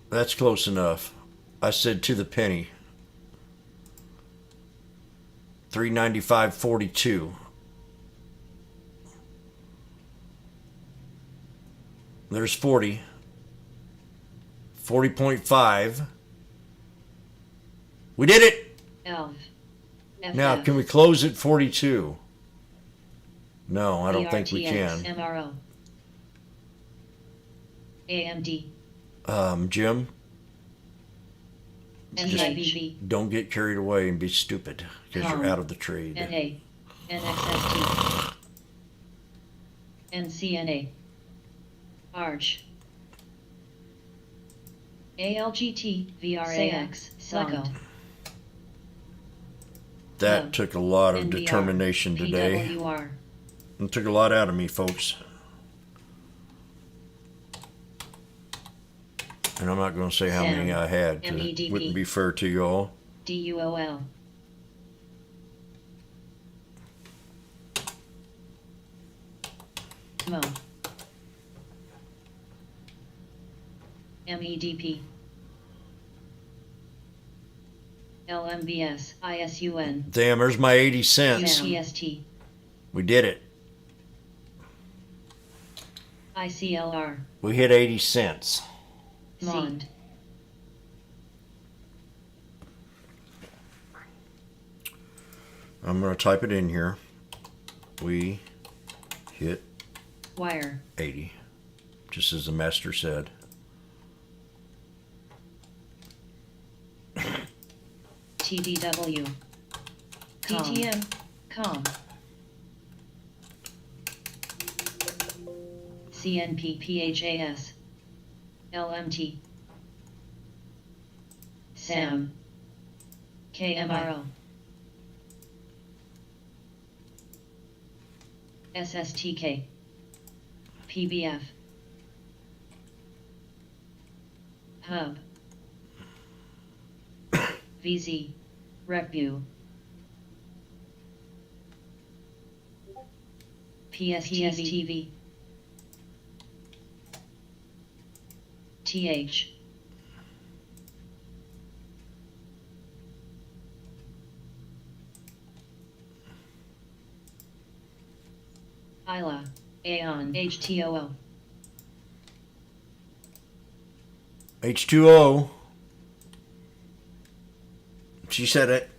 A: That's close enough. I said to the penny. 395.42. There's 40. 40.5. We did it.
B: ELF,
A: Now, can we close at 42? No, I don't think we can.
B: MRO, AMD,
A: Jim,
B: NIBB,
A: don't get carried away and be stupid because you're out of the trade.
B: NA, NXST, NCNA, ARCH, ALGT, VRAX, SECO,
A: That took a lot of
B: NBR,
A: determination today.
B: PWR,
A: It took a lot out of me, folks. And I'm not going to say how many I had. It wouldn't be fair to you all.
B: DUOL, MO, MEDP, LMBS, ISUN,
A: Damn, there's my 80 cents.
B: UCST,
A: We did it.
B: ICLR,
A: We hit 80 cents.
B: MOND,
A: I'm going to type it in here. We hit
B: Wire,
A: 80, just as the master said.
B: TDW, DTM, COM, CNP, PHAS, LMT, SAM, KMRO, SSTK, PBF, Hub, VZ, RecView, PSTV, TH, ILA, Aeon, HTOO,
A: H2O. She said it.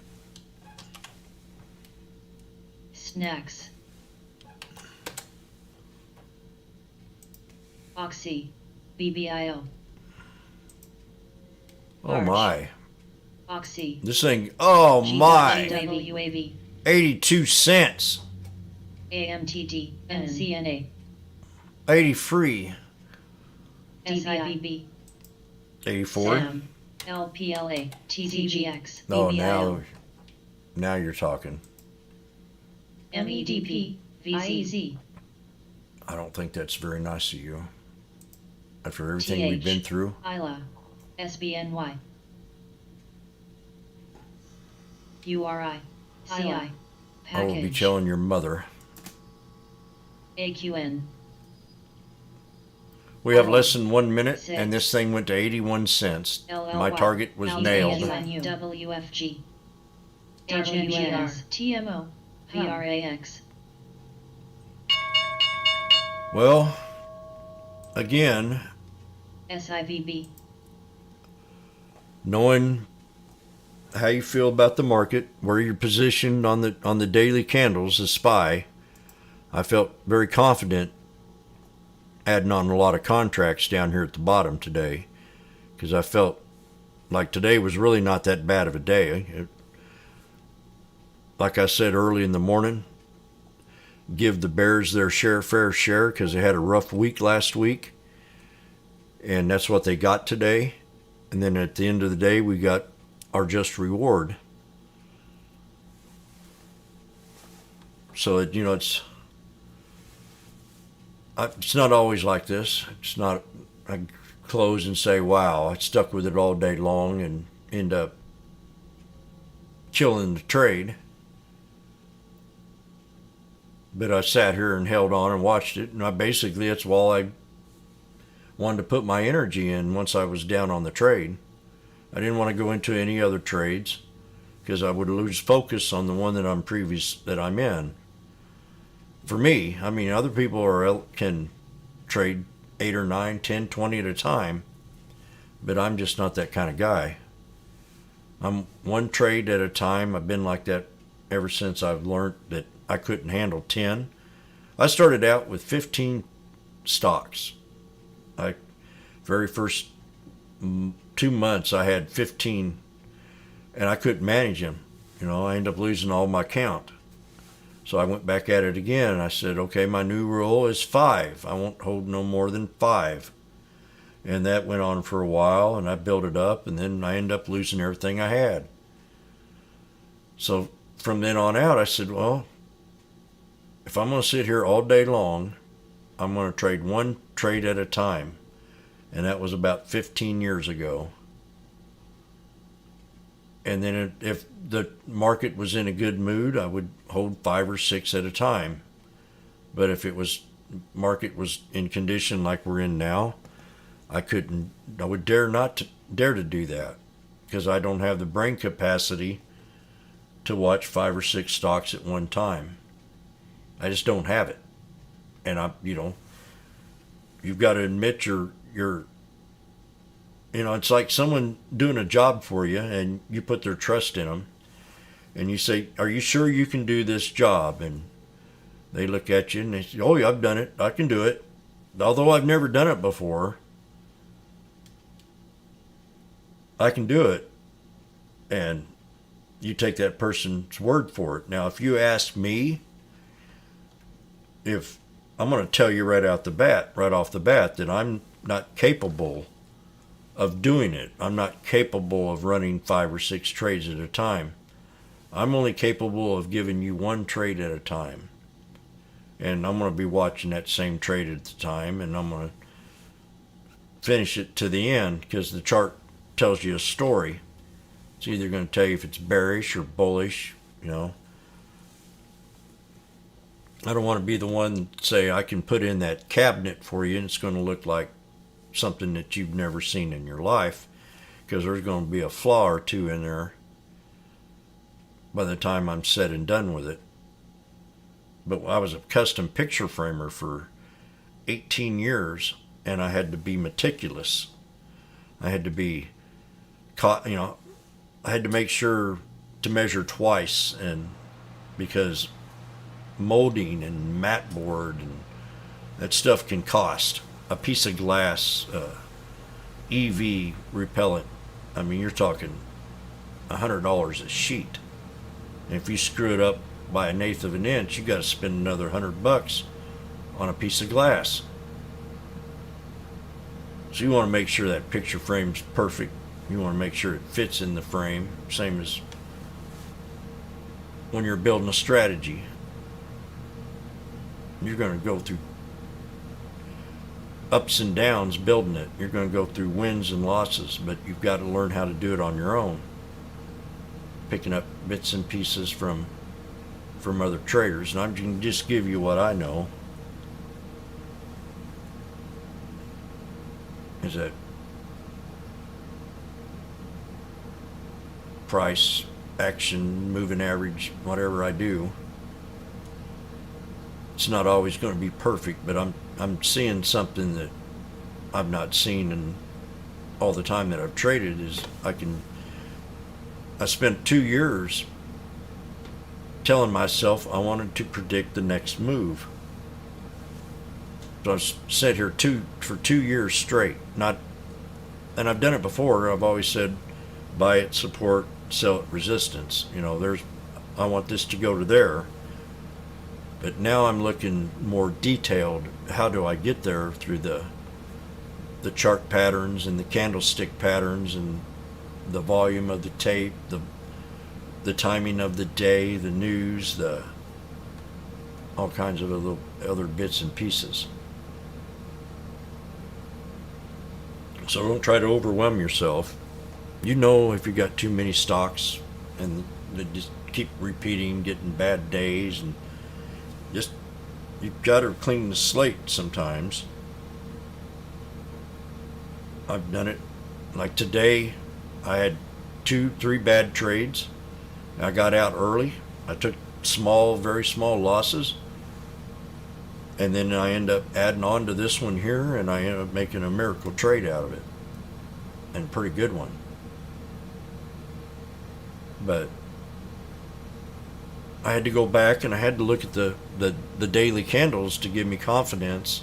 B: Snacks, Oxy, BBIO,
A: Oh
B: Arch.
A: my.
B: Oxy,
A: This thing, oh my.
B: GWAV,
A: 82 cents.
B: AMTD, NCNA,
A: 83.
B: SIBB,
A: 84.
B: SAM, LPLA, TDGX,
A: Oh,
B: BBIO,
A: now you're talking.
B: MEDP, VZ,
A: I don't think that's very nice of you. After everything we've been through.
B: ILA, SBNY, URI. CI.
A: I will be
B: Package.
A: telling your mother.
B: AQN.
A: We have less than 1 minute,
B: Six.
A: and this thing went to 81 cents. My
B: LLY.
A: target was nailed.
B: WFG. HNGR. TMO. VRAX.
A: Well, again,
B: SIVB.
A: knowing how you feel about the market, where you're positioned on the daily candles as SPY, I felt very confident adding on a lot of contracts down here at the bottom today, because I felt like today was really not that bad of a day. Like I said early in the morning, give the bears their fair share, because they had a rough week last week, and that's what they got today. And then at the end of the day, we got our just reward. So it's not always like this. It's not, I close and say, wow, I stuck with it all day long and end up killing the trade. But I sat here and held on and watched it, and that's all I wanted to put my energy in once I was down on the trade. I didn't want to go into any other trades, because I would lose focus on the one that I'm in. For me, I mean, other people can trade 8 or 9, 10, 20 at a time, but I'm just not that kind of guy. I'm one trade at a time. I've been like that ever since I've learned that I couldn't handle 10. I started out with 15 stocks. Very first 2 months I had 15, and I couldn't manage them. I ended up losing all my count. So I went back at it again, and I said, okay, my new rule is 5. I won't hold no more than 5. And that went on for a while, and I built it up, and then I ended up losing everything I had. So from then on out, I said, well, if I'm going to sit here all day long, I'm going to trade one trade at a time. And that was about 15 years ago. And then if the market was in a good mood, I would hold 5 or 6 at a time. But if market was in condition like we're in now, I would dare to do that, because I don't have the brain capacity to watch 5 or 6 stocks at one time. I just don't have it. And you've got to admit it's like someone doing a job for you, and you put their trust in them, and you say, are you sure you can do this job? And they look at you and they say, oh yeah, I've done it. I can do it. Although I've never done it before, I can do it. And you take that person's word for it. Now, if you ask me, I'm going to tell you right off the bat, that I'm not capable of doing it. I'm not capable of running 5 or 6 trades at a time. I'm only capable of giving you one trade at a time. And I'm going to be watching that same trade at the time, and I'm going to finish it to the end, because the chart tells you a story. It's either going to tell you if it's bearish or bullish, I don't want to be the one that say I can put in that cabinet for you and it's going to look like something that you've never seen in your life, because there's going to be a flaw or two in there by the time I'm said and done with it. But I was a custom picture framer for 18 years, and I had to be meticulous. I had to be I had to make sure to measure twice, and because molding and mat board and that stuff can cost. A piece of glass, EV repellent, I mean, you're talking $100 a sheet. And if you screw it up by 1/8 of an inch, you got to spend another $100 on a piece of glass. So you want to make sure that picture frame's perfect. You want to make sure it fits in the frame, same as when you're building a strategy. You're going to go through ups and downs building it. You're going to go through wins and losses, but you've got to learn how to do it on your own. picking up bits and pieces from other traders, and I'm going to just give you what I know. Is that price, action, moving average, whatever I do, it's not always going to be perfect, but I'm seeing something that I've not seen in all the time that I've traded. Is I spent 2 years telling myself I wanted to predict the next move. So I've sat here for 2 years straight, and I've done it before. I've always said, buy at support, sell at resistance. I want this to go to there. But now I'm looking more detailed. How do I get there through the chart patterns and the candlestick patterns and the volume of the tape, the timing of the day, the news, all kinds of other bits and pieces. So don't try to overwhelm yourself. If you got too many stocks and they just keep repeating, getting bad days, and you've got to clean the slate sometimes. I've done it. Like today, I had 2-3 bad trades. I got out early. I took very small losses. And then I end up adding on to this one here, and I end up making a miracle trade out of it. And a pretty good one. But I had to go back and I had to look at the daily candles to give me confidence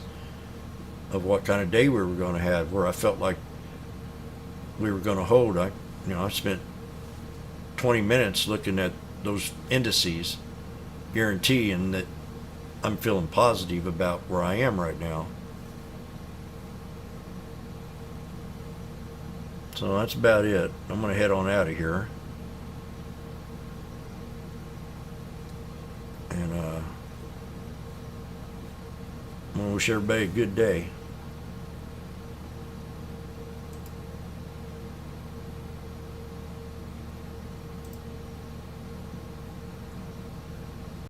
A: of what kind of day we were going to have, where I felt like we were going to hold. I spent 20 minutes looking at those indices, guaranteeing that I'm feeling positive about where I am right now. So that's about it. I'm going to head on out of here. And I'm going to wish everybody a good day.